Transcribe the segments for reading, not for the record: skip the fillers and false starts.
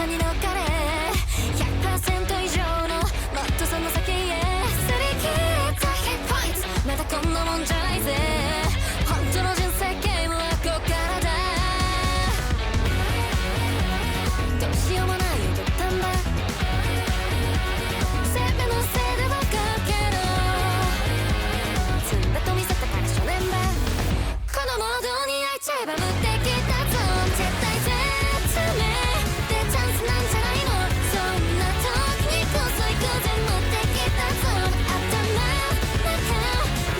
肩に乗っかれ 100% 以上のもっとその先へ擦り切ったヒットポイントまだこんなもんじゃないぜ本当の人生ゲームはこっからだどうしようもないよ土壇場全てのせいでわかるけど積んだと見せたから少年場このモードに開いちゃえば無敵だぞ絶対絶命でチャンスなんじゃないのそんな時にこそ行くぜ無敵だぞ頭の中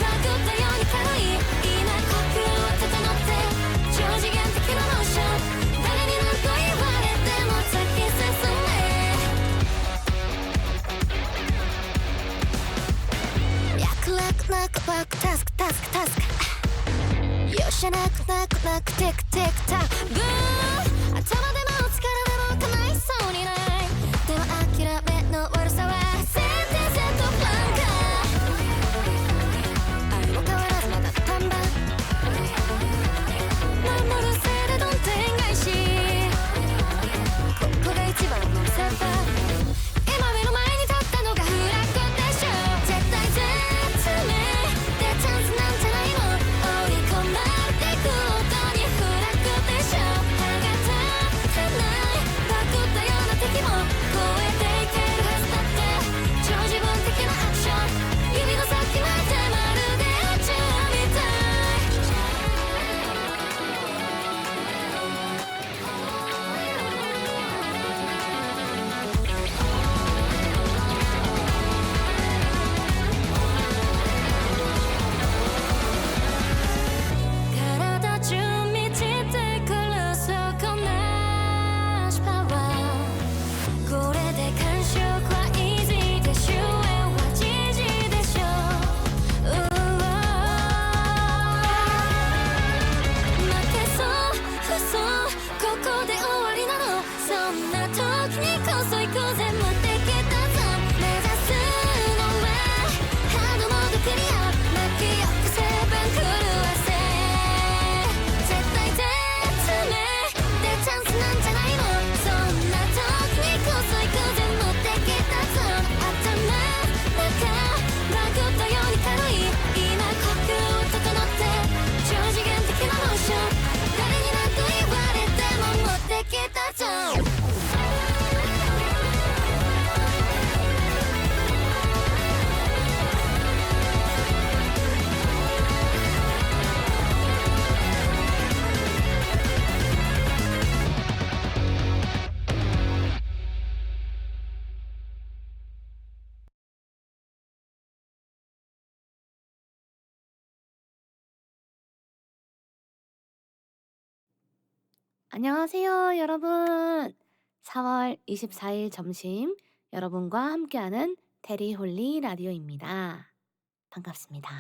バグったように軽い今呼吸を整って超次元的なモーション誰に何と言われても突き進め脈絡なくバックタスクタスクタスクよっしゃなくなくなくテクテクタグー頭でも力でも叶いそうにないでも諦めの悪さは先手セットフランカーあれも変わらずまた短板守るせいでどんでん返しここが一番の先輩今目の前に立ったのがフラッグでしょ絶対絶命でチャンスなんじゃないの追い込まれてく音にフラッグでしょ歯が立たないパクったような敵も超えていけるはずだって超自分的なアクション指の先までまるで宇宙みたい体中満ちてくるそこなしパワーこれで感触はイージーで終焉はじじでしょ負けそう不そうここで終わりなのそんな時にこそ行くぜ無敵だぞ目指すのはハードモードクリア巻き起こせ番狂わせ絶対絶命でチャンスなんじゃないのそんな時にこそ行くぜ無敵だぞ頭の中バグったように軽い今呼吸を整って超次元的なモーション誰に何と言われても無敵だぞ안녕하세요, 여러분. 4월 24일 점심 여러분과 함께하는 테리홀리 라디오입니다. 반갑습니다.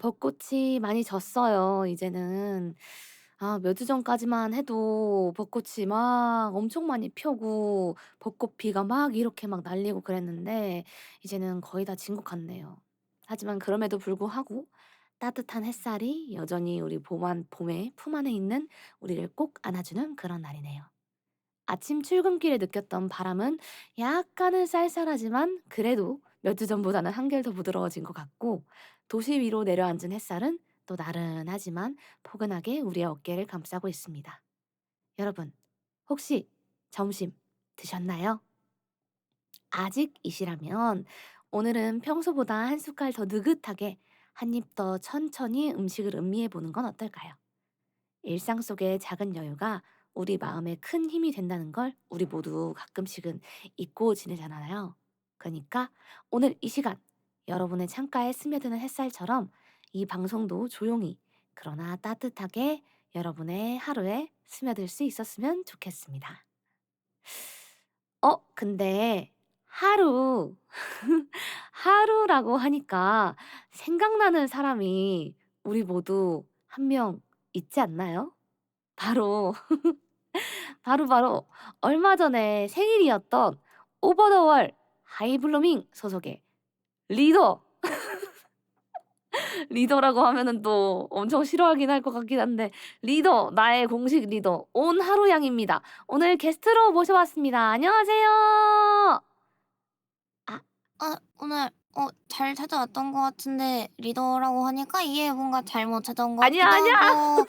벚꽃이 많이 졌어요, 이제는. 몇 주 전까지만 해도 벚꽃이 막 엄청 많이 펴고 벚꽃비가 막 이렇게 막 날리고 그랬는데 이제는 거의 다 진 것 같네요. 하지만 그럼에도 불구하고 따뜻한 햇살이 여전히 우리 봄의 품 안에 있는 우리를 꼭 안아주는 그런 날이네요. 아침 출근길에 느꼈던 바람은 약간은 쌀쌀하지만 그래도 몇 주 전보다는 한결 더 부드러워진 것 같고 도시 위로 내려앉은 햇살은 또 나른하지만 포근하게 우리의 어깨를 감싸고 있습니다. 여러분, 혹시 점심 드셨나요? 아직이시라면 오늘은 평소보다 한 숟갈 더 느긋하게 한 입 더 천천히 음식을 음미해 보는 건 어떨까요? 일상 속의 작은 여유가 우리 마음에 큰 힘이 된다는 걸 우리 모두 가끔씩은 잊고 지내잖아요. 그러니까 오늘 이 시간 여러분의 창가에 스며드는 햇살처럼 이 방송도 조용히 그러나 따뜻하게 여러분의 하루에 스며들 수 있었으면 좋겠습니다. 근데 하루, 하루라고 하니까 생각나는 사람이 우리 모두 한 명 있지 않나요? 바로, 바로 얼마 전에 생일이었던 오버더월 하이블루밍 소속의 리더 리더라고 하면은 또 엄청 싫어하긴 할 것 같긴 한데 리더, 나의 공식 리더 온하루양입니다. 오늘 게스트로 모셔봤습니다. 안녕하세요. 아, 오늘 잘 찾아왔던 것 같은데 리더라고 하니까 이게 뭔가 잘못 찾아온 것 아니야, 같기도 아니야. 하고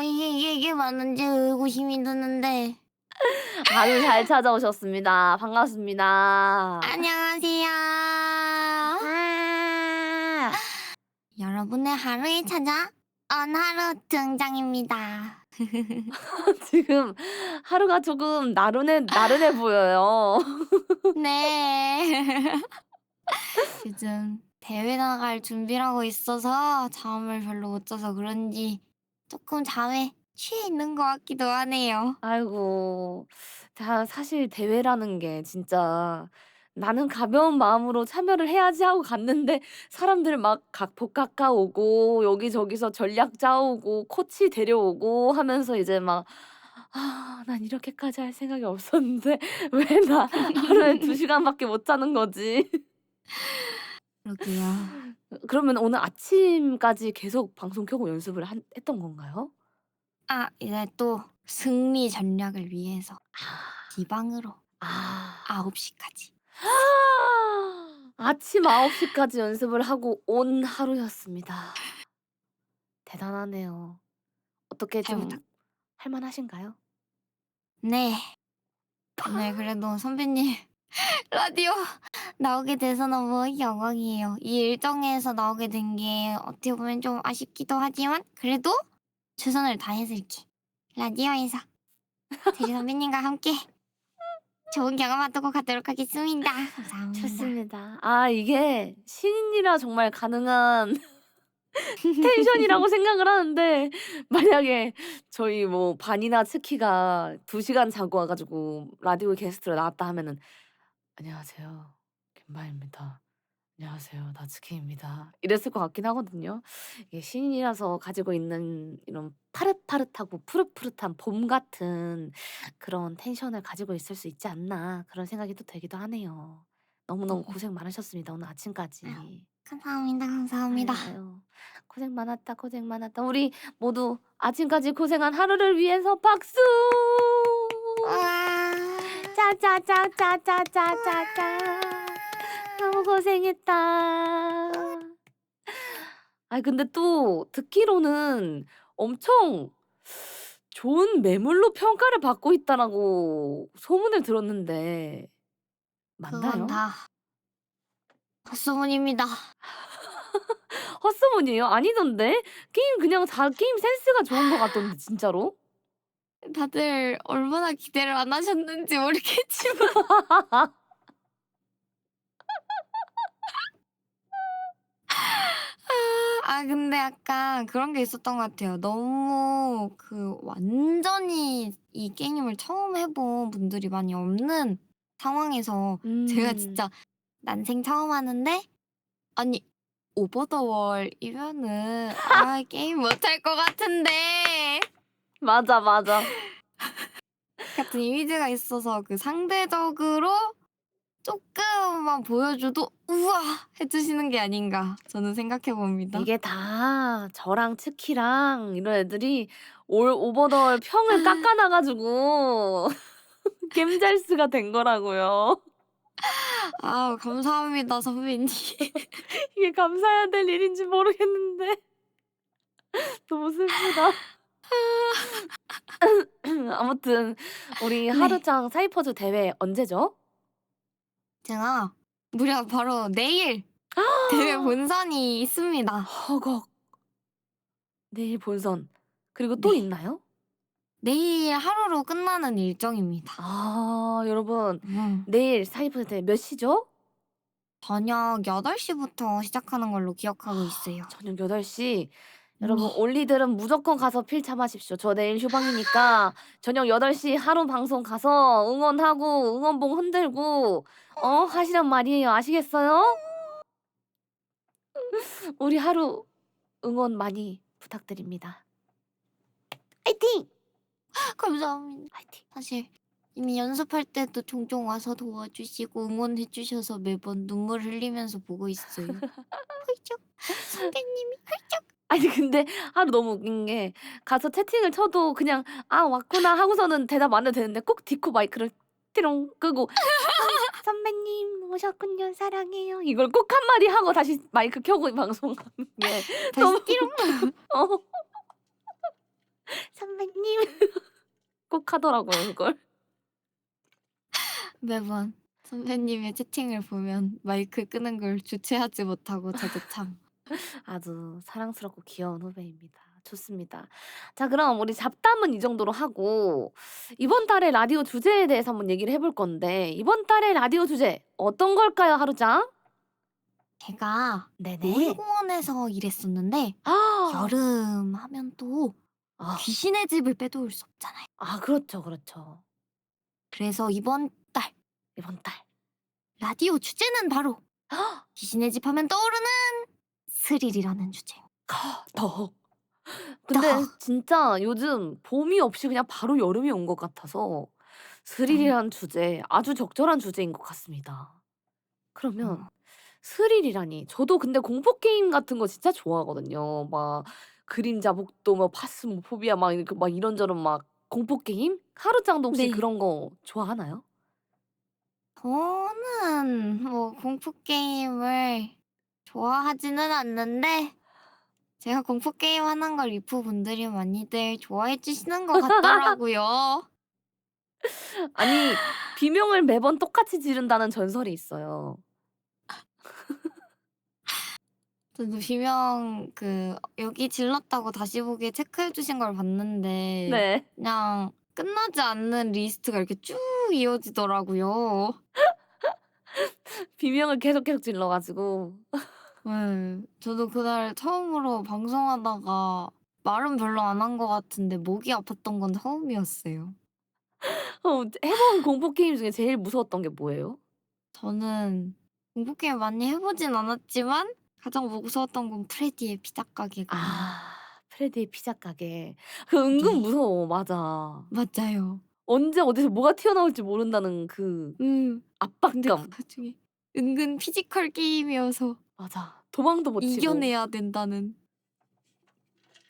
이게 맞는지 의구심이 드는데 아주 잘 찾아오셨습니다. 반갑습니다. 안녕하세요. 아, 여러분의 하루에 찾아온 하루 등장입니다. 지금 하루가 조금 나른해 보여요. 네. 요즘 대회 나갈 준비를 하고 있어서 잠을 별로 못 자서 그런지 조금 잠에 취해 있는 것 같기도 하네요. 아이고. 사실 대회라는 게 진짜 '나는 가벼운 마음으로 참여를 해야지.' 하고 갔는데 사람들 막 각폭 깎아오고 여기저기서 전략 짜오고 코치 데려오고 하면서 이제 막 '아 난 이렇게까지 할 생각이 없었는데 왜 나 하루에 2 시간밖에 못 자는 거지?' 그러게요. 그러면 오늘 아침까지 계속 방송 켜고 연습을 했던 건가요? 이제 또 승리 전략을 위해서 아. 비방으로 아. 9시까지. 아침 9시 까지 연습을 하고 온 하루였습니다. 대단하네요. 어떻게 잘 좀 부탁. 할 만하신가요? 네. 오늘 그래도 선배님 라디오 나오게 돼서 너무 영광이에요. 이 일정에서 나오게 된 게 어떻게 보면 좀 아쉽기도 하지만 그래도 최선을 다해서 이렇게 라디오에서 대리 선배님과 함께 좋은 경험 하고 가도록 하겠습니다. 감사합니다. 좋습니다. 이게 신인이라 정말 가능한 텐션이라고 생각을 하는데 만약에 저희 뭐 반이나 츠키가 2 시간 자고 와 가지고 라디오 게스트로 나왔다 하면은 "안녕하세요. 김바입니다. 안녕하세요. 나츠키입니다." 이랬을 것 같긴 하거든요. 이게 신인이라서 가지고 있는 이런 파릇파릇하고 푸릇푸릇한 봄 같은 그런 텐션을 가지고 있을 수 있지 않나 그런 생각이 또 들기도 하네요. 너무너무 어. 고생 많으셨습니다, 오늘 아유, 아침까지. 감사합니다. 아유, 감사합니다. 아유. 고생 많았다, 고생 많았다. 우리 모두 아침까지 고생한 하루를 위해서 박수! 우와. 짜자자자자자자자. 너무 고생했다. 근데 또 듣기로는 엄청 좋은 매물로 평가를 받고 있다라고 소문을 들었는데 그건 맞나요? 다 헛소문입니다. 헛소문이에요? 아니던데? 게임 센스가 좋은 것 같던데 진짜로? 다들 얼마나 기대를 안 하셨는지 모르겠지만 근데 약간 그런 게 있었던 것 같아요. 너무 완전히 이 게임을 처음 해본 분들이 많이 없는 상황에서 제가 음. 진짜 난생 처음 하는데 아니 오버 더 월이면은 게임 못할 것 같은데 맞아, 맞아. 같은 이미지가 있어서 상대적으로 쪼끔만 보여줘도 '우와.' 해 주시는 게 아닌가 저는 생각해 봅니다. 이게 다 저랑 츠키랑 이런 애들이 올 오버더월 평을 깎아 놔 가지고 겜잘스가 된 거라고요. 감사합니다 선배님. 이게 감사해야 될 일인지 모르겠는데 너무 슬프다. 아무튼 우리 네. 하루짱 사이퍼즈 대회 언제죠? 제가 무려 바로 내일 대회 본선이 있습니다. 허걱. 내일 본선. 그리고 또 네. 있나요? 내일 하루로 끝나는 일정입니다. 여러분 음. 내일 사이퍼즈 대회 몇 시죠? 저녁 8시 부터 시작하는 걸로 기억하고 있어요. 저녁 8시. 여러분 네. 올리들은 무조건 가서 필참하십시오. 저 내일 휴방이니까 저녁 8시 하루 방송 가서 응원하고 응원봉 흔들고 하시란 말이에요. 아시겠어요? 우리 하루 응원 많이 부탁드립니다. 화이팅! 감사합니다. 화이팅! 사실 이미 연습할 때도 종종 와서 도와주시고 응원해 주셔서 매번 눈물 흘리면서 보고 있어요. 훌쩍 선배님이 훌쩍. 아니 근데 하루 너무 웃긴 게 가서 채팅을 쳐도 그냥 '아 왔구나.' 하고서는 대답 안 해도 되는데 꼭 디코 마이크를 띠롱 끄고 선배님 오셨군요. 사랑해요." 이걸 꼭 한마디 하고 다시 마이크 켜고 방송하는 게 다시 너무 띠롱. 어 "선배님." 꼭 하더라고요 그걸. 매번 선배님의 채팅을 보면 마이크 끄는 걸 주체하지 못하고 자주창. 아주 사랑스럽고 귀여운 후배입니다. 좋습니다. 자 그럼 우리 잡담은 이 정도로 하고 이번 달의 라디오 주제에 대해서 한번 얘기를 해볼 건데 이번 달의 라디오 주제 어떤 걸까요, 하루짱? 제가 네네. 놀이공원에서 일했었는데 아. 여름 하면 또 아. 귀신의 집을 빼놓을 수 없잖아요. 아 그렇죠, 그렇죠. 그래서 이번 달 이번 달. 라디오 주제는 바로 귀신의 집 하면 떠오르는 스릴이라는 주제예요. 더. 근데 더. 진짜 요즘 봄이 없이 그냥 바로 여름이 온 것 같아서 너무 스릴이란 주제 아주 적절한 주제인 것 같습니다. 그러면 어. 스릴이라니 저도 근데 공포 게임 같은 거 진짜 좋아하거든요. 막 그림자 복도 뭐 파스모포비아 막 이렇게 막 이런저런 막 공포 게임? 하루짱도 혹시 네. 그런 거 좋아하나요? 저는 뭐 공포 게임을 좋아하지는 않는데 제가 공포 게임 하는 걸 리프 분들이 많이들 좋아해 주시는 것 같더라고요. 아니 비명을 매번 똑같이 지른다는 전설이 있어요. 저도 비명 여기 질렀다고 다시 보기에 체크해 주신 걸 봤는데 네. 그냥 끝나지 않는 리스트가 이렇게 쭉 이어지더라고요. 비명을 계속 질러 가지고 예. 저도 그날 처음으로 방송하다가 말은 별로 안 한 것 같은데 목이 아팠던 건 처음이었어요. 해 본 공포 게임 중에 제일 무서웠던 게 뭐예요? 저는 공포 게임 많이 해 보진 않았지만 가장 무서웠던 건 프레디의 피자 가게거든요. 아 프레디의 피자 가게. 그 은근 네. 무서워. 맞아. 맞아요. 언제 어디서 뭐가 튀어나올지 모른다는 그 근데 압박감. 그 와중에 은근 피지컬 게임이어서 맞아. 도망도 못 치고. 이겨내야 된다는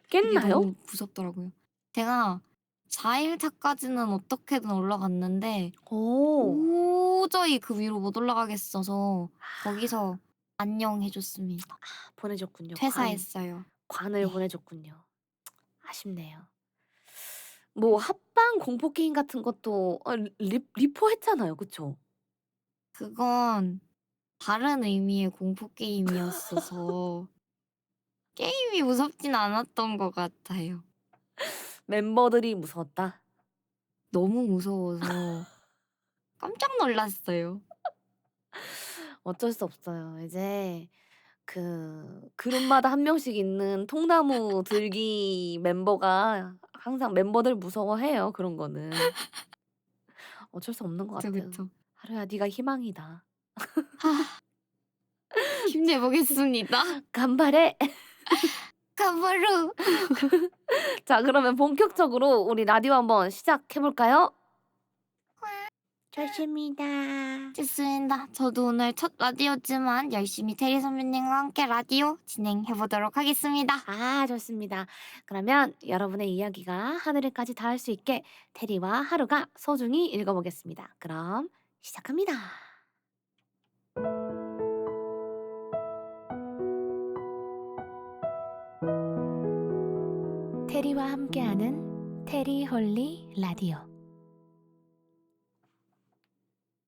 그게 깼나요? 너무 무섭더라고요. 제가 4 일차까지는 어떻게든 올라갔는데 오. 도저히 그 위로 못 올라가겠어서 거기서 안녕해 줬습니다. 보내줬군요. 퇴사했어요. 관을 네. 보내줬군요. 아쉽네요. 뭐 합방 공포 게임 같은 것도 리포 했잖아요. 그쵸? 그건 다른 의미의 공포 게임이었어서 게임이 무섭진 않았던 것 같아요. 멤버들이 무서웠다? 너무 무서워서 깜짝 놀랐어요. 어쩔 수 없어요. 이제 그룹마다 한 명씩 있는 통나무 들기 멤버가 항상 멤버들 무서워해요, 그런 거는. 어쩔 수 없는 것 그쵸, 같아요. 그쵸. 하루야 네가 희망이다. 힘내보겠습니다. 간발해. 가바루. 자 그러면 본격적으로 우리 라디오 한번 시작해 볼까요? 좋습니다. 좋습니다. 저도 오늘 첫 라디오지만 열심히 테리 선배님과 함께 라디오 진행해보도록 하겠습니다. 아 좋습니다. 그러면 여러분의 이야기가 하늘에까지 닿을 수 있게 테리와 하루가 소중히 읽어보겠습니다. 그럼 시작합니다. 테리와 함께하는 테리 홀리 라디오.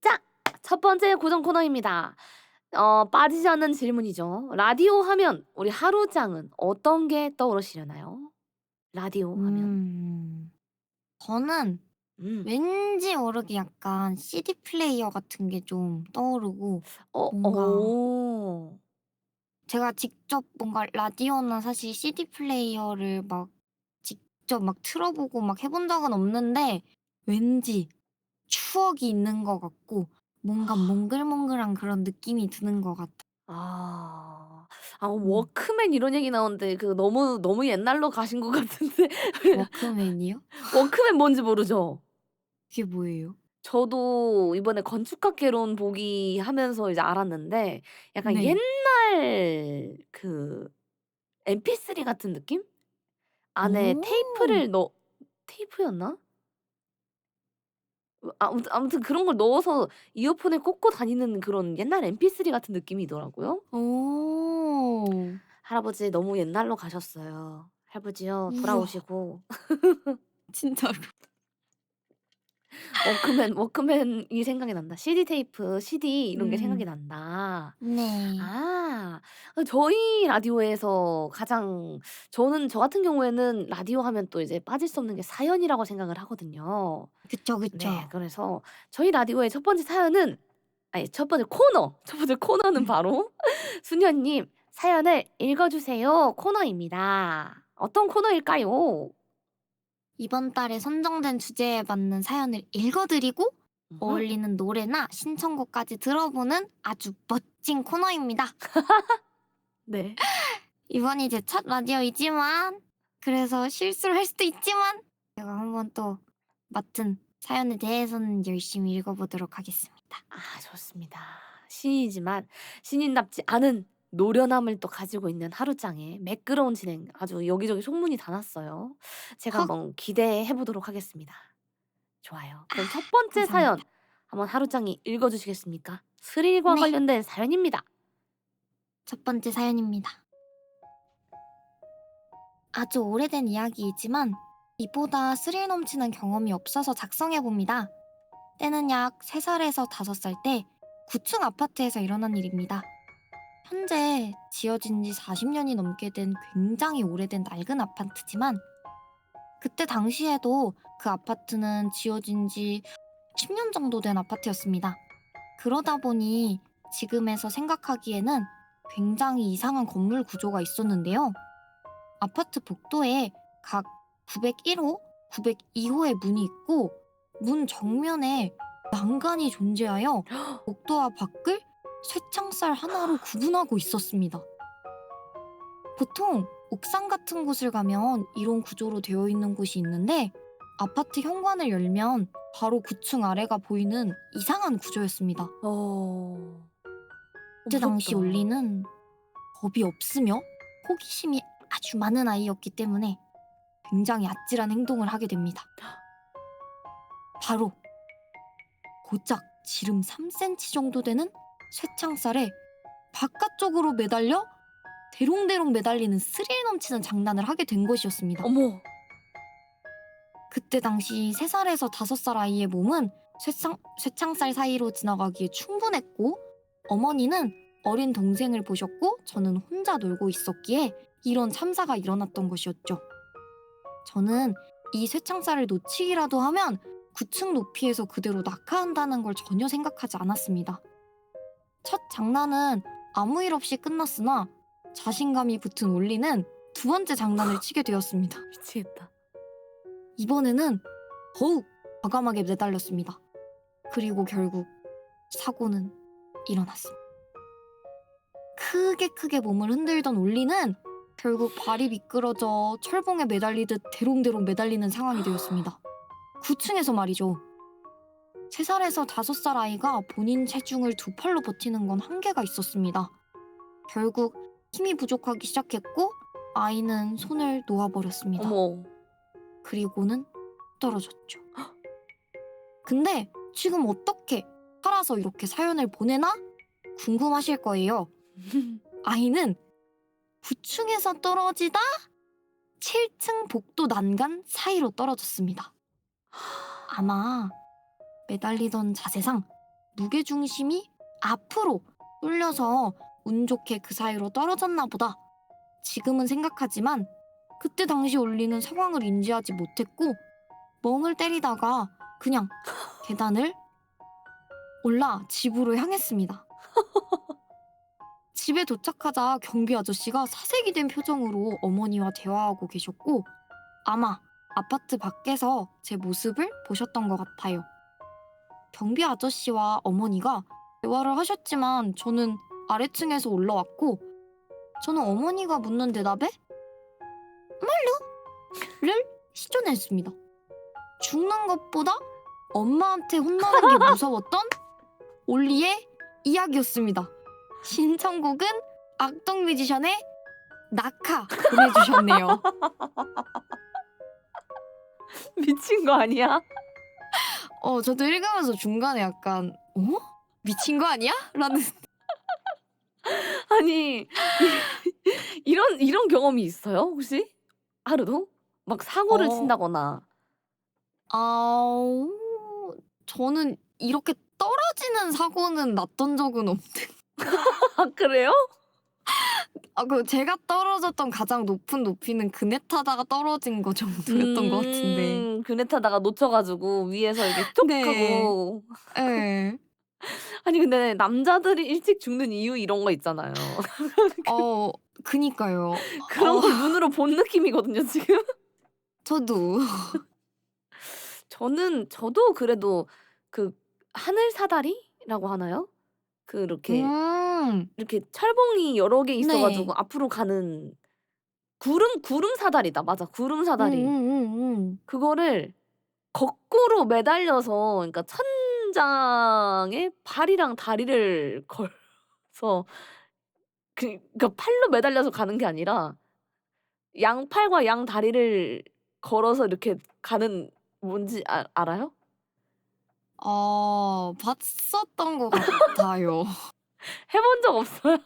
자, 첫 번째 고정 코너입니다. 빠지지 않는 질문이죠. 라디오 하면 우리 하루짱은 어떤 게 떠오르시려나요? 라디오 하면. 저는 음. 왠지 모르게 약간 CD 플레이어 같은 게 좀 떠오르고 뭔가 오. 제가 직접 뭔가 라디오는 사실 CD 플레이어를 막 직접 막 틀어보고 막 해본 적은 없는데 왠지 추억이 있는 것 같고 뭔가 몽글몽글한 그런 느낌이 드는 것 같아요. 아. 음. 워크맨 이런 얘기 나오는데 너무 옛날로 가신 것 같은데 워크맨이요? 워크맨 뭔지 모르죠? 그게 뭐예요? 저도 이번에 건축학개론 보기 하면서 이제 알았는데 약간 네. 옛날 그 MP3 같은 느낌? 안에 오. 테이프를 넣 테이프였나? 아무튼 그런 걸 넣어서 이어폰에 꽂고 다니는 그런 옛날 MP3 같은 느낌이더라고요. 오. 할아버지 너무 옛날로 가셨어요. 할아버지요 우와. 돌아오시고 진짜로. 워크맨이 생각이 난다. CD 테이프, CD 이런 게 생각이 음. 난다. 네. 아. 저희 라디오에서 가장 저 같은 경우에는 라디오 하면 또 이제 빠질 수 없는 게 사연이라고 생각을 하거든요. 그쵸, 네. 그쵸. 그래서 저희 라디오의 첫 번째 사연은 아니 첫 번째 코너. 첫 번째 코너는 음. 바로 수녀님 사연을 읽어 주세요 코너입니다. 어떤 코너일까요? 이번 달에 선정된 주제에 맞는 사연을 읽어 드리고 음흠. 어울리는 노래나 신청곡까지 들어보는 아주 멋진 코너입니다. 네. 이번이 제 첫 라디오이지만 그래서 실수를 할 수도 있지만 제가 한번 또 맡은 사연에 대해서는 열심히 읽어보도록 하겠습니다. 아 좋습니다. 신이지만 신인답지 않은 노련함을 또 가지고 있는 하루짱의 매끄러운 진행 아주 여기저기 소문이 다 났어요. 제가 헉! 한번 기대해 보도록 하겠습니다. 좋아요. 아, 그럼 첫 번째 사연 감사합니다. 한번 하루짱이 읽어 주시겠습니까? 스릴과 네, 관련된 사연입니다. 첫 번째 사연입니다. 아주 오래된 이야기이지만 이보다 스릴 넘치는 경험이 없어서 작성해봅니다. 때는 약 3살에서 5살 때 9층 아파트에서 일어난 일입니다. 현재 지어진 지 40년이 넘게 된 굉장히 오래된 낡은 아파트지만 그때 당시에도 그 아파트는 지어진 지 10년 정도 된 아파트였습니다. 그러다 보니 지금에서 생각하기에는 굉장히 이상한 건물 구조가 있었는데요. 아파트 복도에 각 901호, 902호의 문이 있고 문 정면에 난간이 존재하여 복도와 밖을 쇠창살 하나로 구분하고 있었습니다. 보통 옥상 같은 곳을 가면 이런 구조로 되어 있는 곳이 있는데 아파트 현관을 열면 바로 9층 아래가 보이는 이상한 구조였습니다. 그때 당시 무섭다. 올리는 겁이 없으며 호기심이 아주 많은 아이였기 때문에 굉장히 아찔한 행동을 하게 됩니다. 바로 고작 지름 3cm 정도 되는 쇠창살에 바깥쪽으로 매달려 대롱대롱 매달리는 스릴 넘치는 장난을 하게 된 것이었습니다. 어머. 그때 당시 3살에서 5살 아이의 몸은 쇠창살 사이로 지나가기에 충분했고 어머니는 어린 동생을 보셨고 저는 혼자 놀고 있었기에 이런 참사가 일어났던 것이었죠. 저는 이 쇠창살을 놓치기라도 하면 9층 높이에서 그대로 낙하한다는 걸 전혀 생각하지 않았습니다. 첫 장난은 아무 일 없이 끝났으나 자신감이 붙은 올리는 두 번째 장난을 치게 되었습니다. 미치겠다. 이번에는 더욱 과감하게 매달렸습니다. 그리고 결국 사고는 일어났습니다. 크게 몸을 흔들던 올리는 결국 발이 미끄러져 철봉에 매달리듯 대롱대롱 매달리는 상황이 되었습니다. 9층에서 말이죠. 3살에서 5살 아이가 본인 체중을 2팔로 버티는 건 한계가 있었습니다. 결국 힘이 부족하기 시작했고 아이는 손을 놓아버렸습니다. 어머. 그리고는 떨어졌죠. 근데 지금 어떻게 살아서 이렇게 사연을 보내나? 궁금하실 거예요. 아이는 9층에서 떨어지다 7층 복도 난간 사이로 떨어졌습니다. 아마 매달리던 자세상 무게중심이 앞으로 쏠려서 운 좋게 그 사이로 떨어졌나 보다. 지금은 생각하지만 그때 당시 올리는 상황을 인지하지 못했고 멍을 때리다가 그냥 계단을 올라 집으로 향했습니다. 집에 도착하자 경비 아저씨가 사색이 된 표정으로 어머니와 대화하고 계셨고 아마 아파트 밖에서 제 모습을 보셨던 것 같아요. 경비 아저씨와 어머니가 대화를 하셨지만 저는 아래층에서 올라왔고 저는 어머니가 묻는 대답에 말로를 시전했습니다. 죽는 것보다 엄마한테 혼나는 게 무서웠던 올리의 이야기였습니다. 신청곡은 악동 뮤지션의 낙하 보내주셨네요. 미친 거 아니야? 저도 읽으면서 중간에 약간 미친 거 아니야? 라는 아니 이런 경험이 있어요 혹시? 하루도? 막 사고를 어, 친다거나. 저는 이렇게 떨어지는 사고는 났던 적은 아 그래요? 그 제가 떨어졌던 가장 높은 높이는 그네 타다가 떨어진 거 정도였던 것 같은데. 그네 타다가 놓쳐가지고 위에서 이렇게 툭 네. 하고. 네. 아니 근데 남자들이 일찍 죽는 이유 이런 거 있잖아요. 그니까요. 그런 걸 눈으로 본 느낌이거든요 지금. 저도. 저도 그래도 그 하늘 사다리라고 하나요? 이렇게 이렇게 철봉이 여러 개 있어가지고 네. 앞으로 가는 구름 사다리다. 맞아, 구름 사다리. 그거를 거꾸로 매달려서, 그러니까 천장에 발이랑 다리를 걸어서 그러니까 팔로 매달려서 가는 게 아니라 양팔과 양다리를 걸어서 이렇게 가는, 뭔지 알아요? 봤었던 것 같아요. 해본 적 없어요?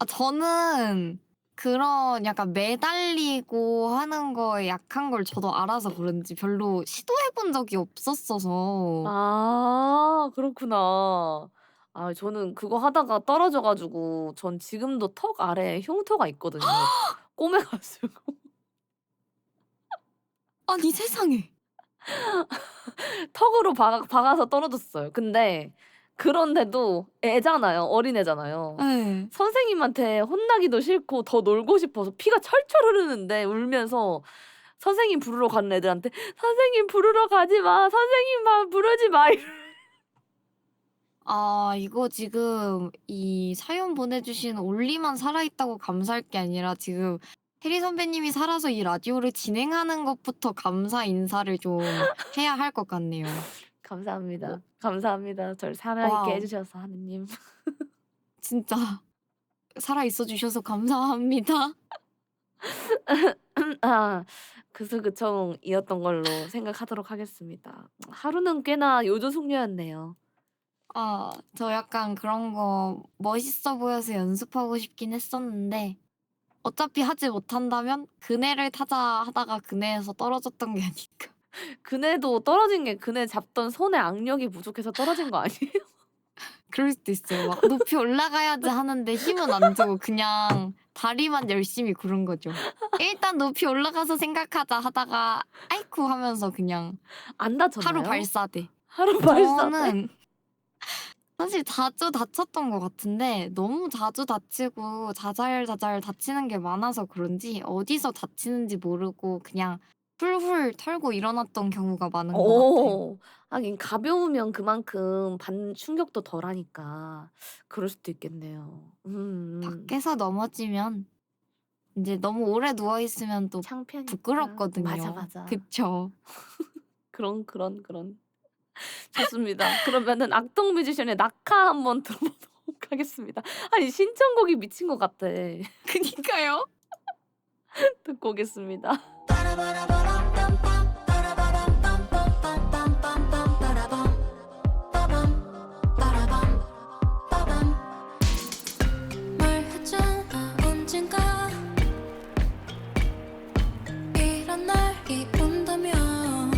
저는 그런 약간 매달리고 하는 거에 약한 걸 저도 알아서 그런지 별로 시도해본 적이 없었어서. 아 그렇구나. 저는 그거 하다가 떨어져 가지고 전 지금도 턱 아래에 흉터가 있거든요. 꼬매 가지고. 아니 세상에. 턱으로 박아서 떨어졌어요. 근데 그런데도 애잖아요. 어린애잖아요. 네. 선생님한테 혼나기도 싫고 더 놀고 싶어서 피가 철철 흐르는데 울면서 선생님 부르러 가는 애들한테 "선생님 부르러 가지 마. 선생님만 부르지 마." 이거 지금 이 사연 보내주신 올리만 살아있다고 감사할 게 아니라 지금 혜리 선배님이 살아서 이 라디오를 진행하는 것부터 감사 인사를 좀 해야 할 것 같네요. 감사합니다. 감사합니다. 저를 살아있게 와우. 해주셔서 하느님. 진짜 살아있어 주셔서 감사합니다. 그수그청이었던 걸로 생각하도록 하겠습니다. 하루는 꽤나 요조숙녀였네요. 저 약간 그런 거 멋있어 보여서 연습하고 싶긴 했었는데 어차피 하지 못한다면 그네를 타자 하다가 그네에서 떨어졌던 게 아닐까. 그네도 떨어진 게 그네 잡던 손에 악력이 부족해서 떨어진 거 아니에요? 그럴 수도 있어요. 막 높이 올라가야지 하는데 힘은 안 주고 그냥 다리만 열심히 구른 거죠. 일단 높이 올라가서 생각하자 하다가 아이쿠 하면서 그냥 안 다쳤나요? 하루 발사대. 하루 발사대? 저는 사실 자주 다쳤던 것 같은데 너무 자주 다치고 자잘자잘 다치는 게 많아서 그런지 어디서 다치는지 모르고 그냥 훌훌 털고 일어났던 경우가 많은 것 같아요. 하긴 가벼우면 그만큼 받는 충격도 덜하니까 그럴 수도 있겠네요. 밖에서 넘어지면 이제 너무 오래 누워 있으면 또 창피하니까. 부끄럽거든요. 맞아. 그쵸. 그런. 좋습니다. 그러면은 악동 뮤지션의 낙하 한번 들어보도록 하겠습니다. 아니 신청곡이 미친 것 같아. 그니까요. 듣고 오겠습니다. 말했잖아 언젠가 이런 날이 온다면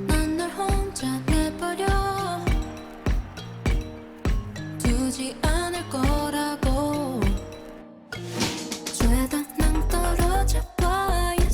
난 널 혼자 내버려 두지 않을 거라고 죄다 낭떠러져 봐야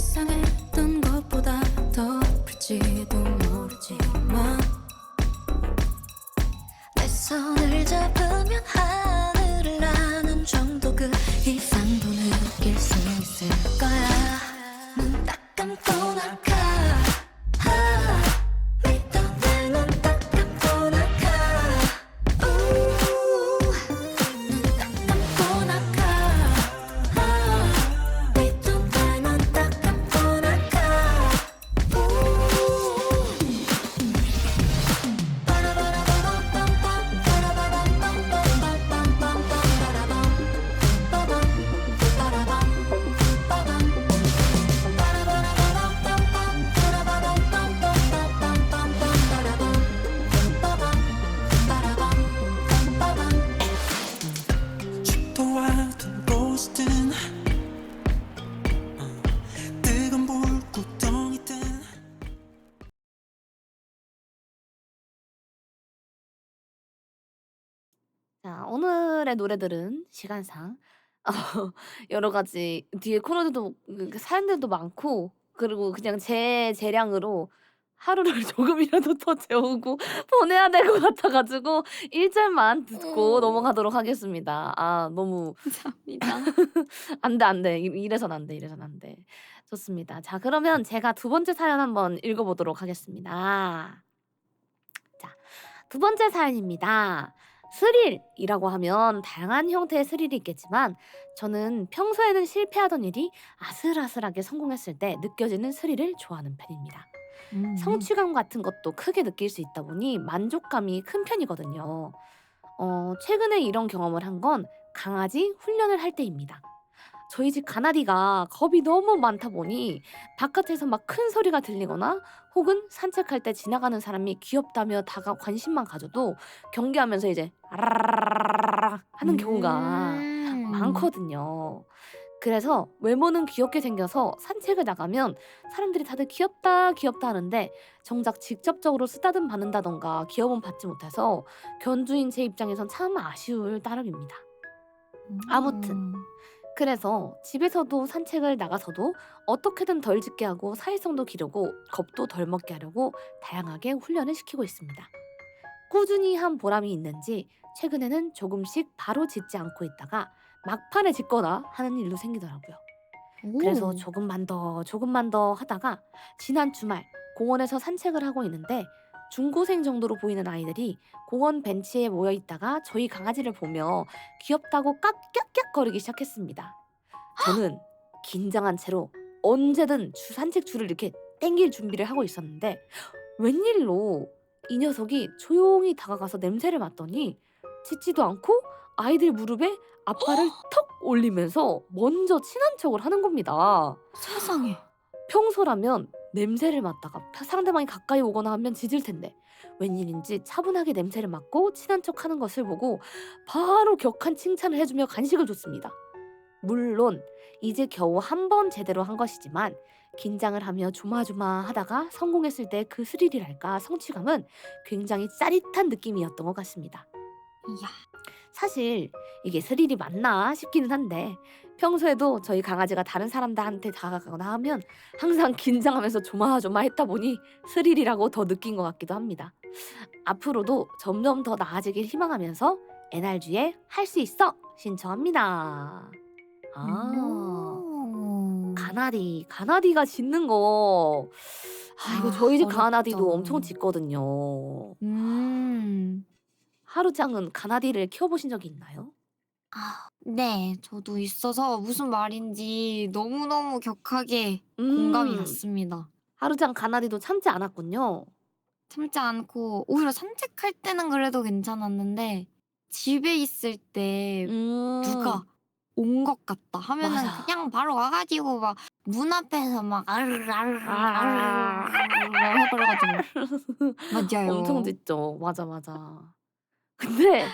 오늘의 노래들은 시간상 여러 가지 뒤에 코너들도 사연들도 많고 그리고 그냥 제 재량으로 하루를 조금이라도 더 재우고 보내야 될 것 같아 가지고 1 절만 듣고 넘어가도록 하겠습니다. 너무 감사합니다. 안 돼, 안 돼. 이래선 안 돼, 이래선 안 돼. 좋습니다. 자 그러면 제가 두 번째 사연 한번 읽어 보도록 하겠습니다. 자, 두 번째 사연입니다. 스릴이라고 하면 다양한 형태의 스릴이 있겠지만 저는 평소에는 실패하던 일이 아슬아슬하게 성공했을 때 느껴지는 스릴을 좋아하는 편입니다. 성취감 같은 것도 크게 느낄 수 있다 보니 만족감이 큰 편이거든요. 최근에 이런 경험을 한 건 강아지 훈련을 할 때입니다. 저희 집 가나디가 겁이 너무 많다 보니 바깥에서 막 큰 소리가 들리거나 혹은 산책할 때 지나가는 사람이 귀엽다며 다가 관심만 가져도 경계하면서 이제 아라라라라라 하는 경우가 많거든요. 그래서 외모는 귀엽게 생겨서 산책을 나가면 사람들이 다들 귀엽다 귀엽다 하는데 정작 직접적으로 쓰다듬 받는다던가 귀여움 받지 못해서 견주인 제 입장에선 참 아쉬울 따름입니다. 아무튼 그래서 집에서도 산책을 나가서도 어떻게든 덜 짖게 하고 사회성도 기르고 겁도 덜 먹게 하려고 다양하게 훈련을 시키고 있습니다. 꾸준히 한 보람이 있는지 최근에는 조금씩 바로 짖지 않고 있다가 막판에 짖거나 하는 일도 생기더라고요. 그래서 조금만 더 하다가 지난 주말 공원에서 산책을 하고 있는데 중고생 정도로 보이는 아이들이 공원 벤치에 모여 있다가 저희 강아지를 보며 귀엽다고 깍깍깍거리기 시작했습니다. 저는 긴장한 채로 언제든 산책 줄을 이렇게 땡길 준비를 하고 있었는데 웬일로 이 녀석이 조용히 다가가서 냄새를 맡더니 짖지도 않고 아이들 무릎에 앞발을 턱 올리면서 먼저 친한 척을 하는 겁니다. 세상에. 평소라면 냄새를 맡다가 상대방이 가까이 오거나 하면 짖을 텐데 웬일인지 차분하게 냄새를 맡고 친한 척하는 것을 보고 바로 격한 칭찬을 해주며 간식을 줬습니다. 물론 이제 겨우 한 번 제대로 한 것이지만 긴장을 하며 조마조마하다가 성공했을 때 그 스릴이랄까 성취감은 굉장히 짜릿한 느낌이었던 것 같습니다. 이야. 사실 이게 스릴이 맞나 싶기는 한데 평소에도 저희 강아지가 다른 사람들한테 다가가거나 하면 항상 긴장하면서 조마조마했다 보니 스릴이라고 더 느낀 것 같기도 합니다. 앞으로도 점점 더 나아지길 희망하면서 NRG의 할 수 있어 신청합니다. 가나디가 짖는 거 이거 저희 집 가나디도 어렵죠. 엄청 짖거든요. 음. 하루짱은 가나디를 키워보신 적이 있나요? 네. 저도 있어서 무슨 말인지 너무너무 격하게 공감이 갔습니다. 하루짱 가나디도 참지 않았군요. 참지 않고 오히려 산책할 때는 그래도 괜찮았는데 집에 있을 때 누가 온 것 같다 하면은 맞아. 그냥 바로 와 가지고 막 문 앞에서 막 해 버려 가지고. 맞아요. 엄청 짖죠. 맞아. 근데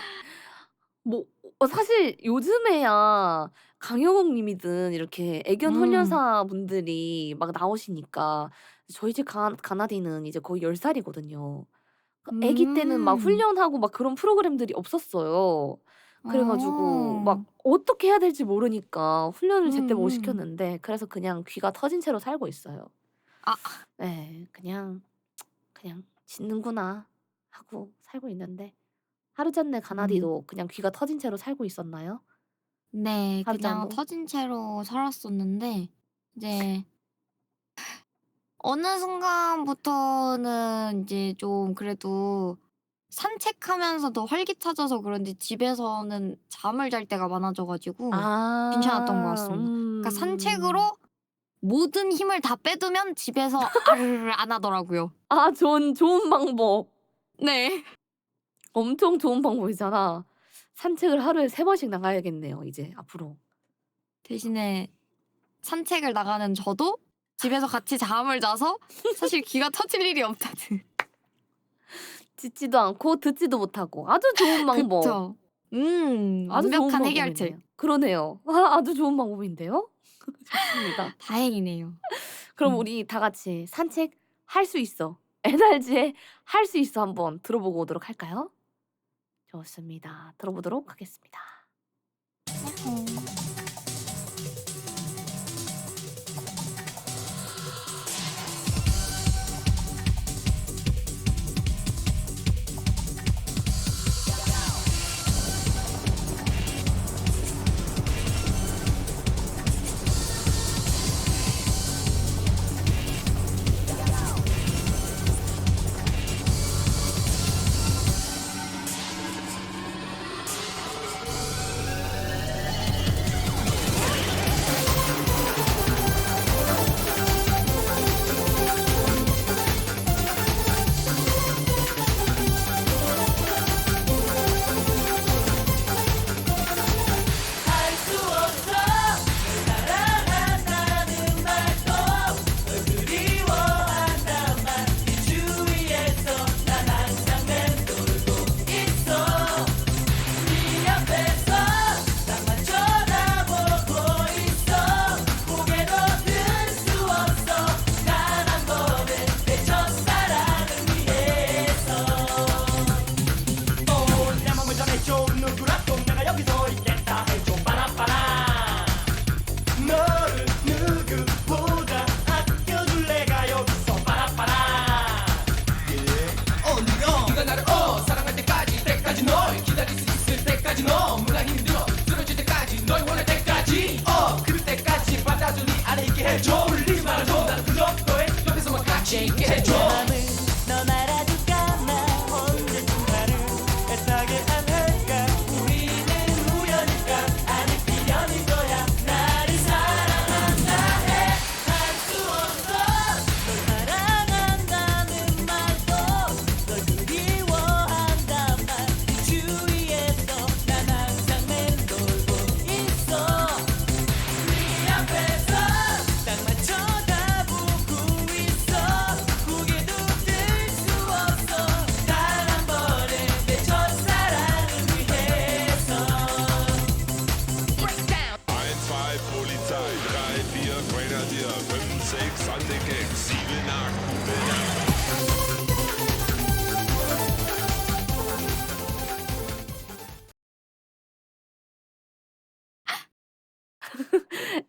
뭐 사실 요즘에야 강효국 님이든 이렇게 애견 훈련사 분들이 막 나오시니까 저희 집 가나디는 이제 거의 10 살이거든요. 아기 때는 막 훈련하고 막 그런 프로그램들이 없었어요. 그래 가지고 막 어떻게 해야 될지 모르니까 훈련을 제때 못 시켰는데 그래서 그냥 귀가 터진 채로 살고 있어요. 네. 그냥 짖는구나 하고 살고 있는데 하루전에 가나디도 그냥 귀가 터진 채로 살고 있었나요? 네. 그냥 하루짱도? 터진 채로 살았었는데 이제 어느 순간부터는 이제 좀 그래도 산책하면서도 활기차져서 그런지 집에서는 잠을 잘 때가 많아져 가지고 괜찮았던 것 같습니다. 그러니까 산책으로 모든 힘을 다 빼두면 집에서 아르르 안 하더라고요. 좋은 방법. 네. 엄청 좋은 방법이잖아. 산책을 하루에 3번씩 나가야겠네요, 이제 앞으로. 대신에 산책을 나가는 저도 집에서 같이 잠을 자서 사실 귀가 터질 일이 없다는. 짖지도 않고 듣지도 못하고 아주 좋은 방법. 그쵸. 아주 좋은 완벽한 해결책. 방법이네요. 그러네요. 아주 좋은 방법인데요? 좋습니다. 다행이네요. 그럼 우리 다 같이 산책 할 수 있어. NRG의 할 수 있어 한번 들어보고 오도록 할까요? 좋습니다. 들어보도록 하겠습니다. 야호.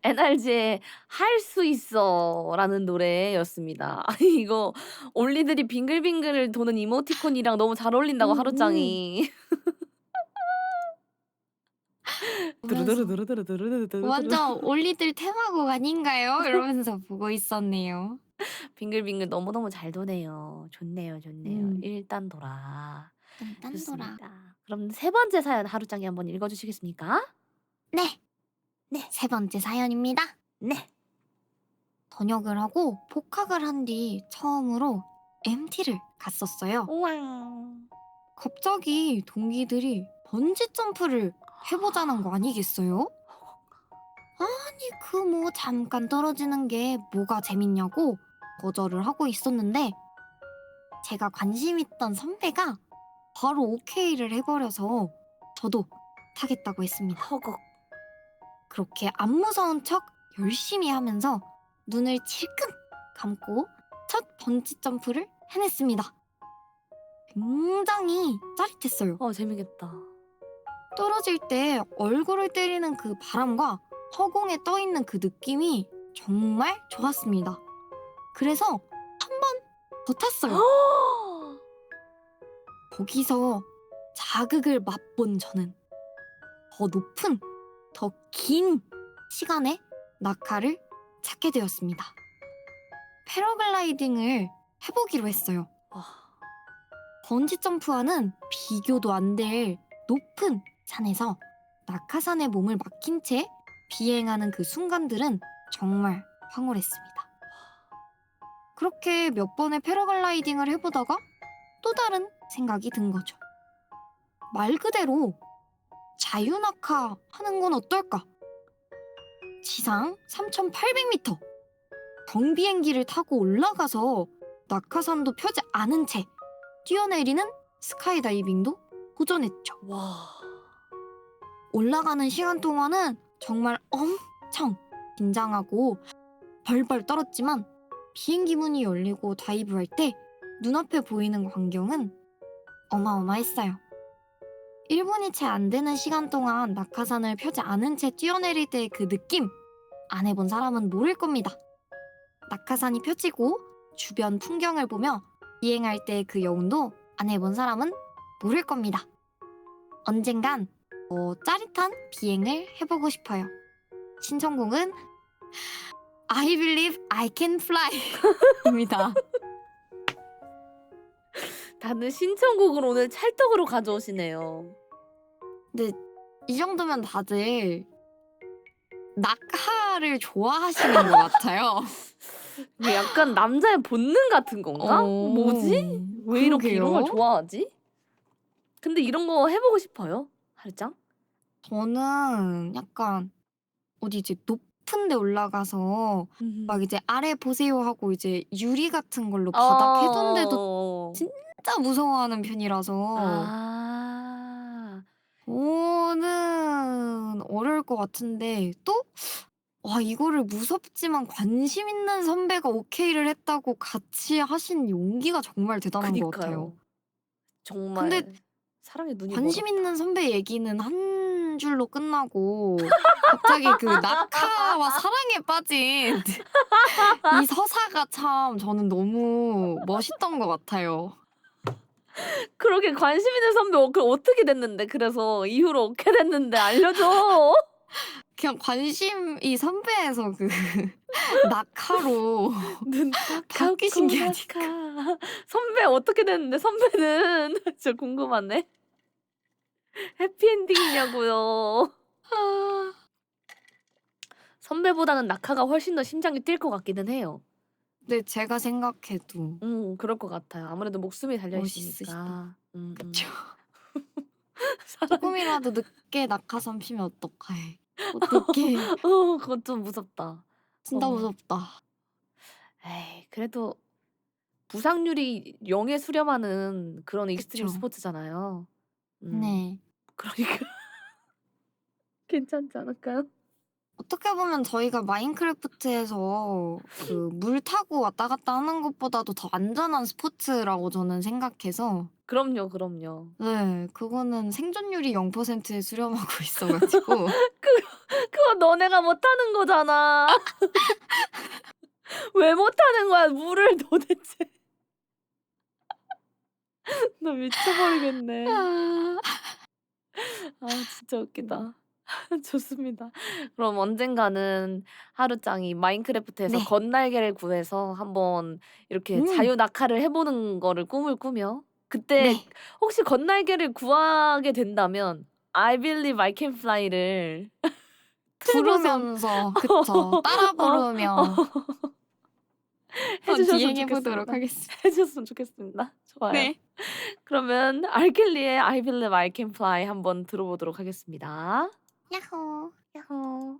NRG의 할 수 있어라는 노래였습니다. 아니 이거 올리들이 빙글빙글 도는 이모티콘이랑 너무 잘 어울린다고 하루짱이. 보면서 두루두루두루두루두루두루두루. 완전 올리들 테마곡 아닌가요? 이러면서 보고 있었네요. 빙글빙글 너무너무 잘 도네요. 좋네요, 좋네요. 음. 일단 돌아. 딴딴돌아. 좋습니다. 그럼 세 번째 사연 하루짱이 한번 읽어주시겠습니까? 네. 네. 세 번째 사연입니다. 네. 전역을 하고 복학을 한 뒤 처음으로 MT를 갔었어요. 우왕. 갑자기 동기들이 번지 점프를 해보자는 거 아니겠어요? 아니 그 뭐 잠깐 떨어지는 게 뭐가 재밌냐고 거절을 하고 있었는데 제가 관심 있던 선배가 바로 오케이를 해버려서 저도 타겠다고 했습니다. 허걱. 그렇게 안 무서운 척 열심히 하면서 눈을 찔끔 감고 첫 번지 점프를 해냈습니다. 굉장히 짜릿했어요. 재밌겠다. 떨어질 때 얼굴을 때리는 그 바람과 허공에 떠 있는 그 느낌이 정말 좋았습니다. 그래서 한 번 더 탔어요. 거기서 자극을 맛본 저는 더 높은, 더 긴 시간의 낙하를 찾게 되었습니다. 패러글라이딩을 해보기로 했어요. 와. 번지 점프와는 비교도 안 될 높은 산에서 낙하산에 몸을 맡긴 채 비행하는 그 순간들은 정말 황홀했습니다. 그렇게 몇 번의 패러글라이딩을 해보다가 또 다른 생각이 든 거죠. 말 그대로 자유낙하 하는 건 어떨까? 지상 3,800m 경비행기를 타고 올라가서 낙하산도 펴지 않은 채 뛰어내리는 스카이다이빙도 도전했죠. 와. 올라가는 시간 동안은 정말 엄청 긴장하고 벌벌 떨었지만 비행기 문이 열리고 다이브할 때 눈앞에 보이는 광경은 어마어마했어요. 1분이 채 안 되는 시간 동안 낙하산을 펴지 않은 채 뛰어내릴 때의 그 느낌! 안 해본 사람은 모를 겁니다. 낙하산이 펴지고 주변 풍경을 보며 비행할 때의 그 여운도 안 해본 사람은 모를 겁니다. 언젠간 짜릿한 비행을 해보고 싶어요. 신청곡은 I Believe I Can Fly 입니다. 다들 신청곡을 오늘 찰떡으로 가져오시네요. 근데 이 정도면 다들 낙하를 좋아하시는 것 같아요. 이게 약간 남자의 본능 같은 건가? 뭐지? 왜 이렇게 이런 걸 그러게요. 좋아하지? 근데 이런 거 해보고 싶어요? 하루짱? 저는 약간 어디 이제 높은 데 올라가서 막 이제 아래 보세요 하고 이제 유리 같은 걸로 바닥 해둔데도 진짜 무서워하는 편이라서 아. 저는 어려울 것 같은데 또 와 이거를 무섭지만 관심 있는 선배가 오케이를 했다고 같이 하신 용기가 정말 대단한 것 같아요. 그니까요. 정말 근데 사랑의 눈이 관심 멀었다. 있는 선배 얘기는 한 줄로 끝나고 갑자기 그 낙하와 사랑에 빠진 이 서사가 참 저는 너무 멋있던 것 같아요. 그러게 관심 있는 선배 어떻게 됐는데? 그래서 이후로 어떻게 됐는데 알려줘. 그냥 관심이 선배에서 그 낙하로 눈 바뀌신 게 깎고 아닐까. 낙하. 선배 어떻게 됐는데? 선배는 진짜 궁금하네. 해피엔딩이냐고요. 아. 선배보다는 낙하가 훨씬 더 심장이 뛸 것 같기는 해요. 네 제가 생각해도 그럴 것 같아요. 아무래도 목숨이 달려 멋있으시다. 있으니까. 그쵸. 사랑. 조금이라도 늦게 낙하산 피면 어떡해. 어떡해. 그건 좀 무섭다. 진짜 무섭다. 에이, 그래도 부상률이 0에 수렴하는 그런 익스트림 그쵸. 스포츠잖아요. 네. 그러니까 괜찮지 않을까요? 어떻게 보면 저희가 마인크래프트에서 그 물 타고 왔다 갔다 하는 것보다도 더 안전한 스포츠라고 저는 생각해서 그럼요, 그럼요. 네 그거는 생존율이 0%에 수렴하고 있어 가지고 그거 너네가 못하는 거잖아. 왜 못하는 거야, 물을 도대체. 나 미쳐버리겠네. 진짜 웃기다. 좋습니다. 그럼 언젠가는 하루짱이 마인크래프트에서 네. 건날개를 구해서 한번 이렇게 자유 낙하를 해보는 거를 꿈을 꾸며 그때 네. 혹시 건날개를 구하게 된다면 I Believe I Can Fly를 부르면서 그쵸. 따라 부르며 해주셨으면 비행해 보도록 좋겠습니다. 하겠습니다. 해주셨으면 좋겠습니다. 좋아요. 네. 그러면 알켈리의 I Believe I Can Fly 한번 들어보도록 하겠습니다. 야호. 야호.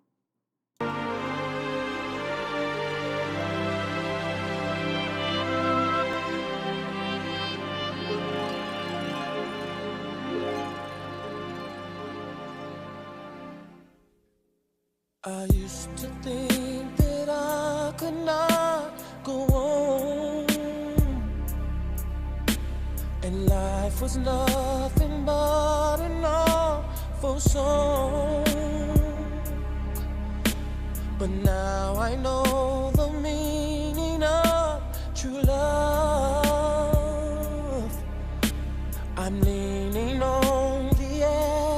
I used to think that I could not go on, and life was nothing but an awful song. But now I know the meaning of true love. I'm leaning on the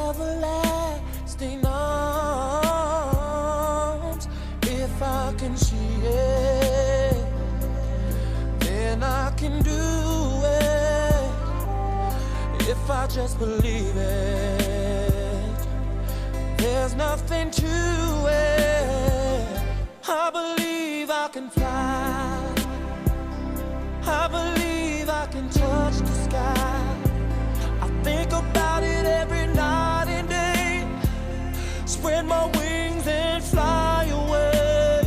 everlasting arms. If I can see it, then I can do it. If I just believe it, there's nothing to it. I believe I can fly. I believe I can touch the sky. I think about it every night and day. Spread my wings and fly away.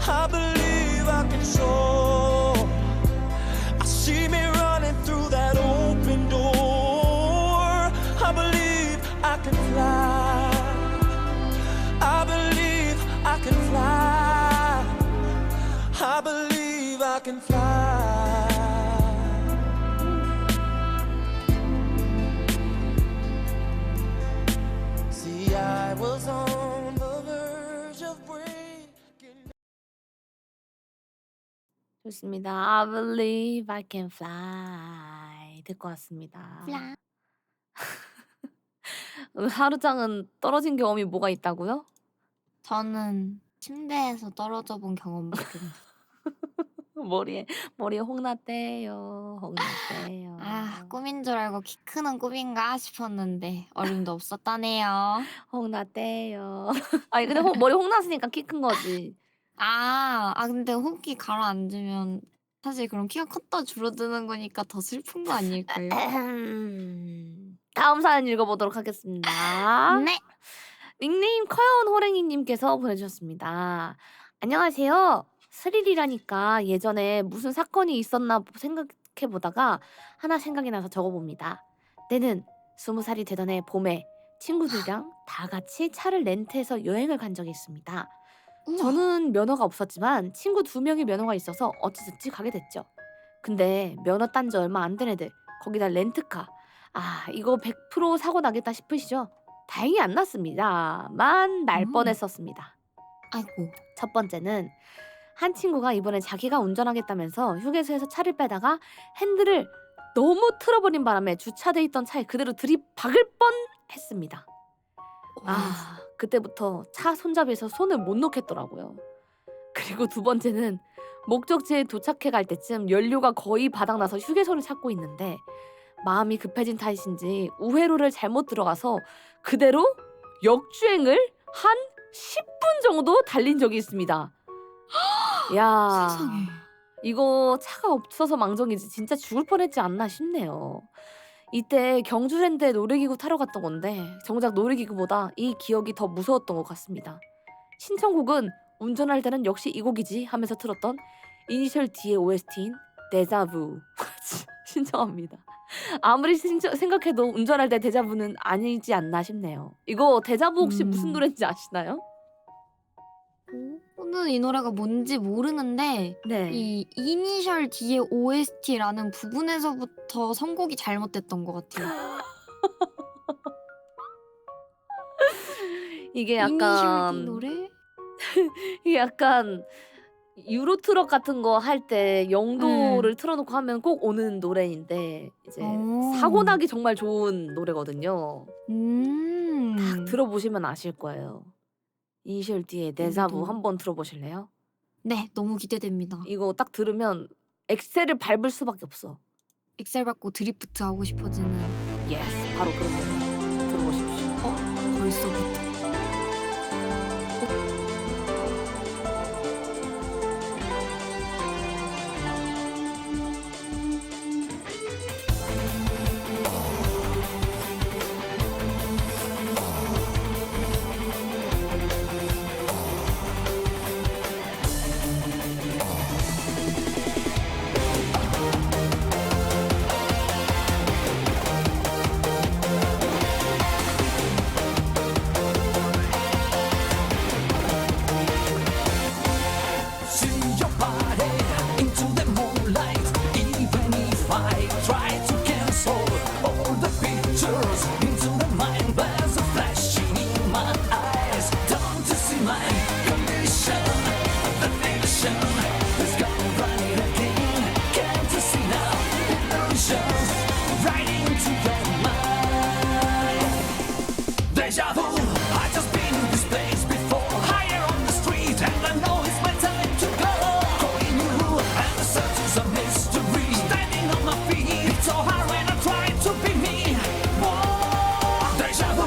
I believe I can soar. I see me running through that open door. I believe I can fly. I believe I can fly. I believe I can fly. 좋습니다. I believe I can fly 듣고 왔습니다. 플라. 하루장은 떨어진 경험이 뭐가 있다고요? 저는 침대에서 떨어져 본 경험밖에 없네요. 머리에 홍났대요. 홍났대요. 아, 꿈인 줄 알고 키 크는 꿈인가 싶었는데 어림도 없었다네요. 홍났대요. 아니 근데 머리 홍났으니까 키 큰 거지. 근데 호흡기 가라앉으면 사실 그럼 키가 컸다 줄어드는 거니까 더 슬픈 거 아닐까요? 다음 사연 읽어보도록 하겠습니다. 네. 닉네임 커여운 호랭이님께서 보내주셨습니다. 안녕하세요. 스릴이라니까 예전에 무슨 사건이 있었나 생각해보다가 하나 생각이 나서 적어봅니다. 때는 20살이 되던 해 봄에 친구들이랑 다 같이 차를 렌트해서 여행을 간 적이 있습니다. 우와. 저는 면허가 없었지만 친구 2명이 면허가 있어서 어찌저찌 가게 됐죠. 근데 면허 딴 지 얼마 안 된 애들, 거기다 렌트카. 이거 100% 사고 나겠다 싶으시죠? 다행히 안 났습니다만 날 음. 뻔했었습니다. 아이고. 첫 번째는 한 친구가 이번에 자기가 운전하겠다면서 휴게소에서 차를 빼다가 핸들을 너무 틀어버린 바람에 주차돼 있던 차에 그대로 들이박을 뻔했습니다. 그때부터 차 손잡이에서 손을 못 놓겠더라고요. 그리고 두 번째는 목적지에 도착해 갈 때쯤 연료가 거의 바닥나서 휴게소를 찾고 있는데 마음이 급해진 탓인지 우회로를 잘못 들어가서 그대로 역주행을 한 10분 정도 달린 적이 있습니다. 야, 세상에. 이거 차가 없어서 망정이지 진짜 죽을 뻔했지 않나 싶네요. 이때 경주랜드에 놀이기구 타러 갔던 건데 정작 놀이기구보다 이 기억이 더 무서웠던 것 같습니다. 신청곡은 운전할 때는 역시 이 곡이지 하면서 틀었던 이니셜 D의 OST인 데자부 신청합니다. 아무리 생각해도 운전할 때 데자부는 아니지 않나 싶네요. 이거 데자부 혹시 무슨 노래인지 아시나요? 저는 이 노래가 뭔지 모르는데 네. 이 이니셜 D의 OST라는 부분에서부터 선곡이 잘못됐던 것 같아요. 이게 이니셜 D 약간 노래? 이게 약간 유로트럭 같은 거 할 때 영도를 틀어놓고 하면 꼭 오는 노래인데 이제 사고 나기 정말 좋은 노래거든요. 딱 들어보시면 아실 거예요. 이니셜 D의 데자부 한번 들어보실래요? 네, 너무 기대됩니다. 이거 딱 들으면 엑셀을 밟을 수밖에 없어. 엑셀 밟고 드리프트 하고 싶어지는. 예스, 바로 그런 거 들어보십시오. 벌써부터. See your body into the moonlight. Even if I try to cancel all the pictures into the mind, there's a flashing in my eyes. Don't you see my condition? The nation is gone running again. Can't you see now? Illusions right into your mind. Deja vu. I just been in this place before. Higher on the street, and I know it's my time to go. Calling you, and the search is a mystery. Standing on my feet, it's so hard when I try to be me. Whoa, deja vu.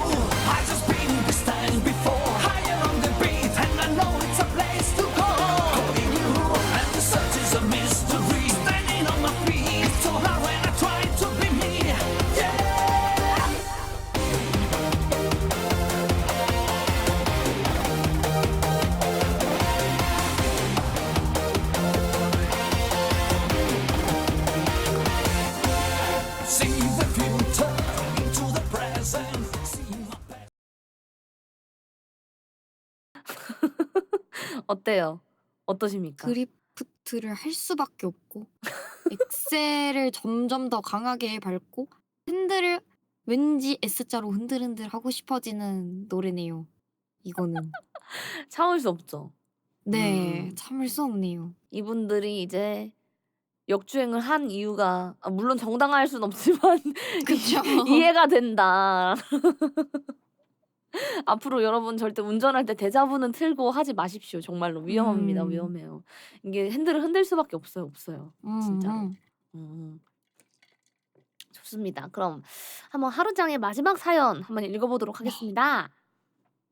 I just been in this time before. Higher on the beat, and I know it's a place to go. Calling you, and the search is a mystery. Standing on my feet, it's so hard when I try to be me. Yeah. See the future into the present. See my past. 어때요? 어떠십니까? 드리프트를 할 수밖에 없고 엑셀을 점점 더 강하게 밟고 핸들을 왠지 S자로 흔들흔들 하고 싶어지는 노래네요. 이거는. 참을 수 없죠. 네. 참을 수 없네요. 이분들이 이제 역주행을 한 이유가 물론 정당할 순 없지만 그쵸. 이해가 된다. 앞으로 여러분 절대 운전할 때 대자보는 틀고 하지 마십시오. 정말로 위험합니다. 위험해요. 이게 핸들을 흔들 수밖에 없어요. 없어요. 진짜로. 좋습니다. 그럼 한번 하루장의 마지막 사연 한번 읽어보도록 하겠습니다.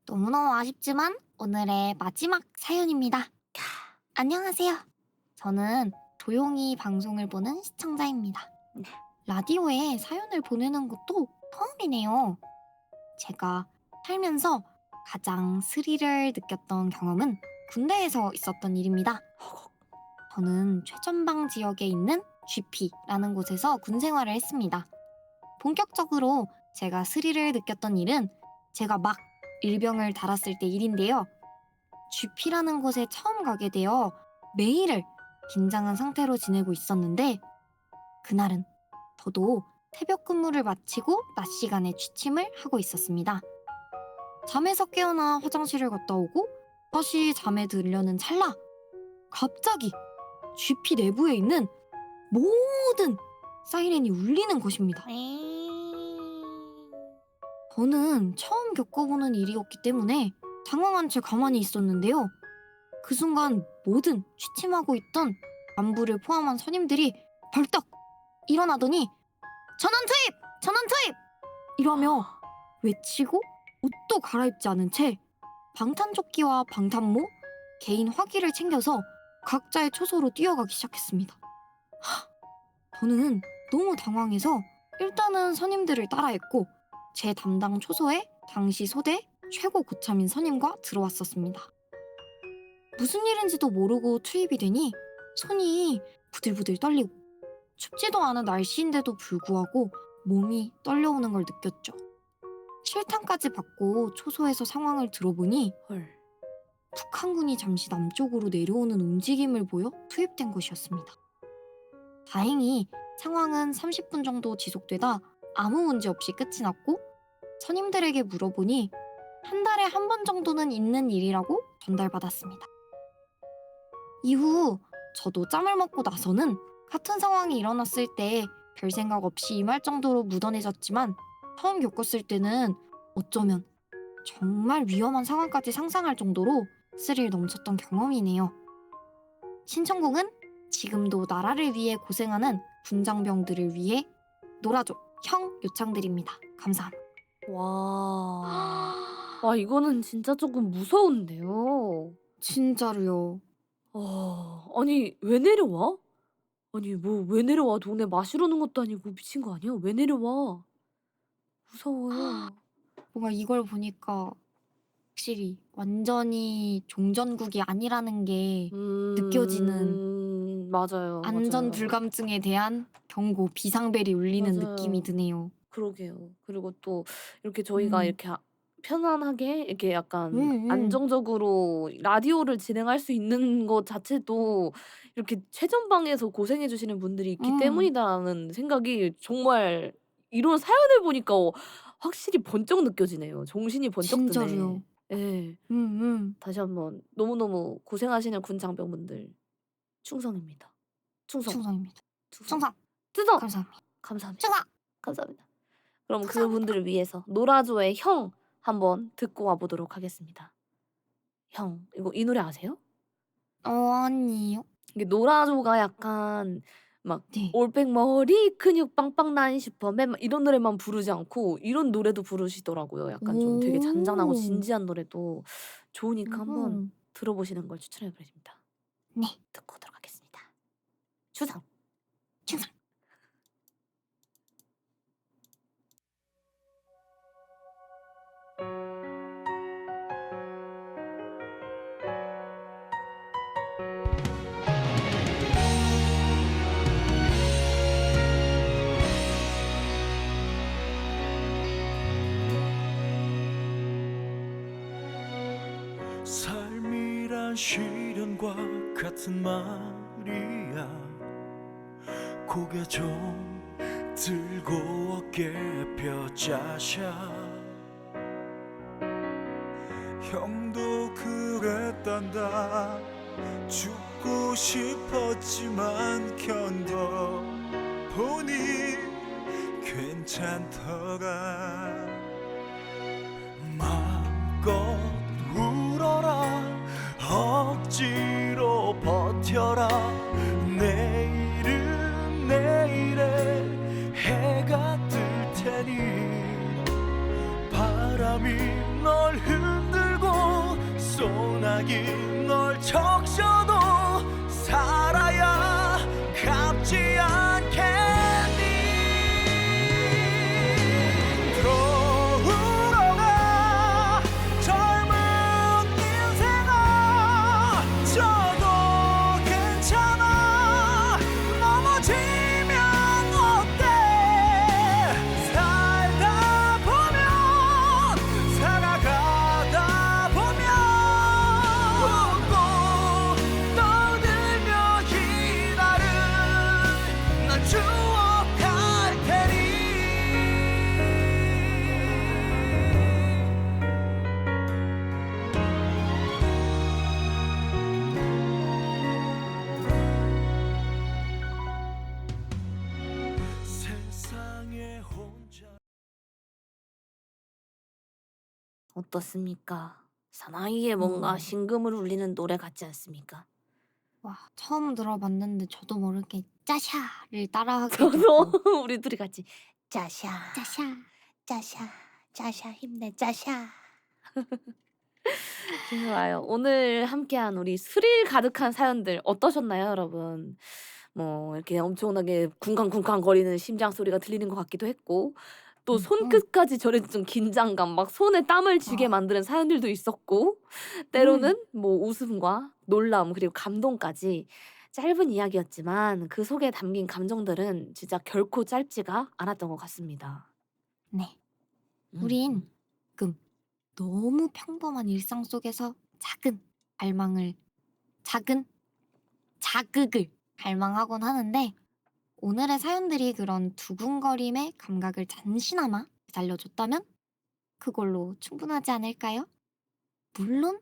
너무너무 아쉽지만 오늘의 마지막 사연입니다. 안녕하세요. 저는 조용히 방송을 보는 시청자입니다. 라디오에 사연을 보내는 것도 처음이네요. 제가 살면서 가장 스릴을 느꼈던 경험은 군대에서 있었던 일입니다. 저는 최전방 지역에 있는 GP라는 곳에서 군 생활을 했습니다. 본격적으로 제가 스릴을 느꼈던 일은 제가 막 일병을 달았을 때 일인데요. GP라는 곳에 처음 가게 되어 매일을 긴장한 상태로 지내고 있었는데 그날은 저도 새벽 근무를 마치고 낮 시간에 취침을 하고 있었습니다. 잠에서 깨어나 화장실을 갔다 오고 다시 잠에 들려는 찰나 갑자기 GP 내부에 있는 모든 사이렌이 울리는 것입니다. 저는 처음 겪어보는 일이었기 때문에 당황한 채 가만히 있었는데요. 그 순간 모든 취침하고 있던 간부를 포함한 선임들이 벌떡 일어나더니 전원 투입! 전원 투입! 이러며 외치고 옷도 갈아입지 않은 채 방탄조끼와 방탄모, 개인 화기를 챙겨서 각자의 초소로 뛰어가기 시작했습니다. 저는 너무 당황해서 일단은 선임들을 따라했고 제 담당 초소에 당시 소대 최고 고참인 선임과 들어왔었습니다. 무슨 일인지도 모르고 투입이 되니 손이 부들부들 떨리고 춥지도 않은 날씨인데도 불구하고 몸이 떨려오는 걸 느꼈죠. 실탄까지 받고 초소에서 상황을 들어보니 북한군이 잠시 남쪽으로 내려오는 움직임을 보여 투입된 것이었습니다. 다행히 상황은 30분 정도 지속되다 아무 문제 없이 끝이 났고 선임들에게 물어보니 한 달에 한 번 정도는 있는 일이라고 전달받았습니다. 이후 저도 짬을 먹고 나서는 같은 상황이 일어났을 때 별 생각 없이 임할 정도로 묻어내졌지만 처음 겪었을 때는 어쩌면 정말 위험한 상황까지 상상할 정도로 스릴 넘쳤던 경험이네요. 신청곡은 지금도 나라를 위해 고생하는 군장병들을 위해 놀아줘 형 요청드립니다. 감사합니다. 와, 이거는 진짜 조금 무서운데요. 진짜로요. 아니 왜 내려와? 아니 뭐 왜 내려와? 동네 마시러는 것도 아니고 미친 거 아니야? 왜 내려와? 무서워요. 뭔가 이걸 보니까 확실히 완전히 종전국이 아니라는 게 느껴지는 맞아요. 안전 맞아요. 불감증에 대한 경고, 비상벨이 울리는 맞아요. 느낌이 드네요. 그러게요. 그리고 또 이렇게 저희가 음. 이렇게 편안하게 이렇게 약간 음. 안정적으로 라디오를 진행할 수 있는 것 자체도 이렇게 최전방에서 고생해 주시는 분들이 있기 때문이다라는 생각이 정말 이런 사연을 보니까 확실히 번쩍 느껴지네요. 정신이 번쩍 드네. 진짜로요. 예. 다시 한번 너무너무 고생하시는 군 장병분들 충성입니다. 충성. 충성입니다. 충성. 충성. 충성. 감사합니다. 감사합니다. 충성. 감사합니다. 그럼 감사합니다. 그분들을 위해서 노라조의 형 한번 듣고 와보도록 하겠습니다. 형, 이 노래 아세요? 아니요. 이게 노라조가 약간 막 네. 올백 머리 근육 빵빵 난 슈퍼맨 막 이런 노래만 부르지 않고 이런 노래도 부르시더라고요. 약간 좀 되게 잔잔하고 오. 진지한 노래도 좋으니까 한번 음. 들어보시는 걸 추천해드립니다. 네. 듣고 오도록 하겠습니다. 추상. 충성. 삶이란 시련과 같은 말이야. 고개 좀 들고 어깨 펴자샤. 형도 그 모르겠단다. 죽고 싶었지만 견뎌보니 괜찮더라. 마음껏 울어라. 억지로 버텨라. 내일은 내일에 해가 뜰 테니 바람이 널 흔들고 소나기 널 적셔도 살아야 갚지 않겠니. 돌아가 젊은 인생아. 져도 괜찮아. 넘어지면 어때. 살다 보면 살아가다 보면 웃고 떠들며 이날은 난 추억할 테니. 세상에 혼자 어떻습니까? 사나이에 뭔가 음. 심금을 울리는 노래 같지 않습니까? 와, 처음 들어봤는데 저도 모르게 짜샤를 따라하게 저도 되고. 우리 둘이 같이 짜샤 짜샤. 짜샤 짜샤 힘내 짜샤. 좋아요. 오늘 함께한 우리 스릴 가득한 사연들 어떠셨나요, 여러분? 뭐 이렇게 엄청나게 쿵쾅쿵쾅 거리는 심장 소리가 들리는 것 같기도 했고, 또 응. 손끝까지 저린 좀 긴장감, 막 손에 땀을 쥐게 아. 만드는 사연들도 있었고, 때로는 뭐 웃음과 놀람 그리고 감동까지. 짧은 이야기였지만 그 속에 담긴 감정들은 진짜 결코 짧지가 않았던 것 같습니다. 네. 음. 우린 지금 너무 평범한 일상 속에서 작은 자극을 갈망하곤 하는데, 오늘의 사연들이 그런 두근거림의 감각을 잠시나마 달려줬다면 그걸로 충분하지 않을까요? 물론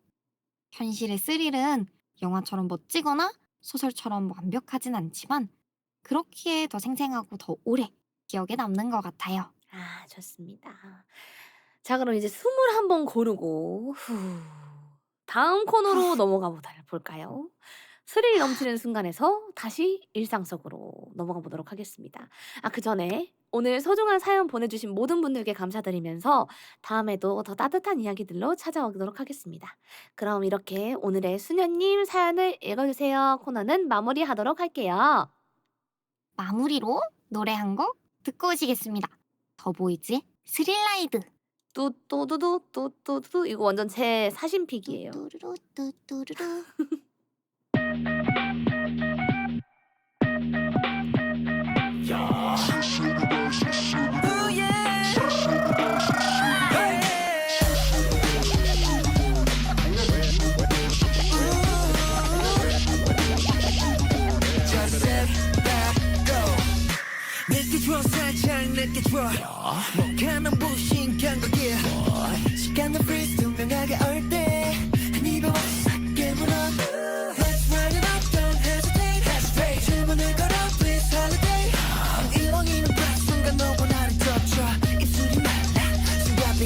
현실의 스릴은 영화처럼 멋지거나 소설처럼 완벽하진 않지만 그렇기에 더 생생하고 더 오래 기억에 남는 것 같아요. 아, 좋습니다. 자, 그럼 이제 21번 고르고 다음 코너로 넘어가 볼까요? 스릴 넘치는 순간에서 다시 일상 속으로 넘어가 보도록 하겠습니다. 아, 그 전에 오늘 소중한 사연 보내주신 모든 분들께 감사드리면서 다음에도 더 따뜻한 이야기들로 찾아오도록 하겠습니다. 그럼 이렇게 오늘의 수녀님 사연을 읽어주세요 코너는 마무리하도록 할게요. 마무리로 노래 한 곡 듣고 오시겠습니다. 더보이즈의 스릴라이드. 뚜뚜두두 뚜뚜두두. 이거 완전 제 사신픽이에요. 뚜뚜루루 뚜뚜루루. 느껴줘 살짝 느껴줘 뭔가 눈부신 감각이야 시간은 freeze 투명하게 얼때 한 입에 와서 깨물어 Let's run it up don't hesitate 질문을 걸어 please holiday 일렁이는 breath 순간 너와 나를 덮쳐 입술이 말라 숨가비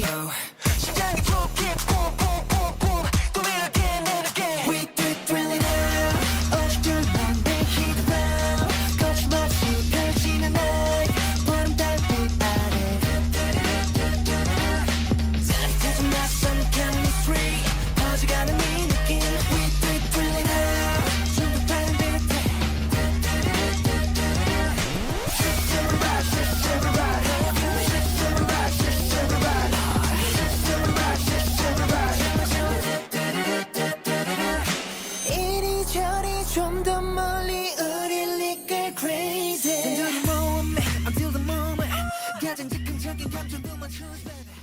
심장이 촉해 boom boom boom boom 또 again and again We do it really now 어시절만 내 히트밤 거침없이 펼치는 night 보름 달빛 아래 짜릿해진 낯선 chemistry 퍼져가는 이 느낌 We do it really now 중독되는 비슷해 Samurai, samurai Samurai, samurai 이리저리 좀 더 멀리 우릴 이끌 crazy 단전히 모험해 until the moment 가장 즉흥적인 감정들만 choose baby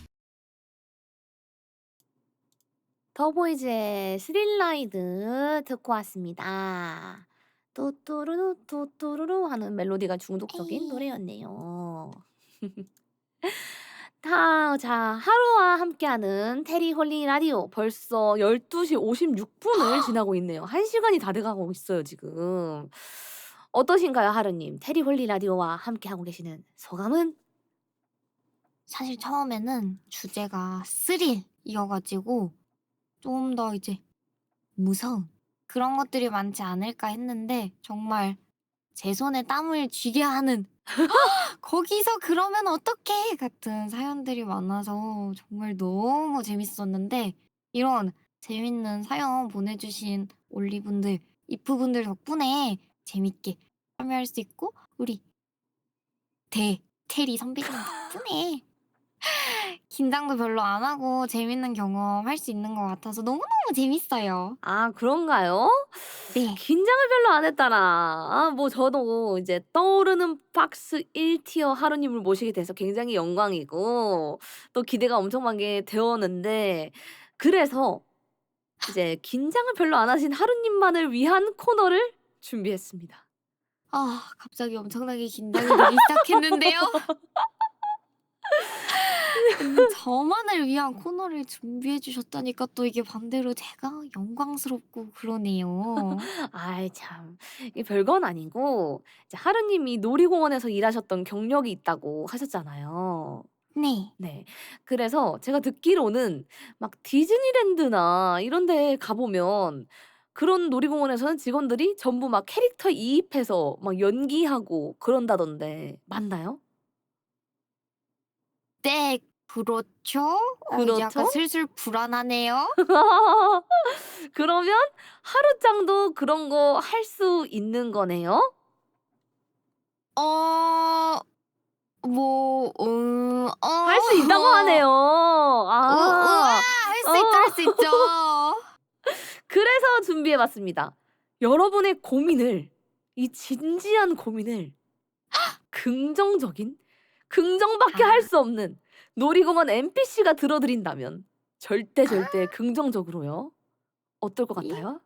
더보이즈의 스릴라이드 듣고 왔습니다. 또또루루 또또루루 하는 멜로디가 중독적인 에이. 노래였네요. 자, 하루와 함께하는 테리 홀리 라디오 벌써 12시 56분을 지나고 있네요. 1시간이 다 돼가고 있어요, 지금. 어떠신가요, 하루님? 테리 홀리 라디오와 함께하고 계시는 소감은? 사실 처음에는 주제가 스릴이어가지고 좀 더 이제 무서운 그런 것들이 많지 않을까 했는데 정말 제 손에 땀을 쥐게 하는 거기서 그러면 어떡해 같은 사연들이 많아서 정말 너무 재밌었는데 이런 재밌는 사연 보내주신 올리분들, 이프분들 덕분에 재밌게 참여할 수 있고 우리 테리 선배님 덕분에 긴장도 별로 안 하고 재밌는 경험 할 수 있는 것 같아서 너무너무 재밌어요. 아, 그런가요? 네. 긴장을 별로 안 했다나. 뭐 저도 이제 떠오르는 박스 1티어 하루님을 모시게 돼서 굉장히 영광이고 또 기대가 엄청 많게 되었는데 그래서 이제 긴장을 별로 안 하신 하루님만을 위한 코너를 준비했습니다. 아, 갑자기 엄청나게 긴장이 되기 시작했는데요. 저만을 위한 코너를 준비해 주셨다니까 또 이게 반대로 제가 영광스럽고 그러네요. 아이 참. 이게 별건 아니고 이제 하루님이 놀이공원에서 일하셨던 경력이 있다고 하셨잖아요. 네. 네. 그래서 제가 듣기로는 막 디즈니랜드나 이런 데 가보면 그런 놀이공원에서는 직원들이 전부 막 캐릭터 이입해서 막 연기하고 그런다던데 맞나요? 네, 그렇죠. 이제 약간 그렇죠? 슬슬 불안하네요. 그러면 하루짱도 그런 거 할 수 있는 거네요? 할 수 있다고 하네요. 아. 할 수 있다, 할 수 있죠. 그래서 준비해 봤습니다. 여러분의 고민을 이 진지한 고민을 긍정적인 긍정밖에 할 수 없는 놀이공원 NPC가 들어드린다면 절대 긍정적으로요. 어떨 것 이- 같아요?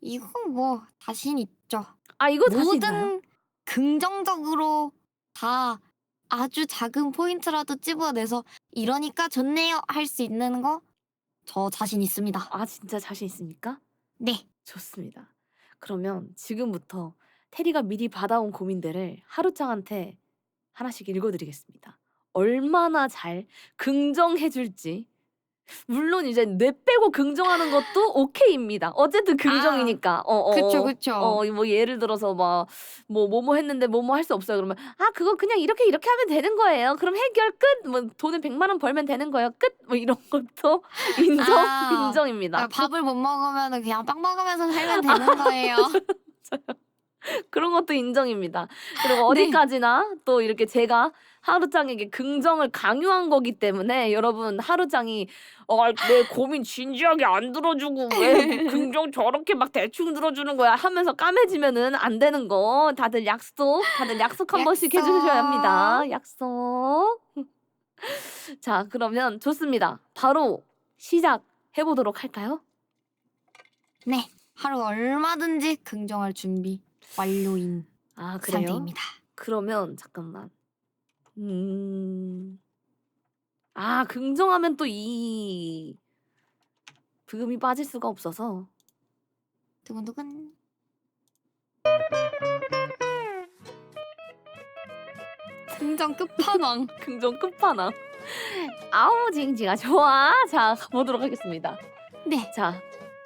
이건 뭐 자신 있죠. 아 이거 자신 있나요? 모든 긍정적으로 다 아주 작은 포인트라도 찝어내서 이러니까 좋네요 할 수 있는 거 저 자신 있습니다. 아 진짜 자신 있습니까? 네. 좋습니다. 그러면 지금부터 테리가 미리 받아온 고민들을 하루짱한테 하나씩 읽어드리겠습니다. 얼마나 잘 긍정해줄지. 물론 이제 뇌 빼고 긍정하는 것도 오케이입니다. 어쨌든 긍정이니까. 그쵸. 뭐 예를 들어서 막 뭐뭐 했는데 뭐뭐 할 수 없어요. 그러면 아 그거 그냥 이렇게 하면 되는 거예요. 그럼 해결 끝. 뭐 돈을 100만 원 벌면 되는 거예요. 끝. 뭐 이런 것도 인정입니다. 밥을 못 먹으면 그냥 빵 먹으면서 살면 되는 거예요. 그런 것도 인정입니다. 그리고 네. 어디까지나 또 이렇게 제가 하루짱에게 긍정을 강요한 거기 때문에 여러분 하루짱이 내 고민 진지하게 안 들어주고 왜 긍정 저렇게 막 대충 들어주는 거야 하면서 까매지면은 안 되는 거 다들 약속 한 번씩 약속. 해주셔야 합니다. 약속. 자 그러면 좋습니다. 바로 시작해보도록 할까요? 네. 하루 얼마든지 긍정할 준비 완료인 아 그래요? 상태입니다. 그러면 잠깐만. 아 긍정하면 또 이 브금이 빠질 수가 없어서 두근두근. 긍정 끝판왕. 긍정 끝판왕. 아우 징징아 좋아. 자 가보도록 하겠습니다. 네. 자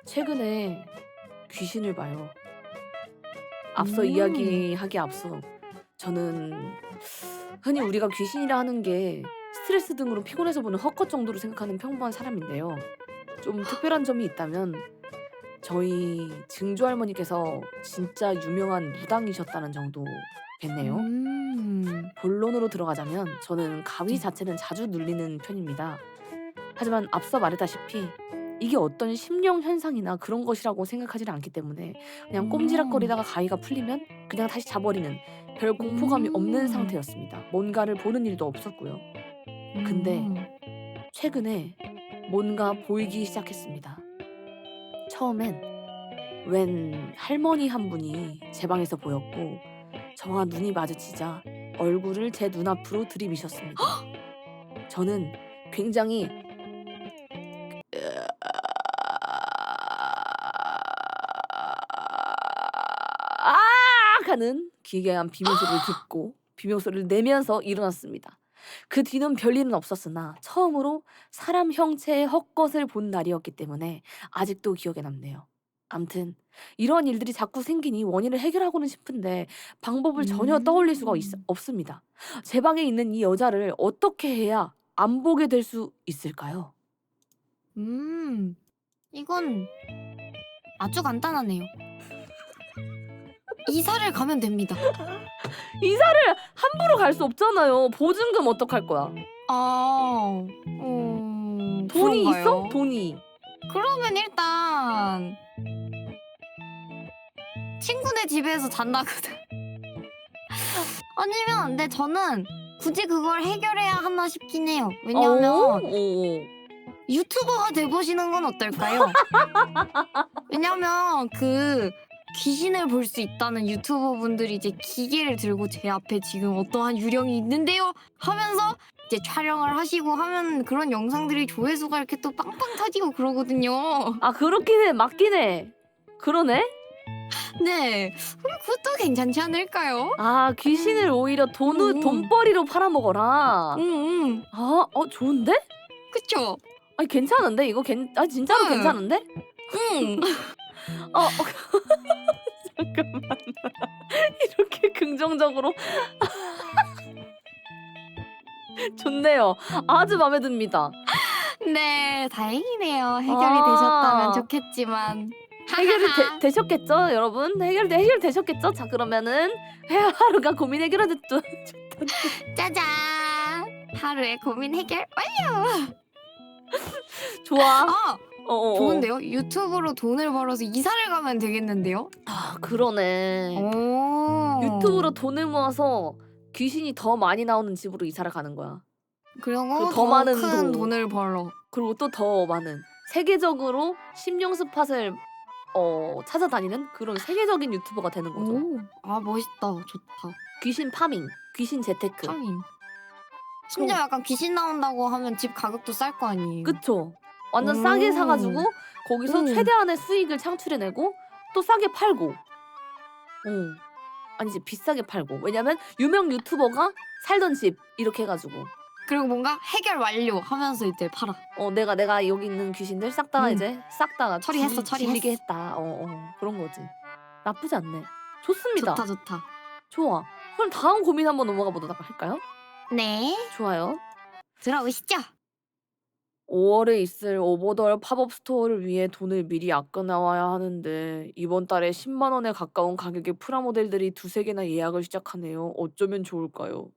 최근에 귀신을 봐요. 앞서 음. 이야기하기에 앞서 저는 흔히 우리가 귀신이라 하는 게 스트레스 등으로 피곤해서 보는 헛것 정도로 생각하는 평범한 사람인데요. 좀 특별한 점이 있다면 저희 증조 할머니께서 진짜 유명한 무당이셨다는 정도겠네요. 본론으로 들어가자면 저는 가위 네. 자체는 자주 눌리는 편입니다. 하지만 앞서 말했다시피 이게 어떤 심령 현상이나 그런 것이라고 생각하지는 않기 때문에 그냥 꼼지락거리다가 가위가 풀리면 그냥 다시 자버리는 별 공포감이 없는 상태였습니다. 뭔가를 보는 일도 없었고요. 근데 최근에 뭔가 보이기 시작했습니다. 처음엔 웬 할머니 한 분이 제 방에서 보였고 저와 눈이 마주치자 얼굴을 제 눈앞으로 들이미셨습니다. 저는 굉장히 하는 기괴한 비명소리를 듣고 비명소리를 내면서 일어났습니다. 그 뒤는 별일은 없었으나 처음으로 사람 형체의 헛것을 본 날이었기 때문에 아직도 기억에 남네요. 암튼 이런 일들이 자꾸 생기니 원인을 해결하고는 싶은데 방법을 전혀 떠올릴 수가 없습니다. 제 방에 있는 이 여자를 어떻게 해야 안 보게 될 수 있을까요? 이건 아주 간단하네요. 이사를 가면 됩니다. 이사를 함부로 갈 수 없잖아요. 보증금 어떡할 거야? 돈이 있어? 그런가요? 돈이. 그러면 일단 친구네 집에서 잔다거든. 아니면 근데 저는 굳이 그걸 해결해야 하나 싶긴 해요. 왜냐면 유튜버가 돼보시는 건 어떨까요? 왜냐면 그 귀신을 볼 수 있다는 유튜버 분들이 이제 기계를 들고 제 앞에 지금 어떠한 유령이 있는데요 하면서 이제 촬영을 하시고 하면 그런 영상들이 조회수가 이렇게 또 빵빵 터지고 그러거든요. 아 그렇긴 해. 맞긴 해. 그러네? 네, 그것도 괜찮지 않을까요? 아 귀신을 오히려 음. 돈벌이로 팔아먹어라. 아 좋은데? 그쵸? 아니 괜찮은데 이거 진짜로 응. 괜찮은데? 응. 잠깐만 이렇게 긍정적으로 좋네요. 아주 마음에 듭니다. 네, 다행이네요. 해결이 아. 되셨다면 좋겠지만. 해결이 되셨겠죠, 여러분? 해결되셨겠죠? 자 그러면은 하루가 고민 해결해줬죠. 짜잔! 하루의 고민 해결 완료! 좋아. 좋은데요? 유튜브로 돈을 벌어서 이사를 가면 되겠는데요? 아 그러네. 오. 유튜브로 돈을 모아서 귀신이 더 많이 나오는 집으로 이사를 가는 거야. 그리고 더 더 많은 큰 돈. 돈을 벌어. 그리고 또 더 많은 세계적으로 심령 스팟을 찾아다니는 그런 세계적인 유튜버가 되는 거죠. 오, 아 멋있다. 좋다. 귀신 파밍, 귀신 재테크. 파밍. 심지어 약간 귀신 나온다고 하면 집 가격도 쌀 거 아니에요. 그쵸? 완전 오. 싸게 사가지고 거기서 오. 최대한의 수익을 창출해내고 또 싸게 팔고. 아니지 비싸게 팔고. 왜냐면 유명 유튜버가 살던 집 이렇게 해가지고. 그리고 뭔가 해결 완료 하면서 이제 팔아. 내가 여기 있는 귀신들 싹 다 이제 싹 다 처리했어. 질리게 했다. 그런 거지. 나쁘지 않네. 좋습니다. 좋다. 좋아. 그럼 다음 고민 한번 넘어가 보도록 할까요? 네, 좋아요. 들어오시죠. 5월에 있을 오버덜 팝업 스토어를 위해 돈을 미리 아껴 나와야 하는데 이번 달에 10만 원에 가까운 가격의 프라모델들이 두세 개나 예약을 시작하네요. 어쩌면 좋을까요?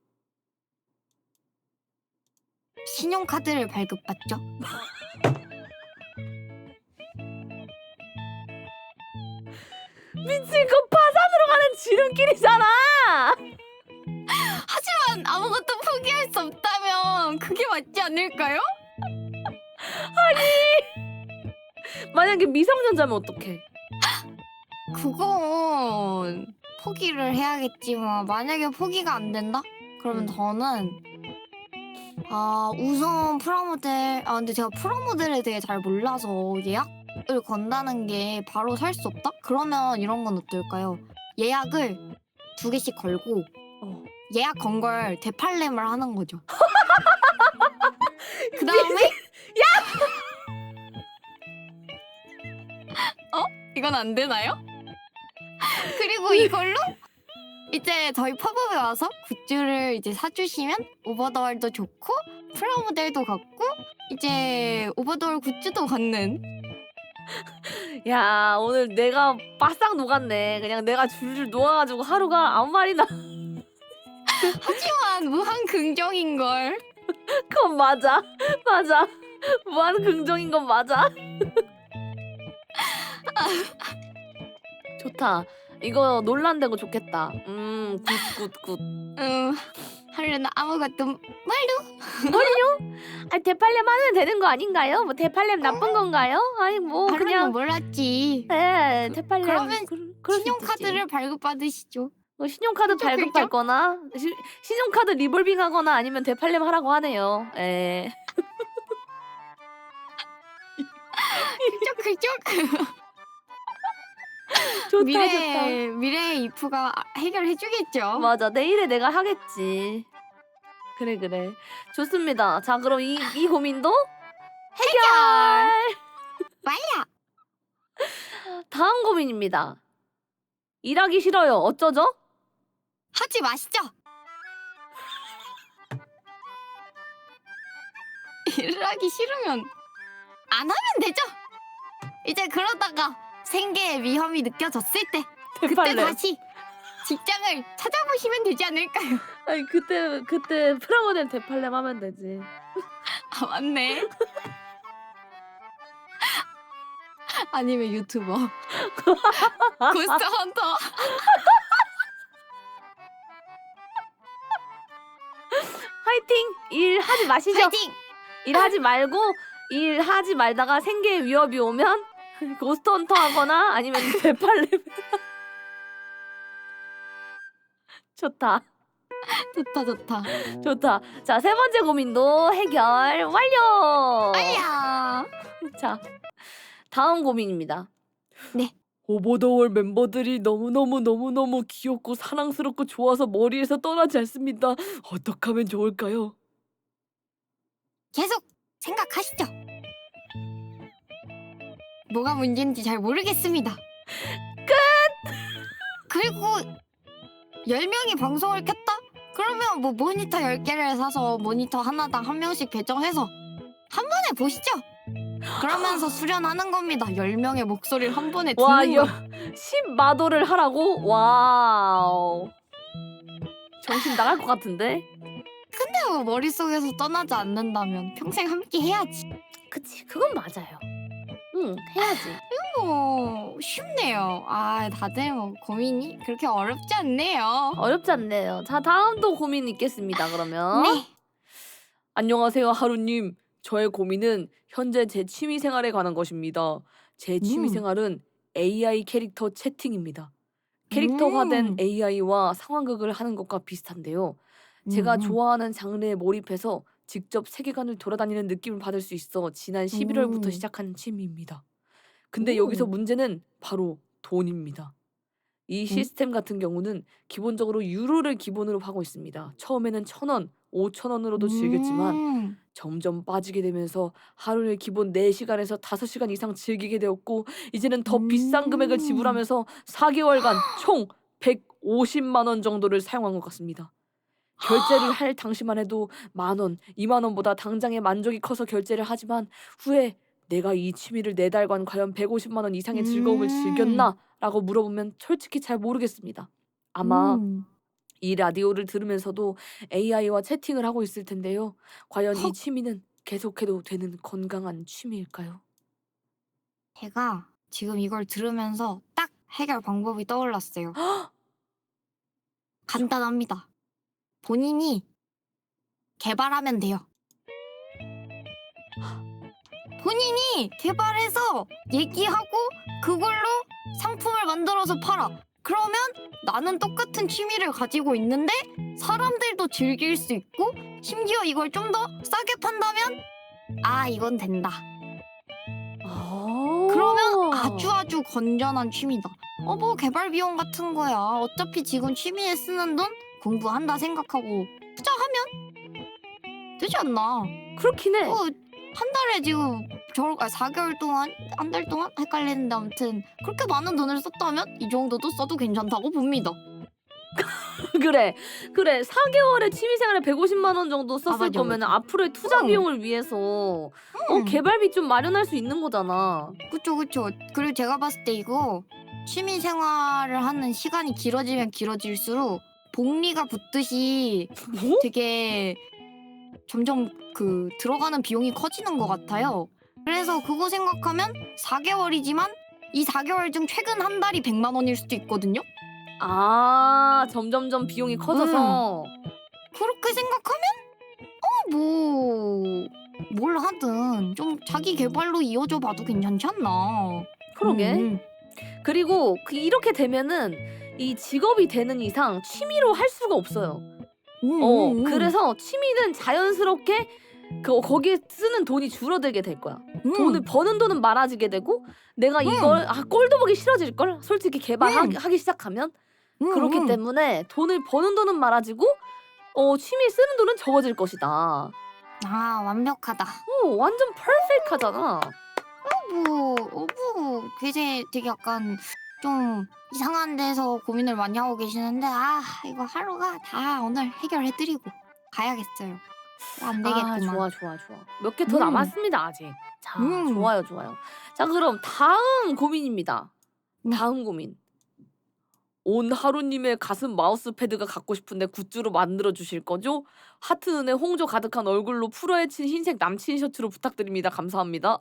신용카드를 발급받죠. 미친 거 파산으로 가는 지름길이잖아. 하지만 아무것도 포기할 수 없다면 그게 맞지 않을까요? 만약에 미성년자면 어떡해? 그건 포기를 해야겠지만 만약에 포기가 안 된다? 그러면 저는 우선 프라모델 근데 제가 프라모델에 대해 잘 몰라서 예약을 건다는 게 바로 살 수 없다? 그러면 이런 건 어떨까요? 예약을 2개씩 걸고 예약 건 걸 되팔렘을 하는 거죠. 그 다음에 이건 안 되나요? 그리고 이걸로 이제 저희 팝업에 와서 굿즈를 이제 사주시면 오버더월도 좋고 프라모델도 갖고 이제 오버더월 굿즈도 갖는. 야 오늘 내가 바싹 녹았네. 그냥 내가 줄줄 녹아가지고 하루가 아무 말이나. 하지만 무한 긍정인 걸. 그건 맞아. 무한 긍정인 건 맞아. 좋다. 이거 논란되고 좋겠다. 굿. 하루는 아무것도 대팔렘 하면 되는 거 아닌가요? 뭐 대팔렘 나쁜 건가요? 아니 뭐 하루는 그냥 몰랐지. 대팔렘. 그러면 그럴 수 신용카드를 발급받으시죠. 신용카드 진짜 그죠? 발급받거나 신용카드 리볼빙하거나 아니면 되팔림 하라고 하네요. 예. 그죠? 좋다 좋다. 미래의 이프가 해결해주겠죠. 맞아. 내일에 내가 하겠지. 그래 그래. 좋습니다. 자 그럼 이 고민도 해결. 말야. 다음 고민입니다. 일하기 싫어요. 어쩌죠? 하지 마시죠. 일을 하기 싫으면 안 하면 되죠. 이제 그러다가 생계의 위험이 느껴졌을 때 그때 되팔렘. 다시 직장을 찾아보시면 되지 않을까요? 아니 그때 프라모델 되팔렘 하면 되지. 아 맞네. 아니면 유튜버 고스트 헌터. 화이팅! 일하지 마시죠. 파이팅! 일하지 말고 일하지 말다가 생계에 위협이 오면 고스트 헌터 하거나 아니면 되팔렘. 좋다. 좋다. 좋다. 자, 세 번째 고민도 해결 완료. 아야. 자, 다음 고민입니다. 네. 오버더월 멤버들이 너무너무 귀엽고 사랑스럽고 좋아서 머리에서 떠나지 않습니다. 어떻게 하면 좋을까요? 계속 생각하시죠. 뭐가 문제인지 잘 모르겠습니다. 끝! 그리고 10명이 방송을 켰다? 그러면 뭐 모니터 10개를 사서 모니터 하나당 한 명씩 배정해서 한 번에 보시죠. 그러면서 수련하는 겁니다. 10명의 목소리를 한 번에 듣는 와, 거. 10마도를 하라고? 와우. 정신 나갈 것 같은데? 근데 뭐 머릿속에서 떠나지 않는다면 평생 함께 해야지. 그치, 그건 맞아요. 응, 해야지. 쉽네요. 아, 다들 뭐 고민이 그렇게 어렵지 않네요. 어렵지 않네요. 자, 다음도 고민 있겠습니다, 그러면. 네. 안녕하세요, 하루님. 저의 고민은 현재 제 취미생활에 관한 것입니다. 제 취미생활은 AI 캐릭터 채팅입니다. 캐릭터화된 AI와 상황극을 하는 것과 비슷한데요. 제가 좋아하는 장르에 몰입해서 직접 세계관을 돌아다니는 느낌을 받을 수 있어 지난 11월부터 시작한 취미입니다. 근데 여기서 문제는 바로 돈입니다. 이 시스템 같은 경우는 기본적으로 유로를 기본으로 하고 있습니다. 처음에는 1,000원, 5,000원으로도 즐겼지만 점점 빠지게 되면서 하루에 기본 4시간에서 5시간 이상 즐기게 되었고 이제는 더 비싼 금액을 지불하면서 4개월간 총 150만 원 정도를 사용한 것 같습니다. 결제를 할 당시만 해도 10,000원, 20,000원보다 당장의 만족이 커서 결제를 하지만 후에 내가 이 취미를 4달간 과연 150만 원 이상의 즐거움을 즐겼나? 라고 물어보면 솔직히 잘 모르겠습니다. 아마 이 라디오를 들으면서도 AI와 채팅을 하고 있을 텐데요. 과연 이 취미는 계속해도 되는 건강한 취미일까요? 제가 지금 이걸 들으면서 딱 해결 방법이 떠올랐어요. 간단합니다. 본인이 개발하면 돼요. 본인이 개발해서 얘기하고 그걸로 상품을 만들어서 팔아. 그러면 나는 똑같은 취미를 가지고 있는데 사람들도 즐길 수 있고 심지어 이걸 좀 더 싸게 판다면 아 이건 된다. 그러면 아주 건전한 취미다. 뭐 개발 비용 같은 거야. 어차피 지금 취미에 쓰는 돈 공부한다 생각하고 투자하면 되지 않나. 그렇긴 해. 한 달에 지금 4개월 동안 한 달 동안 헷갈리는데 아무튼 그렇게 많은 돈을 썼다면 이 정도도 써도 괜찮다고 봅니다. 그래 4개월에 취미생활에 150만 원 정도 썼을 맞아, 거면 맞아. 앞으로의 투자 비용을 위해서 개발비 좀 마련할 수 있는 거잖아. 그쵸. 그리고 제가 봤을 때 이거 취미생활을 하는 시간이 길어지면 길어질수록 복리가 붙듯이 뭐? 되게 점점 그 들어가는 비용이 커지는 것 같아요. 그래서 그거 생각하면 4개월이지만 이 4개월 중 최근 한 달이 100만 원일 수도 있거든요. 아 점점점 비용이 커져서 그렇게 생각하면 뭘 하든 좀 자기 개발로 이어져 봐도 괜찮지 않나. 그러게. 그리고 이렇게 되면은 이 직업이 되는 이상 취미로 할 수가 없어요. 그래서 취미는 자연스럽게 거기에 쓰는 돈이 줄어들게 될 거야. 돈을 버는 돈은 많아지게 되고 내가 이걸 꼴도 보기 싫어질 걸. 솔직히 개발하기 시작하면 그렇기 때문에 돈을 버는 돈은 많아지고 취미에 쓰는 돈은 적어질 것이다. 아 완벽하다. 완전 퍼펙트하잖아. 이제 되게 약간 좀 이상한 데서 고민을 많이 하고 계시는데 이거 하루가 다 오늘 해결해드리고 가야겠어요. 안 되겠구만. 좋아. 몇 개 더 음. 남았습니다 아직. 자, 음. 좋아요. 자, 그럼 다음 고민입니다. 네. 다음 고민. 온 하루님의 가슴 마우스 패드가 갖고 싶은데 굿즈로 만들어 주실 거죠? 하트 눈에 홍조 가득한 얼굴로 풀어헤친 흰색 남친 셔츠로 부탁드립니다. 감사합니다.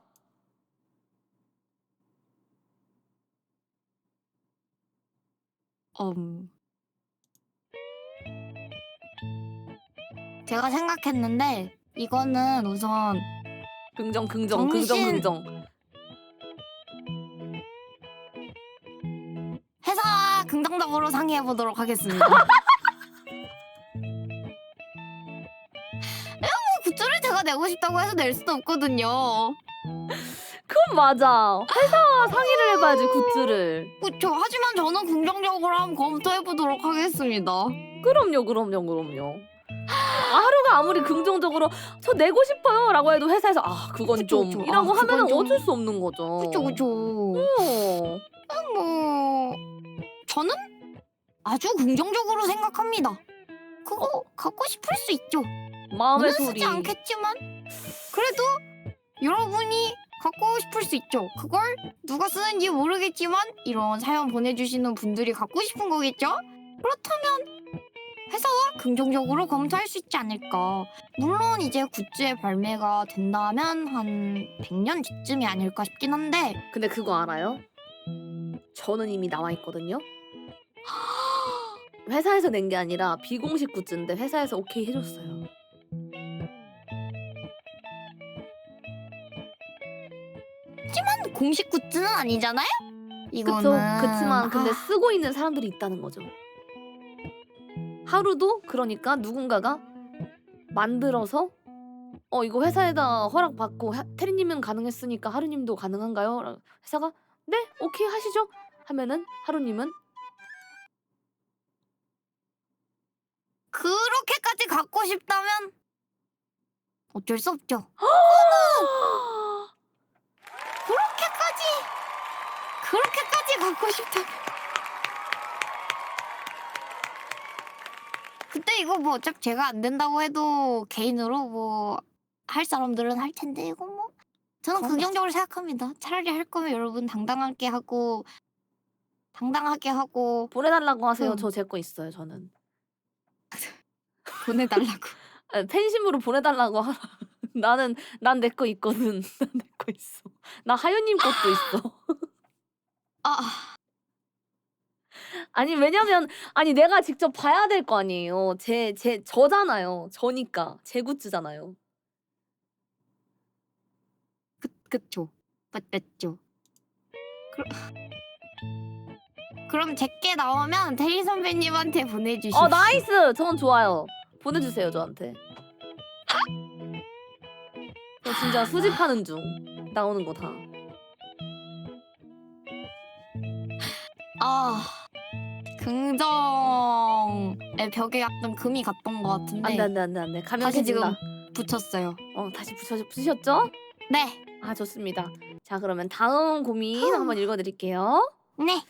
제가 생각했는데 이거는 우선 긍정. 회사 긍정적으로 상의해 보도록 하겠습니다. 굿즈를 제가 내고 싶다고 해서 낼 수도 없거든요. 그건 맞아. 회사와 상의를 해봐야지 굿즈를. 그쵸. 하지만 저는 긍정적으로 한번 검토해 보도록 하겠습니다. 그럼요. 하루가 아무리 긍정적으로 저 내고 싶어요 라고 해도 회사에서 그건 그쵸, 좀 그쵸. 이라고 그건 하면 좀. 어쩔 수 없는 거죠. 그쵸. 뭐 저는 아주 긍정적으로 생각합니다. 그거 갖고 싶을 수 있죠. 마음의 저는 소리. 쓰지 않겠지만 그래도 여러분이 갖고 싶을 수 있죠. 그걸 누가 쓰는지 모르겠지만 이런 사연 보내주시는 분들이 갖고 싶은 거겠죠? 그렇다면 회사와 긍정적으로 검토할 수 있지 않을까. 물론 이제 굿즈의 발매가 된다면 한 100년 뒤쯤이 아닐까 싶긴 한데 근데 그거 알아요? 저는 이미 나와 있거든요. 회사에서 낸 게 아니라 비공식 굿즈인데 회사에서 오케이 해줬어요. 하지만 공식 굿즈는 아니잖아요? 이거는 그치만 근데 쓰고 있는 사람들이 있다는 거죠. 하루도 그러니까 누군가가 만들어서 이거 회사에다 허락받고 테리님은 가능했으니까 하루님도 가능한가요? 회사가 네 오케이 하시죠 하면은 하루님은 그렇게까지 갖고 싶다면 어쩔 수 없죠. 그렇게까지 갖고 싶다면 그때 이거 뭐 어차피 제가 안 된다고 해도 개인으로 뭐 할 사람들은 할 텐데 이거 뭐 저는 그건 긍정적으로 생각합니다. 차라리 할 거면 여러분 당당하게 하고 보내달라고 하세요. 음. 저 제 거 있어요. 저는 보내달라고. 팬심으로 보내달라고 하라. 난 내 거 있거든. 난 내 거 있어. 나 하윤님 것도 있어. 아니 왜냐면 내가 직접 봐야 될 거 아니에요. 저잖아요. 저니까 제 굿즈잖아요. 그쵸. 맞죠. 그럼 제게 나오면 테리 선배님한테 보내주십시오. 나이스. 전 좋아요. 보내주세요 저한테. 저 진짜 수집하는 중. 나오는 거 다. 긍정의 벽에 약간 금이 갔던 것 같은데 안돼. 가면 다시 지금 깨진다. 붙였어요. 다시 붙이셨죠? 네. 좋습니다. 자 그러면 다음 고민 한번 읽어드릴게요. 네.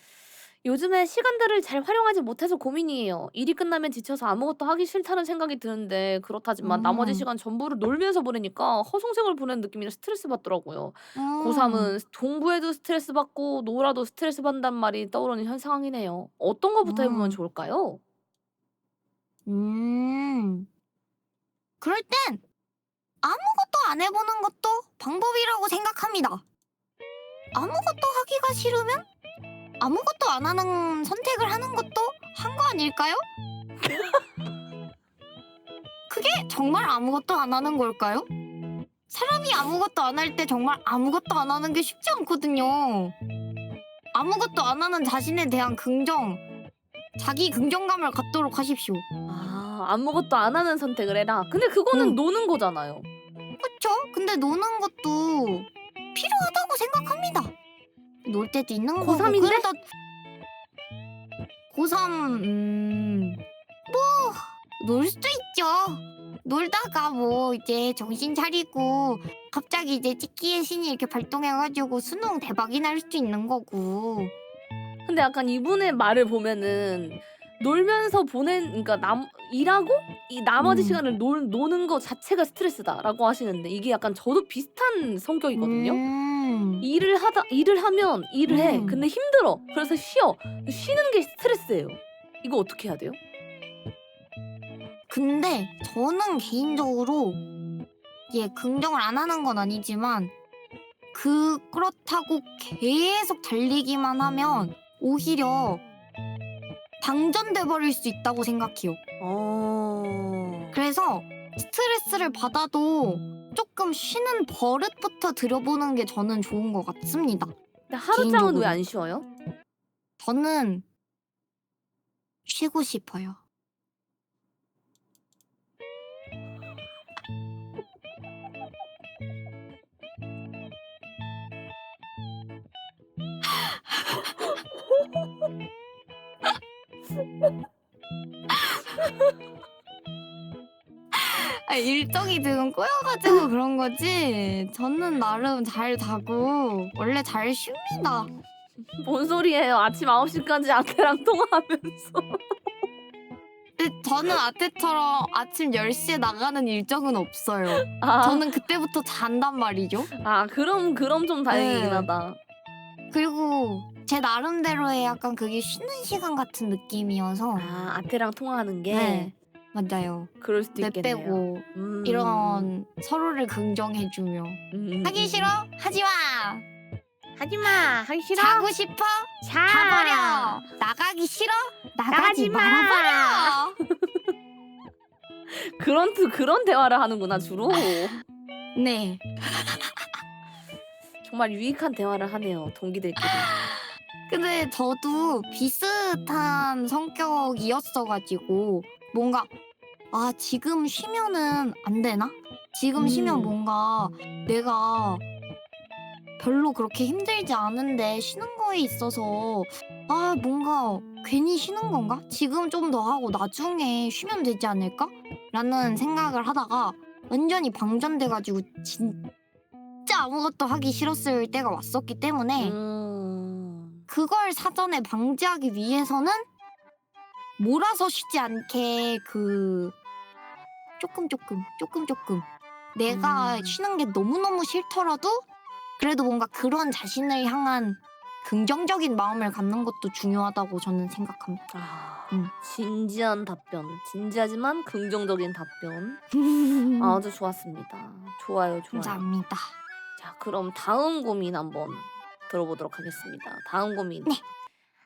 요즘에 시간들을 잘 활용하지 못해서 고민이에요. 일이 끝나면 지쳐서 아무것도 하기 싫다는 생각이 드는데 그렇다지만 나머지 시간 전부를 놀면서 보내니까 허송세월 보내는 느낌이라 스트레스 받더라고요. 고3은 공부에도 스트레스 받고 놀아도 스트레스 받는단 말이 떠오르는 현 상황이네요. 어떤 거부터 해보면 좋을까요? 그럴 땐 아무것도 안 해보는 것도 방법이라고 생각합니다. 아무것도 하기가 싫으면 아무것도 안 하는 선택을 하는 것도 한 거 아닐까요? 그게 정말 아무것도 안 하는 걸까요? 사람이 아무것도 안 할 때 정말 아무것도 안 하는 게 쉽지 않거든요. 아무것도 안 하는 자신에 대한 긍정 자기 긍정감을 갖도록 하십시오. 아, 아무것도 안 하는 선택을 해라. 근데 그거는 응. 노는 거잖아요. 그쵸? 근데 노는 것도 필요하다고 생각합니다. 놀 때도 있는 거고. 고3 인데? 그래도 고3 뭐 놀 수도 있죠. 놀다가 뭐 이제 정신 차리고 갑자기 이제 찍기의 신이 이렇게 발동해가지고 수능 대박이 날 수도 있는 거고. 근데 약간 이분의 말을 보면은 놀면서 그러니까 일하고 이 나머지 시간을 노는 거 자체가 스트레스다라고 하시는데 이게 약간 저도 비슷한 성격이거든요. 일을 하면 일을 해. 음. 근데 힘들어. 그래서 쉬어. 쉬는 게 스트레스예요. 이거 어떻게 해야 돼요? 근데 저는 개인적으로 긍정을 안 하는 건 아니지만 그렇다고 계속 달리기만 하면 오히려 방전돼 버릴 수 있다고 생각해요. 그래서 스트레스를 받아도 조금 쉬는 버릇부터 들여보는 게 저는 좋은 것 같습니다. 근데 하루장은 개인적으로. 왜 안 쉬어요? 저는 쉬고 싶어요. 일정이 지금 꼬여가지고 그런 거지. 저는 나름 잘 자고 원래 잘 쉽니다. 뭔 소리예요? 아침 9시까지 아태랑 통화하면서. 근데 저는 아테처럼 아침 10시에 나가는 일정은 없어요. 아, 저는 그때부터 잔단 말이죠. 그럼 좀 다행이긴 네. 하다. 그리고 제 나름대로의 약간 그게 쉬는 시간 같은 느낌이어서 아태랑 통화하는 게 네. 맞아요. 그럴 수도 있겠네요. 내빼고 이런 서로를 긍정해주며 하기 싫어? 하지 마. 하지마. 하기 싫어? 자고 싶어? 자버려. 나가기 싫어? 나가지 나가지 마. 말아버려. 그런 대화를 하는구나 주로. 네. 정말 유익한 대화를 하네요 동기들끼리. 근데 저도 비슷한 성격이었어가지고 뭔가 지금 쉬면은 안 되나? 지금 쉬면 뭔가 내가 별로 그렇게 힘들지 않은데 쉬는 거에 있어서 뭔가 괜히 쉬는 건가? 지금 좀 더 하고 나중에 쉬면 되지 않을까? 라는 생각을 하다가 완전히 방전돼가지고 진짜 아무것도 하기 싫었을 때가 왔었기 때문에 그걸 사전에 방지하기 위해서는 몰아서 쉬지 않게 조금 내가 쉬는 게 너무너무 싫더라도 그래도 뭔가 그런 자신을 향한 긍정적인 마음을 갖는 것도 중요하다고 저는 생각합니다. 진지한 답변. 진지하지만 긍정적인 답변. 아주 좋았습니다. 좋아요. 감사합니다. 자, 그럼 다음 고민 한번 들어보도록 하겠습니다. 다음 고민. 네.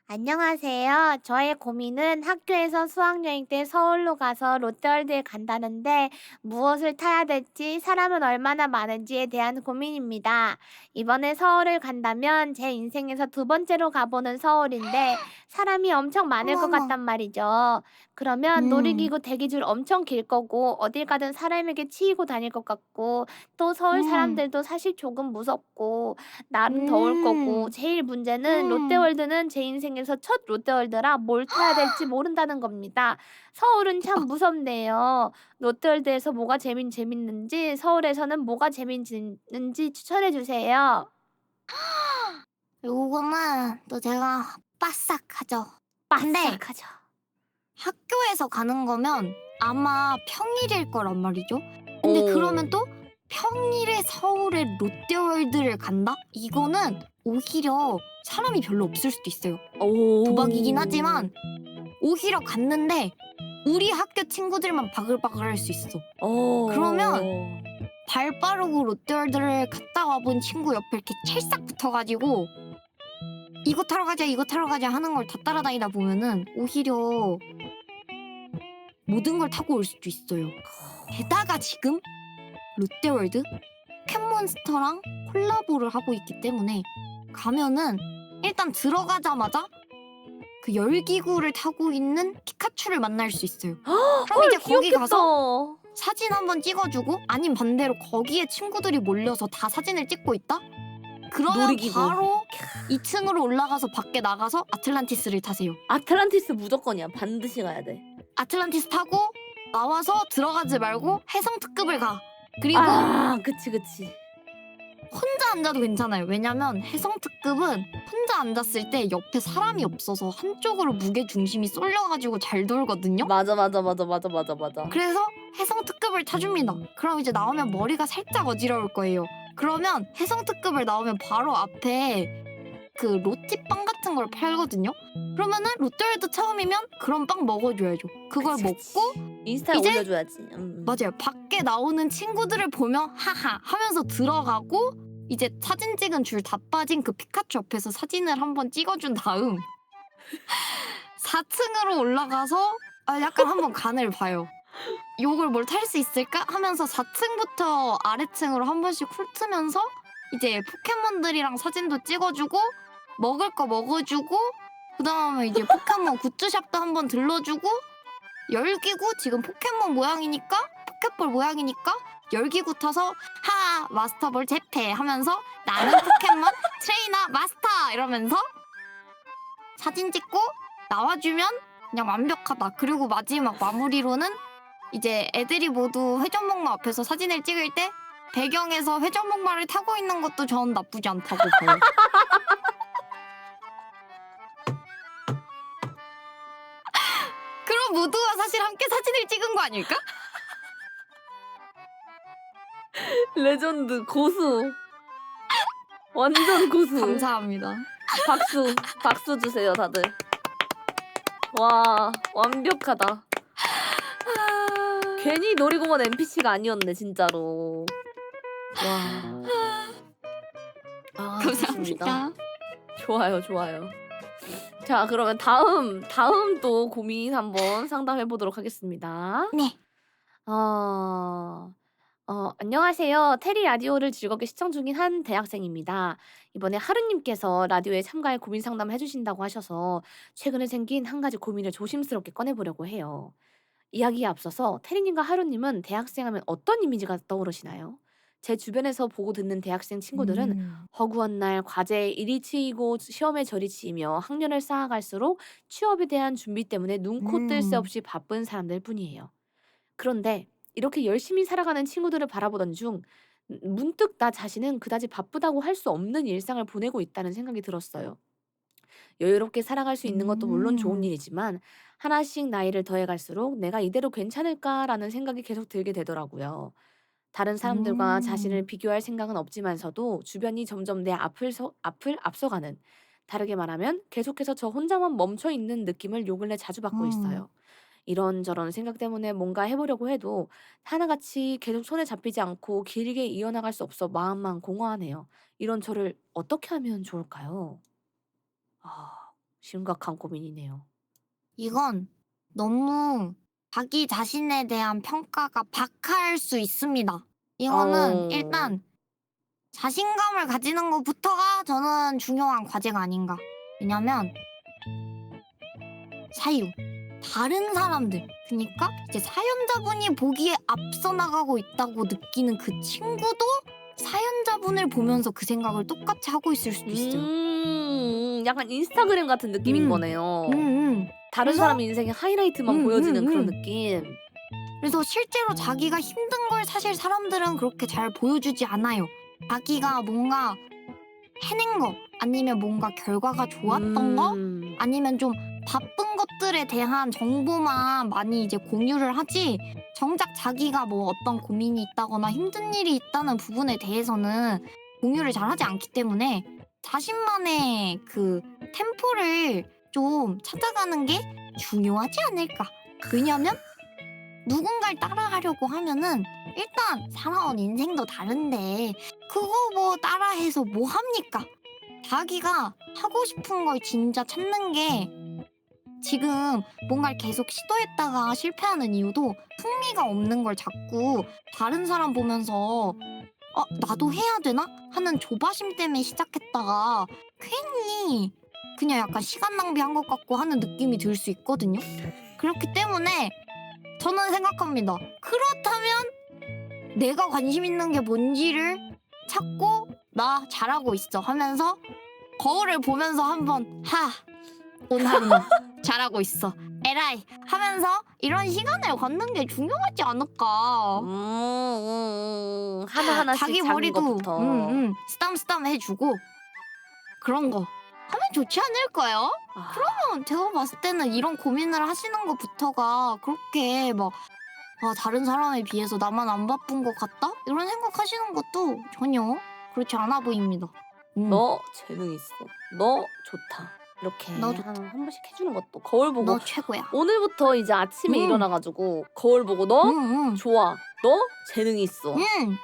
안녕하세요. 저의 고민은 학교에서 수학여행 때 서울로 가서 롯데월드에 간다는데 무엇을 타야 될지 사람은 얼마나 많은지에 대한 고민입니다. 이번에 서울을 간다면 제 인생에서 두 번째로 가보는 서울인데 사람이 엄청 많을 것 어머머. 같단 말이죠. 그러면 놀이기구 대기줄 엄청 길 거고 어딜 가든 사람에게 치이고 다닐 것 같고 또 서울 사람들도 사실 조금 무섭고 나름 더울 거고 제일 문제는 롯데월드는 제 인생에서 첫 롯데월드라 뭘 타야 될지 모른다는 겁니다. 서울은 참 무섭네요. 롯데월드에서 뭐가 재밌는지 서울에서는 뭐가 재밌는지 추천해 주세요. 요거는 또 제가 빠싹하죠. 근데 빠삭하죠. 학교에서 가는 거면 아마 평일일 거란 말이죠. 근데 그러면 또 평일에 서울에 롯데월드를 간다? 이거는 오히려 사람이 별로 없을 수도 있어요. 도박이긴 하지만 오히려 갔는데 우리 학교 친구들만 바글바글 할 수 있어. 그러면 발 빠르고 롯데월드를 갔다 와본 친구 옆에 이렇게 찰싹 붙어가지고 이거 타러 가자 하는 걸 다 따라다니다 보면은 오히려 모든 걸 타고 올 수도 있어요. 게다가 지금 롯데월드 포켓몬스터랑 콜라보를 하고 있기 때문에 가면은 일단 들어가자마자 그 열기구를 타고 있는 피카츄를 만날 수 있어요. 그럼 헐, 이제 거기 귀엽겠다. 가서 사진 한번 찍어주고 아님 반대로 거기에 친구들이 몰려서 다 사진을 찍고 있다? 그러면 놀이기구. 바로 2층으로 올라가서 밖에 나가서 아틀란티스를 타세요. 아틀란티스 무조건이야. 반드시 가야 돼. 아틀란티스 타고 나와서 들어가지 말고 해성 특급을 가. 그리고 아, 그치 그치. 혼자 앉아도 괜찮아요. 왜냐면 해성 특급은 혼자 앉았을 때 옆에 사람이 없어서 한쪽으로 무게 중심이 쏠려가지고 잘 돌거든요. 맞아. 그래서 해성 특급을 타줍니다. 그럼 이제 나오면 머리가 살짝 어지러울 거예요. 그러면 해성 특급을 나오면 바로 앞에 그 로티빵 같은 걸 팔거든요. 그러면은 롯데월드 처음이면 그런 빵 먹어줘야죠. 그걸 그치, 그치. 먹고 인스타에 이제- 올려줘야지. 맞아요. 밖에 나오는 친구들을 보며 하하 하면서 들어가고 이제 사진 찍은 줄 다 빠진 그 피카츄 옆에서 사진을 한번 찍어준 다음 4층으로 올라가서 약간 한번 간을 봐요. 요걸 뭘 탈 수 있을까 하면서 4층부터 아래층으로 한 번씩 훑으면서 이제 포켓몬들이랑 사진도 찍어주고 먹을 거 먹어주고 그 다음에 이제 포켓몬 굿즈샵도 한번 들러주고 열기구 지금 포켓몬 모양이니까 포켓볼 모양이니까 열기구 타서 하 마스터볼 재패 하면서 나는 포켓몬 트레이너 마스터 이러면서 사진 찍고 나와주면 그냥 완벽하다. 그리고 마지막 마무리로는 이제 애들이 모두 회전목마 앞에서 사진을 찍을 때 배경에서 회전목마를 타고 있는 것도 전 나쁘지 않다고 봐요. 그럼 모두가 사실 함께 사진을 찍은 거 아닐까? 레전드 고수. 완전 고수. 감사합니다. 박수 주세요 다들. 와 완벽하다. 괜히 놀이공원 NPC가 아니었네 진짜로. 와. 아, 좋습니다. 감사합니다. 좋아요. 자 그러면 다음 또 고민 한번 상담해 보도록 하겠습니다. 네. 안녕하세요. 테리 라디오를 즐겁게 시청 중인 한 대학생입니다. 이번에 하루님께서 라디오에 참가해 고민 상담 해주신다고 하셔서 최근에 생긴 한 가지 고민을 조심스럽게 꺼내보려고 해요. 이야기에 앞서서 테리님과 하루님은 대학생 하면 어떤 이미지가 떠오르시나요? 제 주변에서 보고 듣는 대학생 친구들은 허구한 날 과제에 일이 치이고 시험에 절이 치이며 학년을 쌓아갈수록 취업에 대한 준비 때문에 눈코 뜰 새 없이 바쁜 사람들 뿐이에요. 그런데 이렇게 열심히 살아가는 친구들을 바라보던 중 문득 나 자신은 그다지 바쁘다고 할 수 없는 일상을 보내고 있다는 생각이 들었어요. 여유롭게 살아갈 수 있는 것도 물론 좋은 일이지만 하나씩 나이를 더해갈수록 내가 이대로 괜찮을까라는 생각이 계속 들게 되더라고요. 다른 사람들과 자신을 비교할 생각은 없지만서도 주변이 점점 내 앞을 앞서가는, 다르게 말하면 계속해서 저 혼자만 멈춰 있는 느낌을 요 근래 자주 받고 있어요. 이런저런 생각 때문에 뭔가 해보려고 해도 하나같이 계속 손에 잡히지 않고 길게 이어나갈 수 없어 마음만 공허하네요. 이런 저를 어떻게 하면 좋을까요? 심각한 고민이네요. 이건 너무 자기 자신에 대한 평가가 박할 수 있습니다. 이거는 일단 자신감을 가지는 것부터가 저는 중요한 과제가 아닌가. 왜냐면 사유, 다른 사람들, 그러니까 이제 사연자분이 보기에 앞서 나가고 있다고 느끼는 그 친구도 사연자분을 보면서 그 생각을 똑같이 하고 있을 수도 있어요. 약간 인스타그램 같은 느낌인 거네요. 다른 그래서- 사람 인생의 하이라이트만 보여지는 그런 느낌. 그래서 실제로 자기가 힘든 걸 사실 사람들은 그렇게 잘 보여주지 않아요. 자기가 뭔가 해낸 거, 아니면 뭔가 결과가 좋았던 거, 아니면 좀 바쁜 것들에 대한 정보만 많이 이제 공유를 하지, 정작 자기가 뭐 어떤 고민이 있다거나 힘든 일이 있다는 부분에 대해서는 공유를 잘 하지 않기 때문에 자신만의 그 템포를 좀 찾아가는 게 중요하지 않을까. 왜냐면 누군가를 따라하려고 하면은 일단 살아온 인생도 다른데 그거 뭐 따라해서 뭐 합니까? 자기가 하고 싶은 걸 진짜 찾는 게, 지금 뭔가를 계속 시도했다가 실패하는 이유도 흥미가 없는 걸 자꾸 다른 사람 보면서 나도 해야 되나? 하는 조바심 때문에 시작했다가 괜히 그냥 약간 시간 낭비한 것 같고 하는 느낌이 들 수 있거든요. 그렇기 때문에 저는 생각합니다. 그렇다면 내가 관심 있는 게 뭔지를 찾고 나 잘하고 있어 하면서 거울을 보면서 한번 오늘 하루는 잘하고 있어 에라이 하면서 이런 시간을 갖는 게 중요하지 않을까. 하나하나씩 자기 작은 머리도 것부터. 쓰담쓰담 해주고 그런 거 하면 좋지 않을까요? 아, 제가 봤을 때는 이런 고민을 하시는 것부터가 그렇게 막 다른 사람에 비해서 나만 안 바쁜 것 같다? 이런 생각하시는 것도 전혀 그렇지 않아 보입니다. 너 재능 있어. 너 좋다. 이렇게 너 좋다. 한 번씩 해주는 것도 거울 보고 너 최고야. 오늘부터 이제 아침에 일어나가지고 거울 보고 너 응, 좋아. 너 재능이 있어.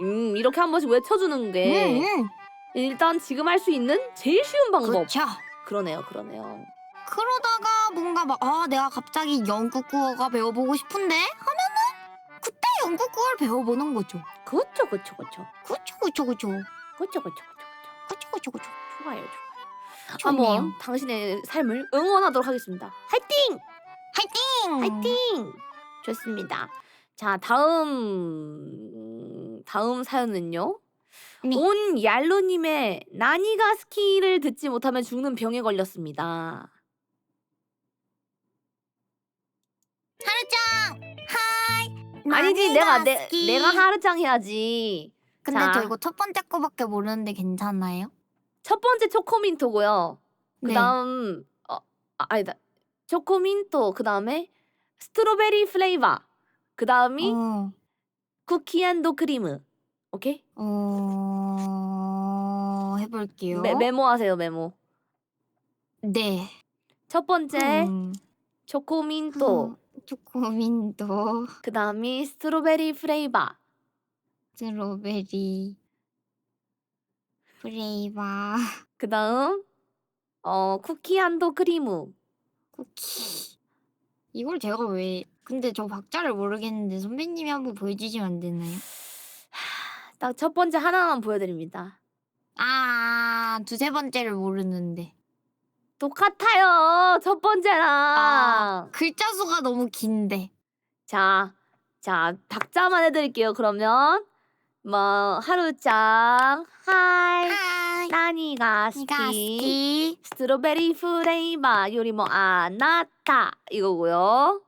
응, 이렇게 한 번씩 외쳐주는 게 응. 일단 지금 할 수 있는 제일 쉬운 방법. 그렇죠. 그러네요. 그러다가 뭔가 막 내가 갑자기 영국국어가 배워보고 싶은데 하면은 그때 영국국어를 배워보는 거죠. 그렇죠. 그쵸. 좋아요. 좋네요. 한번 당신의 삶을 응원하도록 하겠습니다. 화이팅! 화이팅! 좋습니다. 자, 다음 사연은요. 네. 온 얄로님의 나니가 스키를 듣지 못하면 죽는 병에 걸렸습니다. 하루짱! 하이! 아니지, 나니가 내가 스키. 하루짱 해야지. 근데 자. 저 이거 첫 번째 거밖에 모르는데 괜찮나요? 첫 번째 초코민토고요. 네. 그다음 아니다. 초코민토 그다음에 스트로베리 플레이버. 그다음이 쿠키앤도 크리무. 오케이? 해볼게요. 메모하세요, 메모. 네. 첫 번째 초코민토. 초코민도 그다음이 스트로베리 플레이버. 스트로베리 플레이버 그다음 쿠키앤도 크리무. 쿠키. 이걸 제가 왜? 근데 저 박자를 모르겠는데 선배님이 한번 보여주시면 안 되나요? 딱 첫 번째 하나만 보여드립니다. 두세 번째를 모르는데. 똑같아요. 첫 번째랑. 글자 수가 너무 긴데. 자, 박자만 해드릴게요. 그러면 하루짱, 하이, 하이. 나니가 니가 스키, 스키. 스트로베리 플레이버, 요리 아나타 이거고요.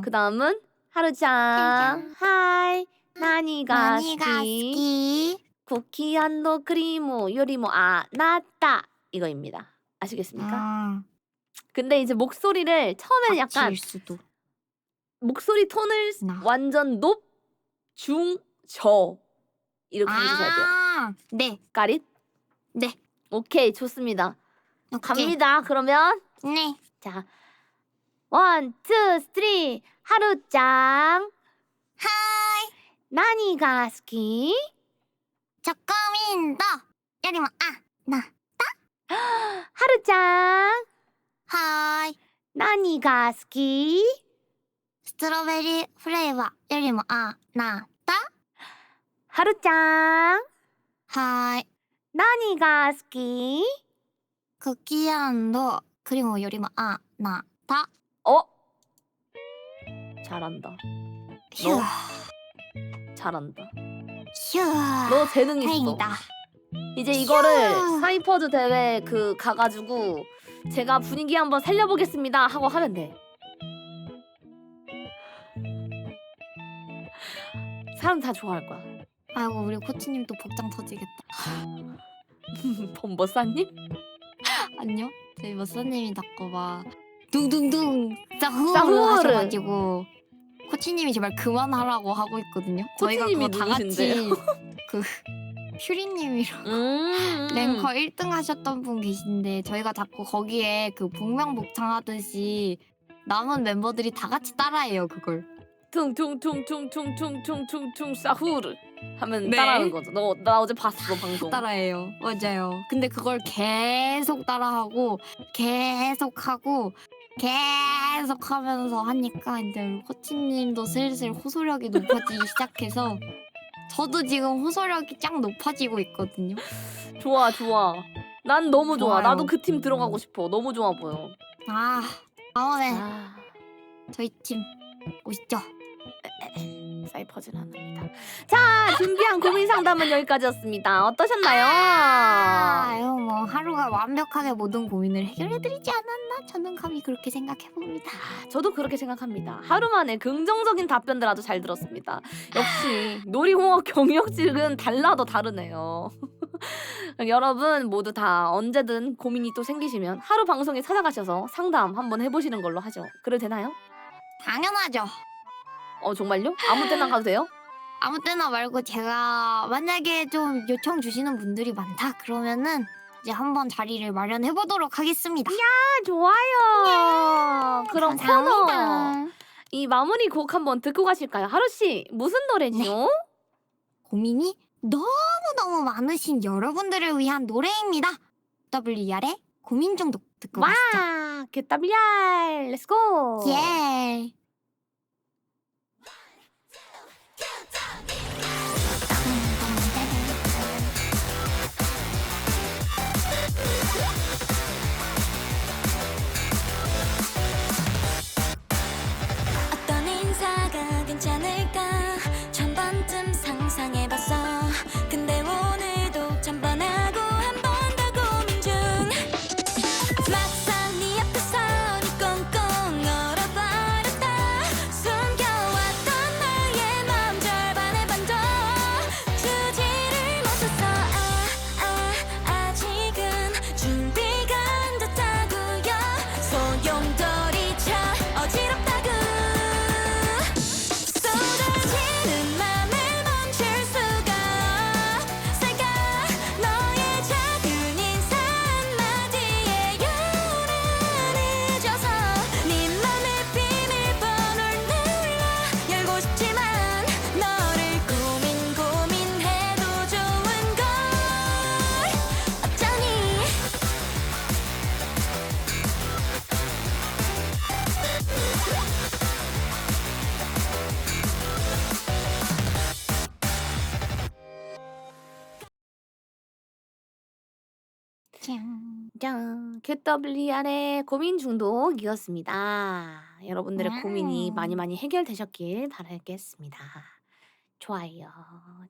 그 다음은 하루짱, 하이, 나니가 스키, 쿠키앤도 크리무, 요리 아나타 이거입니다. 아시겠습니까? 근데 이제 목소리를 처음에는 약간 일 수도. 목소리 톤을 완전 높, 중, 저 이렇게 해주셔야 돼요. 네. 까릿? 네. 오케이, 좋습니다. 오케이. 갑니다. 그러면 네. 자, 1, 2, 3 하루짱, 하이. 나니가 스키, 조금인더 요리모 나. 하루짱, 하이. 나니가 스키, 스트로베리 플레이버 요리모 나. 하루짱, 하이. 나니가 스키. 쿠키앤도 크리무 요리모 나. 잘한다. 휴. 잘한다. 휴. 너 재능 있어. 다행이다. 이제 이거를 사이퍼즈 대회 가가지고 제가 분위기 한번 살려보겠습니다 하고 하면 돼. 사람 다 좋아할 거야. 아이고 우리 코치님 또 복장 터지겠다. 범버사님? 아니요. 저희 머사님이 자꾸 막 둥둥둥 싸후르. 싸후르 하셔가지고 코치님이 제발 그만하라고 하고 있거든요. 저희가 코치님이 그거 다 같이 누구신데요? 그 퓨리님이랑 랭커 1등 하셨던 분 계신데 저희가 자꾸 거기에 그 복명복창 하듯이 남은 멤버들이 다 같이 따라해요 그걸. 퉁퉁퉁퉁퉁퉁퉁퉁퉁 싸후르 하면 네. 따라하는 거죠. 나 어제 봤어 방송. 따라해요. 맞아요. 근데 그걸 계속 따라하고 계속 하면서 하니까 이제 우리 코치님도 슬슬 호소력이 높아지기 시작해서 저도 지금 호소력이 쫙 높아지고 있거든요. 좋아. 난 너무 좋아. 좋아요. 나도 그 팀 들어가고 싶어. 너무 좋아 보여. 아, 다음에 아, 저희 팀 오시죠. 사이퍼즈는 안 합니다. 자, 준비한 고민 상담은 여기까지였습니다. 어떠셨나요? 아유, 뭐 하루가 완벽하게 모든 고민을 해결해드리지 않았나? 저는 감히 그렇게 생각해봅니다. 저도 그렇게 생각합니다. 하루 만에 긍정적인 답변들 아주 잘 들었습니다. 역시 놀이공원 경력직은 달라도 다르네요. 여러분 모두 다 언제든 고민이 또 생기시면 하루 방송에 찾아가셔서 상담 한번 해보시는 걸로 하죠. 그래도 되나요? 당연하죠. 정말요? 아무 때나 가도 돼요? 아무 때나 말고 제가 만약에 좀 요청 주시는 분들이 많다 그러면은 이제 한번 자리를 마련해 보도록 하겠습니다. 좋아요. 그럼 코너 감사합니다. 이 마무리 곡 한번 듣고 가실까요? 하루 씨 무슨 노래지요? 고민이 너무너무 많으신 여러분들을 위한 노래입니다. WR의 고민 중독 듣고 가시죠. 와, 개따비알, 렛츠고. 예. 어떤 인사가 괜찮을까 천 번쯤 상상해봤어. 근데 오늘도 천번하고 한 번 더 고민 중. 막상 네 앞에서 네 꽁꽁 얼어버렸다. 숨겨왔던 나의 마음 절반의 반도 주지를 못했어. 아직은 준비가 안 됐다고요. 소용돌이쳐 어지럽다고. 쏟아지는 맘을 멈출 수가 없을까. 너의 작은 인사 한마디에 요란히 늦어서 네 맘의 비밀번호를 눌러 열고 싶지만 너를 고민해도 좋은 걸 어쩌니. 짠, QWR의 고민 중독이었습니다. 여러분들의 고민이 많이 해결되셨길 바라겠습니다. 좋아요.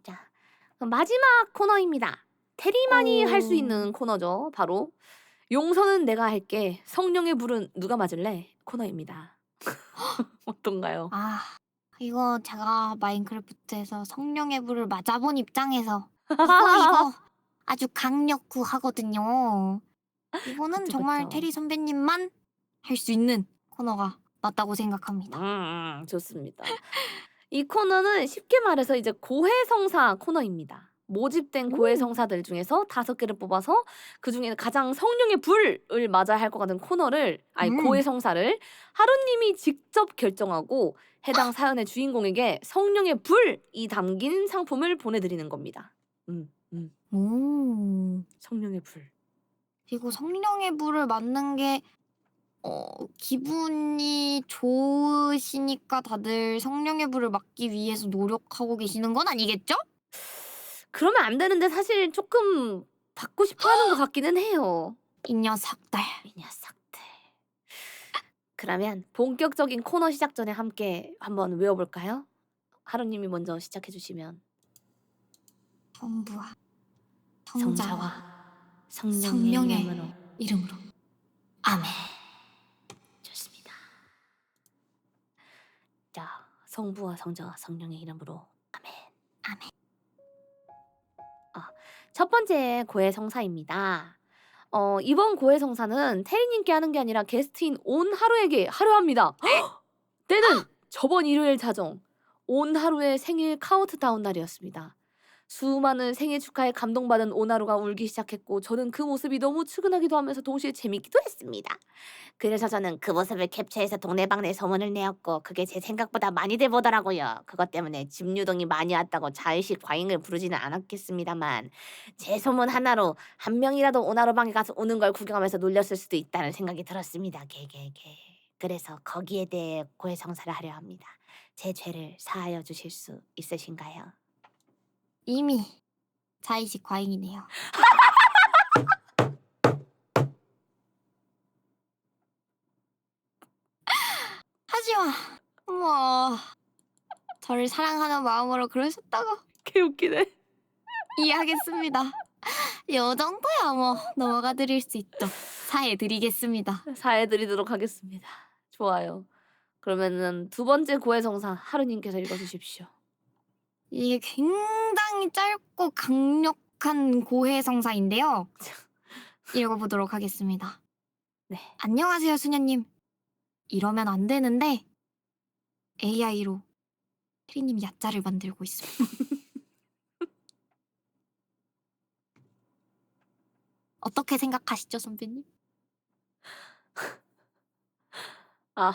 자, 그럼 마지막 코너입니다. 테리만이 할 수 있는 코너죠. 바로 용서는 내가 할게. 성령의 불은 누가 맞을래? 코너입니다. 어떤가요? 아, 이거 제가 마인크래프트에서 성령의 불을 맞아본 입장에서 이거 아주 강력구 하거든요. 이거는 그쵸, 정말 그쵸. 테리 선배님만 할 수 있는 코너가 맞다고 생각합니다. 좋습니다. 이 코너는 쉽게 말해서 이제 고해성사 코너입니다. 모집된 고해성사들 중에서 5개를 뽑아서 그 중에 가장 성령의 불을 맞아야 할 것 같은 코너를 고해성사를 하루님이 직접 결정하고 해당 사연의 주인공에게 성령의 불이 담긴 상품을 보내드리는 겁니다. 오, 성령의 불. 그리고 성령의 불을 맞는 게 기분이 좋으시니까 다들 성령의 불을 맞기 위해서 노력하고 계시는 건 아니겠죠? 그러면 안 되는데 사실 조금 받고 싶어 하는 것 같기는 해요. 이 녀석들. 이 녀석들. 그러면 본격적인 코너 시작 전에 함께 한번 외워볼까요? 하루님이 먼저 시작해 주시면. 성부와 성자와 성령의 성령의 이름으로. 이름으로. 아멘. 좋습니다. 자, 성부와 성자와 성령의 이름으로. 아멘. 아멘. 첫 번째 고해성사입니다. 이번 고해성사는 테리님께 하는 게 아니라 게스트인 온 하루에게 하루합니다. 때는 저번 일요일 자정 온 하루의 생일 카운트다운 날이었습니다. 수많은 생일 축하에 감동받은 오나루가 울기 시작했고 저는 그 모습이 너무 측은하기도 하면서 동시에 재밌기도 했습니다. 그래서 저는 그 모습을 캡처해서 동네방네 소문을 내었고 그게 제 생각보다 많이들 보더라고요. 그것 때문에 집유동이 많이 왔다고 자의식 과잉을 부르지는 않았겠습니다만 제 소문 하나로 한 명이라도 오나루 방에 가서 우는 걸 구경하면서 놀렸을 수도 있다는 생각이 들었습니다. 개개개. 그래서 거기에 대해 고해성사를 하려 합니다. 제 죄를 사하여 주실 수 있으신가요? 이미 자의식 과잉이네요. 하지 마. 어머, 저를 사랑하는 마음으로 그러셨다고 개웃기네. 이해하겠습니다. 요 정도야 뭐 넘어가 드릴 수 있죠. 사해 드리겠습니다. 사해드리도록 하겠습니다. 좋아요. 그러면은 두 번째 고해성사 하루님께서 읽어주십시오. 이게 굉장히 짧고 강력한 고해성사인데요. 읽어보도록 하겠습니다. 네. 안녕하세요, 수녀님. 이러면 안 되는데 AI로 혜리님 야자를 만들고 있습니다. 어떻게 생각하시죠, 선배님? 아,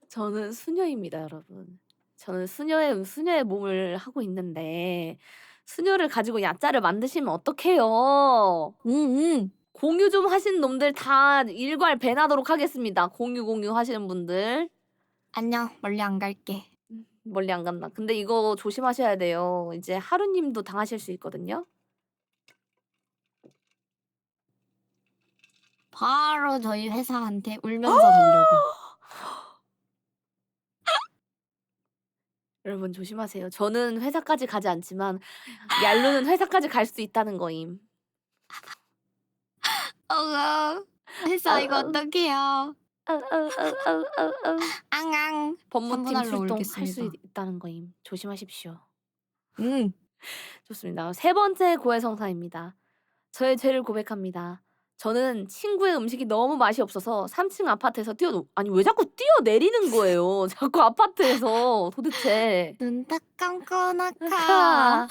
저는 수녀입니다, 여러분. 저는 수녀의 몸을 하고 있는데 수녀를 가지고 야자를 만드시면 어떡해요? 공유 좀 하신 놈들 다 일괄 배나도록 하겠습니다. 공유 하시는 분들. 안녕, 멀리 안 갈게. 멀리 안 간다. 근데 이거 조심하셔야 돼요. 이제 하루님도 당하실 수 있거든요. 바로 저희 회사한테 울면서 가려고. 여러분 조심하세요. 저는 회사까지 가지 않지만 얄루는 회사까지 갈 수 있다는 거임. 회사 이거 어떡해요? 앙앙. 법무팀 선분할로 출동할 수 올겠습니다. 있다는 거임. 조심하십시오. 좋습니다. 세 번째 고해성사입니다. 저의 죄를 고백합니다. 저는 친구의 음식이 너무 맛이 없어서 3층 아파트에서 아니 왜 자꾸 뛰어내리는 거예요? 자꾸 아파트에서 도대체 눈 딱 감고 나카.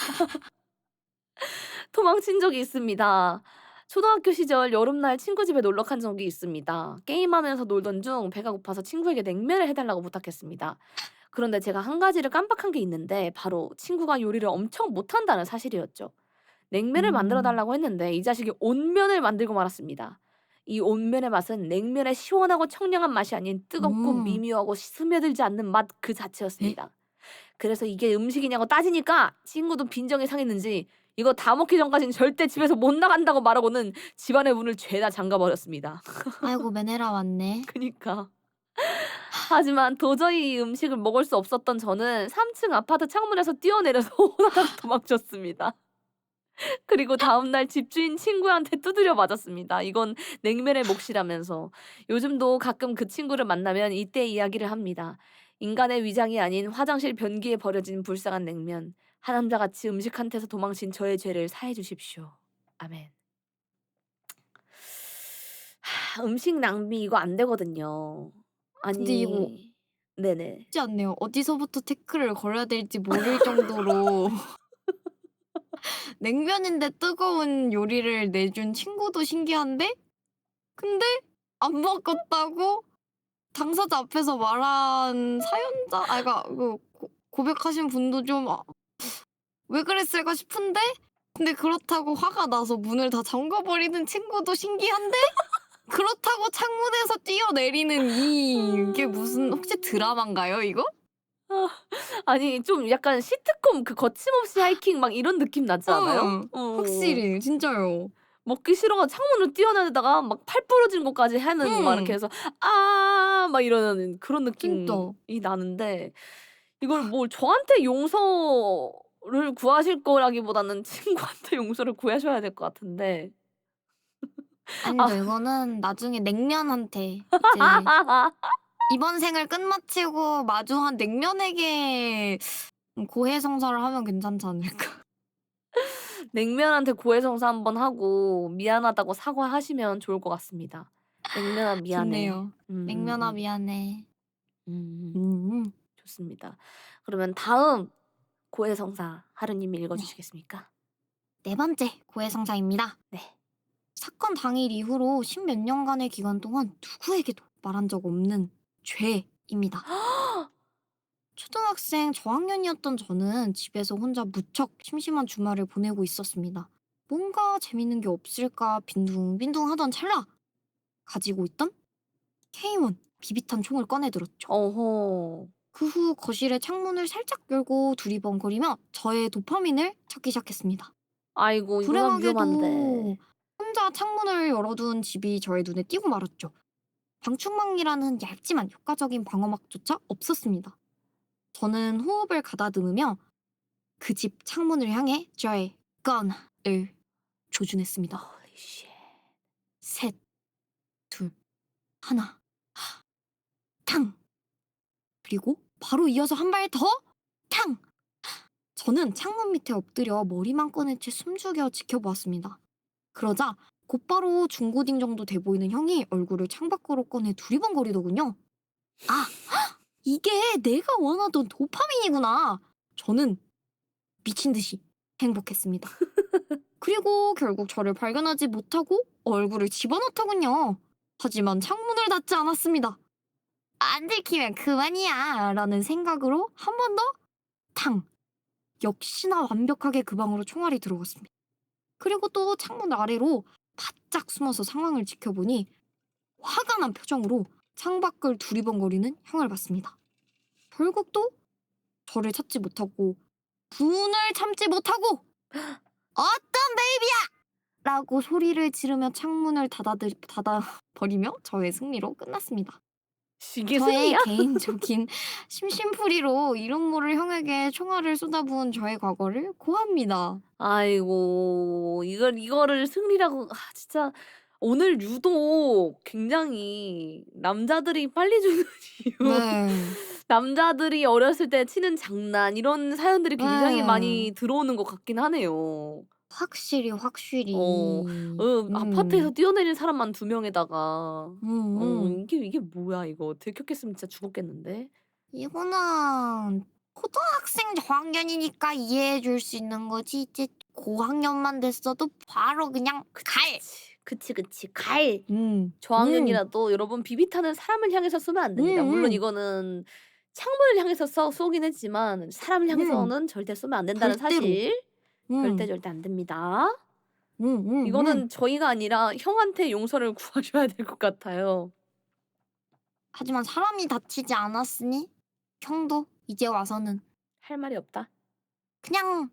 도망친 적이 있습니다. 초등학교 시절 여름날 친구 집에 놀러 간 적이 있습니다. 게임하면서 놀던 중 배가 고파서 친구에게 냉면을 해달라고 부탁했습니다. 그런데 제가 한 가지를 깜빡한 게 있는데 바로 친구가 요리를 엄청 못한다는 사실이었죠. 냉면을 만들어 달라고 했는데 이 자식이 온면을 만들고 말았습니다. 이 온면의 맛은 냉면의 시원하고 청량한 맛이 아닌 뜨겁고 미묘하고 스며들지 않는 맛 그 자체였습니다. 그래서 이게 음식이냐고 따지니까 친구도 빈정이 상했는지 이거 다 먹기 전까지는 절대 집에서 못 나간다고 말하고는 집안의 문을 죄다 잠가버렸습니다. 아이고, 메네라 왔네. 그니까. 하지만 도저히 이 음식을 먹을 수 없었던 저는 3층 아파트 창문에서 뛰어내려서 호다닥 도망쳤습니다. 그리고 다음날 집주인 친구한테 두드려 맞았습니다. 이건 냉면의 몫이라면서. 요즘도 가끔 그 친구를 만나면 이때 이야기를 합니다. 인간의 위장이 아닌 화장실 변기에 버려진 불쌍한 냉면. 하남자같이 음식한테서 도망친 저의 죄를 사해 주십시오. 아멘. 음식 낭비 이거 안 되거든요. 아니. 근데 이거 네네. 쉽지 않네요. 어디서부터 태클을 걸어야 될지 모를 정도로 냉면인데 뜨거운 요리를 내준 친구도 신기한데 근데 안 먹었다고 당사자 앞에서 말한 사연자 그러니까 고백하신 분도 좀 왜 그랬을까 싶은데 근데 그렇다고 화가 나서 문을 다 잠궈버리는 친구도 신기한데 그렇다고 창문에서 뛰어내리는 이게 무슨 혹시 드라마인가요 이거? 아니 좀 약간 시트콤 그 거침없이 하이킹 막 이런 느낌 나지 않아요? 확실히 진짜요. 먹기 싫어가 창문으로 뛰어내다가 막 팔 부러진 것까지 하는 막 이렇게 해서 막 이러는 그런 느낌이 진짜. 나는데 이걸 뭐 저한테 용서를 구하실 거라기보다는 친구한테 용서를 구하셔야 될 것 같은데. 아니죠. 이거는 나중에 냉면한테 이제 이번 생을 끝마치고 마주한 냉면에게 고해성사를 하면 괜찮지 않을까. 냉면한테 고해성사 한번 하고 미안하다고 사과하시면 좋을 것 같습니다. 냉면아 미안해. 좋네요. 냉면아 미안해. 좋습니다. 그러면 다음 고해성사 하루님이 읽어주시겠습니까? 네 번째 고해성사입니다. 네. 사건 당일 이후로 10몇 년간의 기간 동안 누구에게도 말한 적 없는 죄입니다. 초등학생 저학년이었던 저는 집에서 혼자 무척 심심한 주말을 보내고 있었습니다. 뭔가 재밌는 게 없을까 빈둥빈둥 하던 찰나 가지고 있던 K1 비비탄 총을 꺼내들었죠. 어허. 그 후 거실의 창문을 살짝 열고 두리번거리며 저의 도파민을 찾기 시작했습니다. 아이고 이거는 위험한데. 불행하게도 혼자 창문을 열어둔 집이 저의 눈에 띄고 말았죠. 방충망이라는 얇지만 효과적인 방어막조차 없었습니다. 저는 호흡을 가다듬으며 그 집 창문을 향해 저의 건을 조준했습니다. Holy shit. 셋, 둘, 하나, 탕! 그리고 바로 이어서 한 발 더, 탕! 저는 창문 밑에 엎드려 머리만 꺼낸 채 숨죽여 지켜보았습니다. 그러자 곧바로 중고딩 정도 돼 보이는 형이 얼굴을 창밖으로 꺼내 두리번거리더군요. 아, 이게 내가 원하던 도파민이구나. 저는 미친 듯이 행복했습니다. 그리고 결국 저를 발견하지 못하고 얼굴을 집어넣더군요. 하지만 창문을 닫지 않았습니다. 안 들키면 그만이야 라는 생각으로 한 번 더 탕! 역시나 완벽하게 그 방으로 총알이 들어갔습니다. 그리고 또 창문 아래로 바짝 숨어서 상황을 지켜보니 화가 난 표정으로 창밖을 두리번거리는 형을 봤습니다. 결국 또 저를 찾지 못하고 분을 참지 못하고 어떤 베이비야! 라고 소리를 지르며 창문을 닫아버리며 저의 승리로 끝났습니다. 이게 저의 승리야? 개인적인 심심풀이로 이런모를 형에게 총알을 쏟아부은 저의 과거를 고합니다. 아이고 이거를 승리라고 진짜 오늘 유독 굉장히 남자들이 빨리 주는 이유 네. 남자들이 어렸을 때 치는 장난 이런 사연들이 굉장히 네. 많이 들어오는 것 같긴 하네요. 확실히. 아파트에서 뛰어내린 사람만 2명에다가 음. 이게 뭐야 이거. 들켰겠으면 진짜 죽었겠는데. 이거는 초등학생 저학년이니까 이해해 줄 수 있는 거지. 이제 고학년만 됐어도 바로 그냥 갈. 그치. 갈. 음. 저학년이라도 여러분 비비탄은 사람을 향해서 쏘면 안 됩니다. 물론 이거는 창문을 향해서 쏘긴 했지만 사람을 향해서는 절대 쏘면 안 된다는 절대로. 사실 절대 안 됩니다. 이거는 이거는 저희가 아니라 형한테 용서를 구하셔야 될 것 같아요. 하지만 사람이 다치지 않았으니 형도 이제 와서는 할 말이 없다. 그냥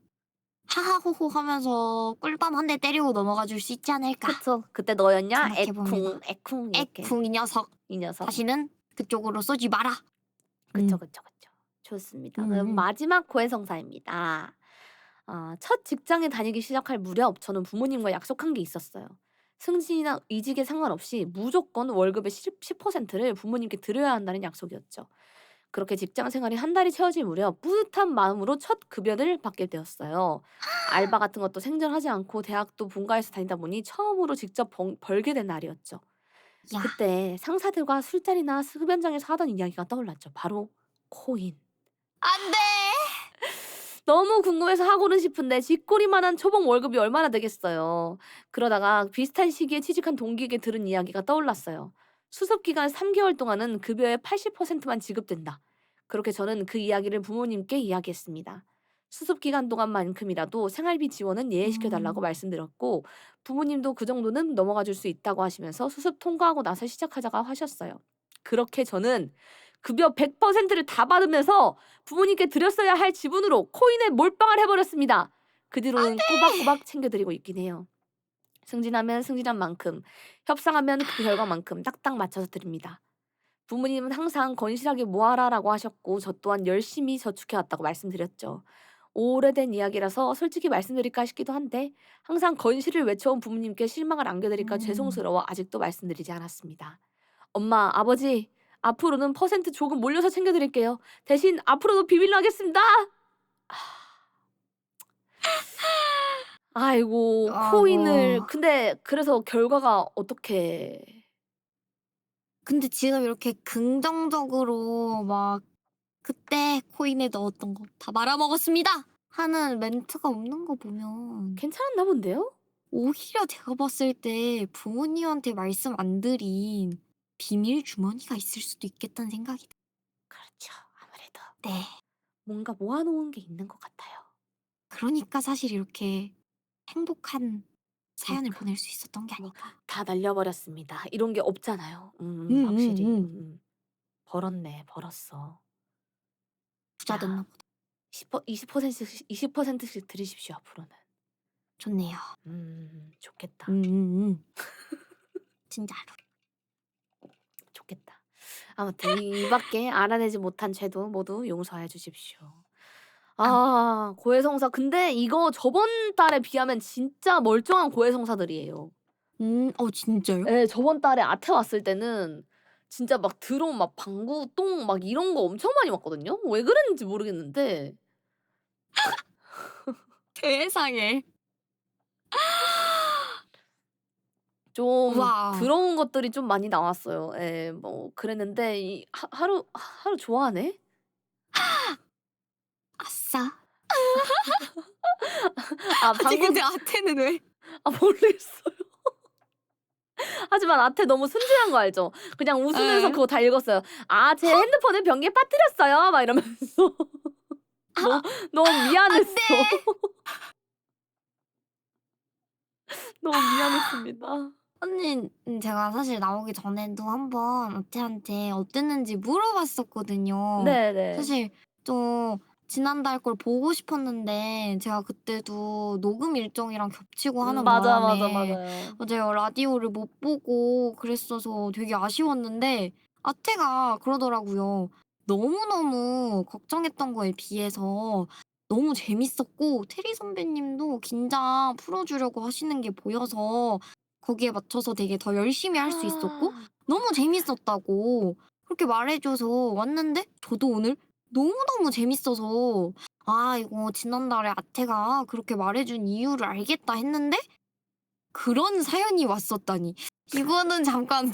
하하호호 하면서 꿀밤 한 대 때리고 넘어가 줄 수 있지 않을까. 그쵸. 그때 너였냐? 생각해봅니다. 에쿵 이렇게. 에쿵 이 녀석. 이 녀석. 다시는 그쪽으로 쏘지 마라. 그쵸. 좋습니다. 그럼 마지막 고해성사입니다. 첫 직장에 다니기 시작할 무렵 저는 부모님과 약속한 게 있었어요. 승진이나 이직에 상관없이 무조건 월급의 10%를 부모님께 드려야 한다는 약속이었죠. 그렇게 직장 생활이 한 달이 채워질 무렵 뿌듯한 마음으로 첫 급여를 받게 되었어요. 알바 같은 것도 생전하지 않고 대학도 본가에서 다니다 보니 처음으로 직접 벌게 된 날이었죠. 야, 그때 상사들과 술자리나 흡연장에서 하던 이야기가 떠올랐죠. 바로 코인. 안 돼. 너무 궁금해서 하고는 싶은데 쥐꼬리만한 초봉 월급이 얼마나 되겠어요. 그러다가 비슷한 시기에 취직한 동기에게 들은 이야기가 떠올랐어요. 수습기간 3개월 동안은 급여의 80%만 지급된다. 그렇게 저는 그 이야기를 부모님께 이야기했습니다. 수습기간 동안만큼이라도 생활비 지원은 예외시켜달라고 말씀드렸고 부모님도 그 정도는 넘어가 줄 수 있다고 하시면서 수습 통과하고 나서 시작하자고 하셨어요. 그렇게 저는 급여 100%를 다 받으면서 부모님께 드렸어야 할 지분으로 코인에 몰빵을 해버렸습니다. 그 뒤로는 꼬박꼬박 챙겨드리고 있긴 해요. 승진하면 승진한 만큼, 협상하면 그 결과만큼 딱딱 맞춰서 드립니다. 부모님은 항상 건실하게 모아라라고 하셨고 저 또한 열심히 저축해왔다고 말씀드렸죠. 오래된 이야기라서 솔직히 말씀드릴까 싶기도 한데 항상 건실을 외쳐온 부모님께 실망을 안겨드릴까 죄송스러워 아직도 말씀드리지 않았습니다. 엄마, 아버지, 앞으로는 퍼센트 조금 몰려서 챙겨드릴게요. 대신 앞으로도 비밀로 하겠습니다. 아이고, 코인을 아이고. 근데 그래서 결과가 어떻게? 근데 지금 이렇게 긍정적으로 막 그때 코인에 넣었던 거 다 말아먹었습니다 하는 멘트가 없는 거 보면 괜찮았나 본데요? 오히려 제가 봤을 때 부모님한테 말씀 안 드린 비밀 주머니가 있을 수도 있겠다는 생각이 들어요. 그렇죠. 아무래도 네. 뭔가 모아놓은 게 있는 것 같아요. 그러니까 사실 이렇게 행복한 사연을 그러니까. 보낼 수 있었던 게 아닐까. 다 날려버렸습니다. 이런 게 없잖아요. 확실히. 벌었어. 부자 야. 됐나 보다. 20%씩 드리십시오, 앞으로는. 좋네요. 좋겠다. 진짜로. 좋겠다. 아무튼 이 밖에 알아내지 못한 죄도 모두 용서해 주십시오. 아. 고해성사 근데 이거 저번 달에 비하면 진짜 멀쩡한 고해성사들이에요. 진짜요? 예. 저번 달에 아태 왔을 때는 진짜 막 들어온 막 방구, 똥 막 이런 거 엄청 많이 왔거든요. 왜 그랬는지 모르겠는데 세상에. 좀 와. 더러운 것들이 좀 많이 나왔어요. 예. 뭐 그랬는데 이 하루 좋아하네? 아싸. 방구 근데 아태는 왜? 모르겠어요. 하지만 아태 너무 순진한 거 알죠? 그냥 웃으면서 예. 그거 다 읽었어요. "아 제 핸드폰을 변기에 빠뜨렸어요." 막 이러면서. 너무 미안했어. 너무 미안했습니다. 언니 제가 사실 나오기 전에도 한번 아태한테 어땠는지 물어봤었거든요. 네네. 사실 좀 지난달 걸 보고 싶었는데 제가 그때도 녹음 일정이랑 겹치고 하는 맞아, 바람에 맞아요. 제가 라디오를 못 보고 그랬어서 되게 아쉬웠는데 아태가 그러더라고요. 너무너무 걱정했던 거에 비해서 너무 재밌었고 테리 선배님도 긴장 풀어주려고 하시는 게 보여서 거기에 맞춰서 되게 더 열심히 할 수 있었고 너무 재밌었다고 그렇게 말해줘서 왔는데 저도 오늘 너무너무 재밌어서 이거 지난달에 아태가 그렇게 말해준 이유를 알겠다 했는데 그런 사연이 왔었다니. 이거는 잠깐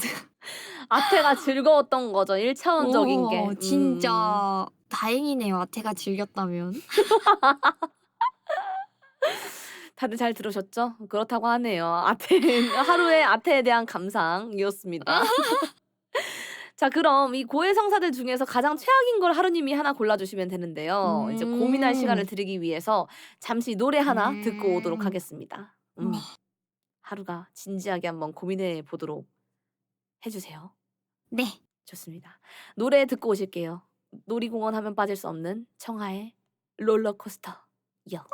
아태가 즐거웠던 거죠. 1차원적인 게. 진짜 다행이네요. 아태가 즐겼다면. 다들 잘 들으셨죠? 그렇다고 하네요. 하루의 아태에 대한 감상이었습니다. 자 그럼 이 고해성사들 중에서 가장 최악인 걸 하루님이 하나 골라주시면 되는데요. 이제 고민할 시간을 드리기 위해서 잠시 노래 하나 듣고 오도록 하겠습니다. 하루가 진지하게 한번 고민해 보도록 해주세요. 네. 좋습니다. 노래 듣고 오실게요. 놀이공원 하면 빠질 수 없는 청하의 롤러코스터 역.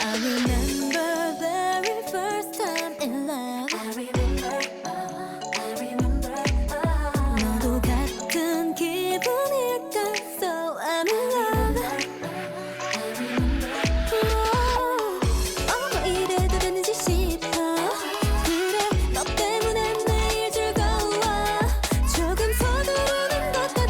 I remember very first time in love. I remember. 너도 같은 기분일까? So I'm in love. 왜 이래도 되는지 싶어. 그래 너 때문에 매일 즐거워. 조금 서두르는 것 같아.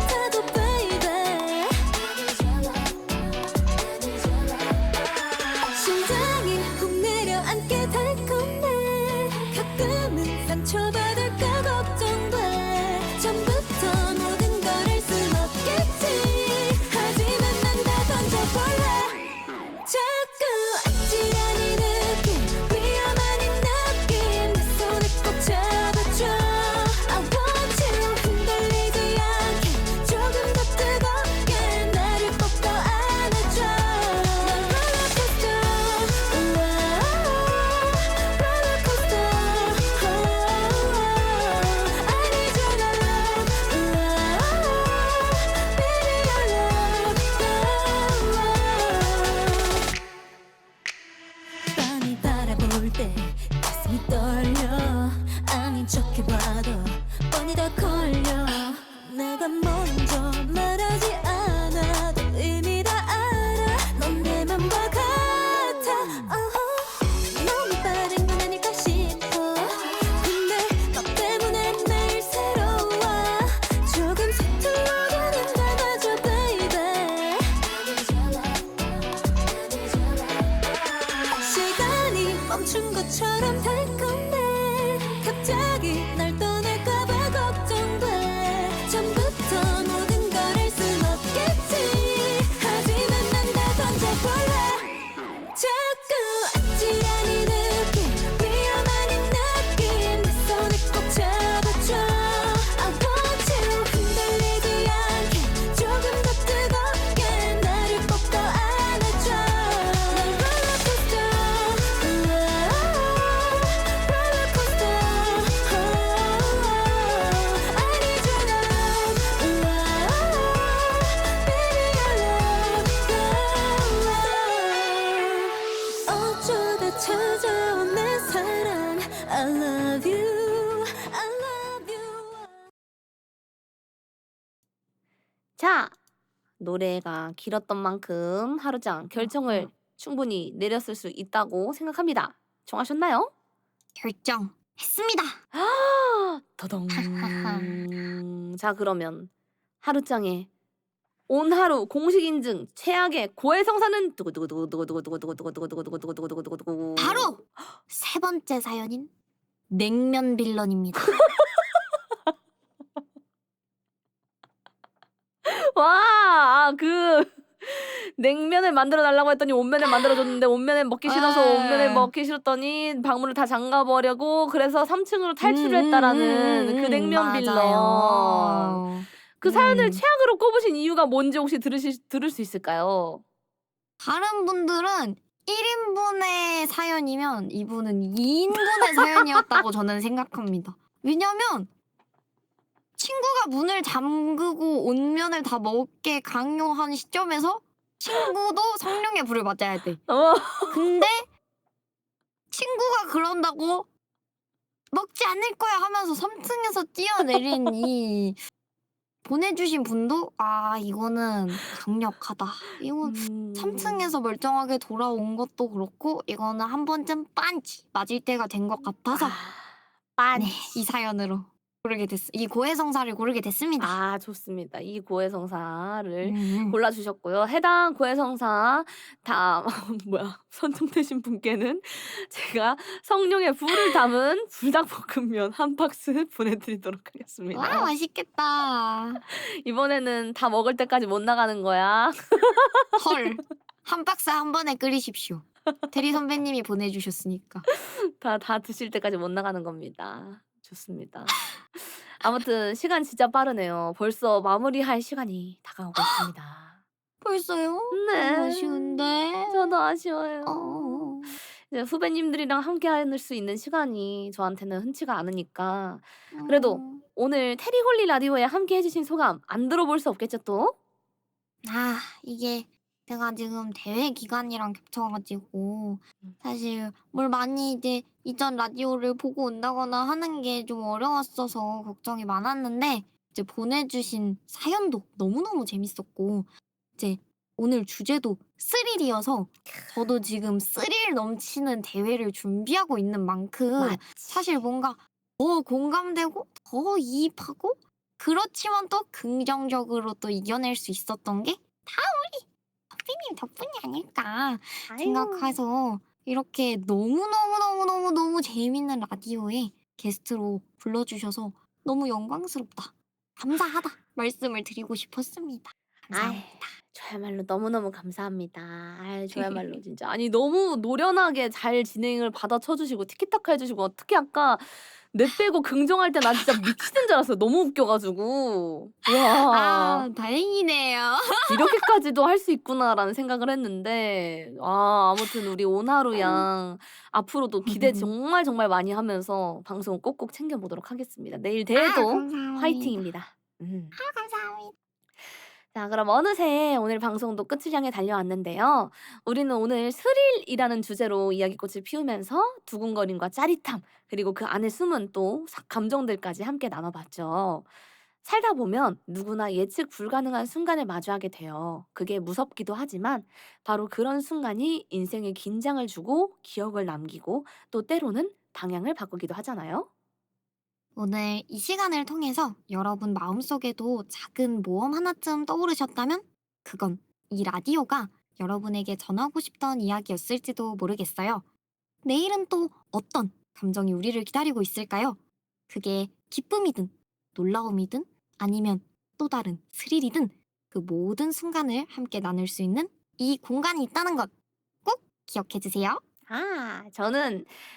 자, 노래가 길었던 만큼 하루장 결정을 충분히 내렸을 수 있다고 생각합니다. 정하셨나요? 결정했습니다. 더덩. 자, 그러면 하루장의 온 하루 공식 인증 최악의 고해성사는 두구두구두구두구두구두구두구두구두구두구두구두구두구두구두구두구 바로 세 번째 사연인 냉면 빌런입니다. 와, 냉면을 만들어 달라고 했더니 온면을 만들어 줬는데 온면을 먹기 싫어서 온면을 먹기 싫었더니 방문을 다 잠가 버리고 그래서 3층으로 탈출을 했다라는 그 냉면 빌런. 맞아요. 그 사연을 최악으로 꼽으신 이유가 뭔지 혹시 들을 수 있을까요? 다른 분들은 1인분의 사연이면 이분은 2인분의 사연이었다고 저는 생각합니다. 왜냐면 친구가 문을 잠그고 온면을 다 먹게 강요한 시점에서 친구도 성령의 불을 맞아야 돼. 어. 근데 친구가 그런다고 먹지 않을 거야 하면서 3층에서 뛰어내린 이 보내주신 분도 이거는 강력하다. 이건 3층에서 멀쩡하게 돌아온 것도 그렇고 이거는 한 번쯤 빤치 맞을 때가 된 것 같아서 네, 이 사연으로 이 고해성사를 고르게 됐습니다. 좋습니다. 이 고해성사를 골라주셨고요. 해당 고해성사 다 선정되신 분께는 제가 성령의 불을 담은 불닭볶음면 한 박스 보내드리도록 하겠습니다. 와 맛있겠다. 이번에는 다 먹을 때까지 못 나가는 거야. 헐. 한 박스 한 번에 끓이십시오. 대리 선배님이 보내주셨으니까. 다 드실 때까지 못 나가는 겁니다. 좋습니다. 아무튼 시간 진짜 빠르네요. 벌써 마무리할 시간이 다가오고 있습니다. 벌써요? 네. 너무 아쉬운데. 저도 아쉬워요. 어. 이제 후배님들이랑 함께 할 수 있는 시간이 저한테는 흔치가 않으니까 그래도 오늘 테리홀리 라디오에 함께 해주신 소감 안 들어볼 수 없겠죠 또? 이게 제가 지금 대회 기간이랑 겹쳐가지고 사실 뭘 많이 이제 이전 라디오를 보고 온다거나 하는 게 좀 어려웠어서 걱정이 많았는데 이제 보내주신 사연도 너무너무 재밌었고 이제 오늘 주제도 스릴이어서 저도 지금 스릴 넘치는 대회를 준비하고 있는 만큼 사실 뭔가 더 공감되고 더 이입하고 그렇지만 또 긍정적으로 또 이겨낼 수 있었던 게 다 우리 선배님 덕분이 아닐까 생각해서 이렇게 너무 재밌는 라디오에 게스트로 불러주셔서 너무 영광스럽다. 감사하다 말씀을 드리고 싶었습니다. 감사합니다. 저야말로 너무너무 감사합니다. 저야말로 진짜. 아니 너무 노련하게 잘 진행을 받아쳐주시고 티키타카 해주시고 특히 아까 내 빼고 긍정할 때 나 진짜 미치는 줄 알았어요. 너무 웃겨가지고. 와. 다행이네요. 이렇게까지도 할 수 있구나라는 생각을 했는데 아무튼 우리 오나루 양 앞으로도 기대 정말 많이 하면서 방송 꼭꼭 챙겨보도록 하겠습니다. 내일 대회도 감사합니다. 화이팅입니다. 감사합니다. 자, 그럼 어느새 오늘 방송도 끝을 향해 달려왔는데요. 우리는 오늘 스릴이라는 주제로 이야기꽃을 피우면서 두근거림과 짜릿함 그리고 그 안에 숨은 또 감정들까지 함께 나눠봤죠. 살다 보면 누구나 예측 불가능한 순간을 마주하게 돼요. 그게 무섭기도 하지만 바로 그런 순간이 인생에 긴장을 주고 기억을 남기고 또 때로는 방향을 바꾸기도 하잖아요. 오늘 이 시간을 통해서 여러분 마음속에도 작은 모험 하나쯤 떠오르셨다면 그건 이 라디오가 여러분에게 전하고 싶던 이야기였을지도 모르겠어요. 내일은 또 어떤 감정이 우리를 기다리고 있을까요? 그게 기쁨이든 놀라움이든 아니면 또 다른 스릴이든 그 모든 순간을 함께 나눌 수 있는 이 공간이 있다는 것 꼭 기억해 주세요.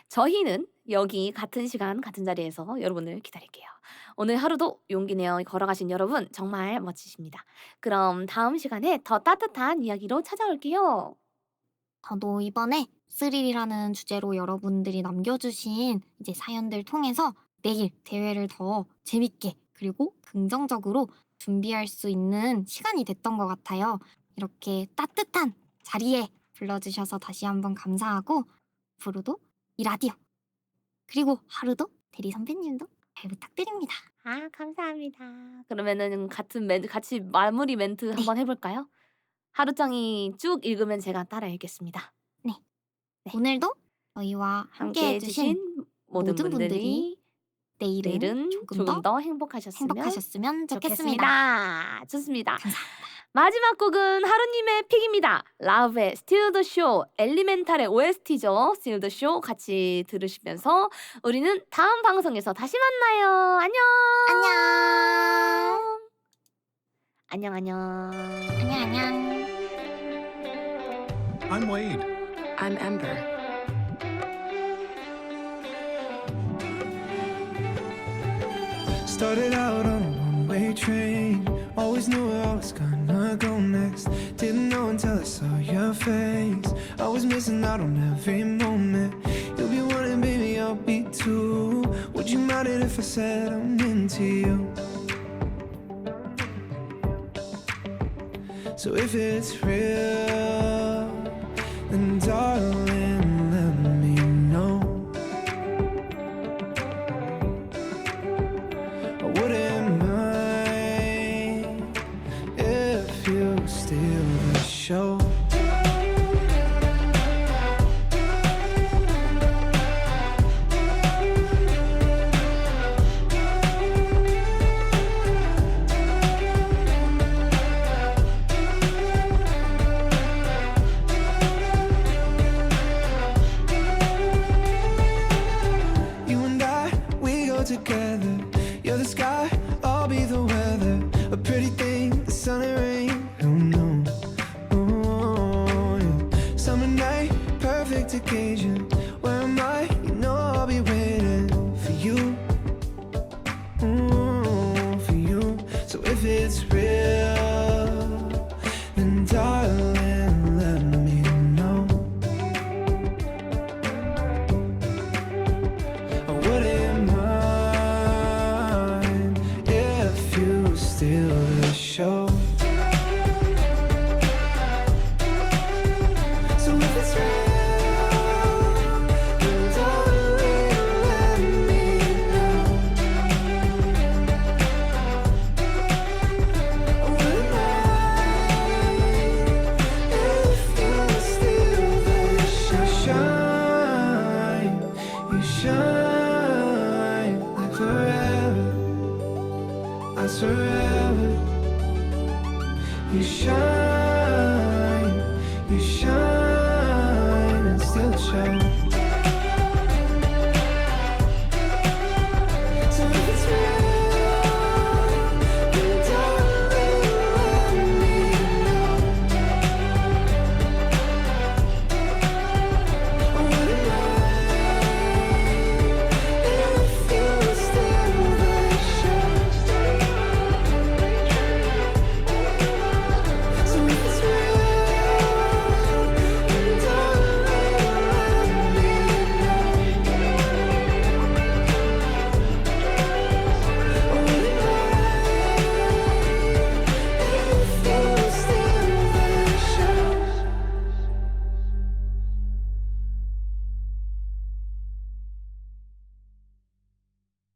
저희는 여기 같은 시간 같은 자리에서 여러분을 기다릴게요. 오늘 하루도 용기 내어 걸어가신 여러분 정말 멋지십니다. 그럼 다음 시간에 더 따뜻한 이야기로 찾아올게요. 저도 이번에 스릴이라는 주제로 여러분들이 남겨주신 이제 사연들 통해서 내일 대회를 더 재밌게 그리고 긍정적으로 준비할 수 있는 시간이 됐던 것 같아요. 이렇게 따뜻한 자리에 불러주셔서 다시 한번 감사하고 앞으로도 이 라디오 그리고 하루도 대리 선배님도 잘 부탁드립니다. 아, 감사합니다. 그러면은 같이 마무리 멘트 네. 한번 해볼까요? 하루짱이 쭉 읽으면 제가 따라 읽겠습니다. 네. 오늘도 저희와 함께 함께 해주신 해주신 모든 분들이 내일은 내일은 조금 더 행복하셨으면 행복하셨으면 좋겠습니다. 좋겠습니다. 좋습니다. 감사합니다. 마지막 곡은 하루님의 픽입니다. 라브의 Still the Show, 엘리멘탈의 OST죠. Still the Show 같이 들으시면서 우리는 다음 방송에서 다시 만나요. 안녕. 안녕. 안녕. 안녕 안녕. I'm Wade. I'm Ember. Started out on a one-way train. Always knew where I was gonna go next. Didn't know until I saw your face. I was missing out on every moment. You'll be one and baby, I'll be two. Would you mind it if I said I'm into you? So if it's real, then darling, let me know. I wouldn't mind if you steal the show. You and I, we go together. You're the sky, I'll be the weather. A pretty thing, the sun and rain. Oh no, oh yeah. Summer night, perfect occasion. Where am I? You know I'll be waiting for you. For you. So if it's real, then darling, let me know. I wouldn't mind if you steal the show. So if it's real, then darling, let me know. I wouldn't mind if you steal the show. Shine, you shine like forever. I swear, you shine.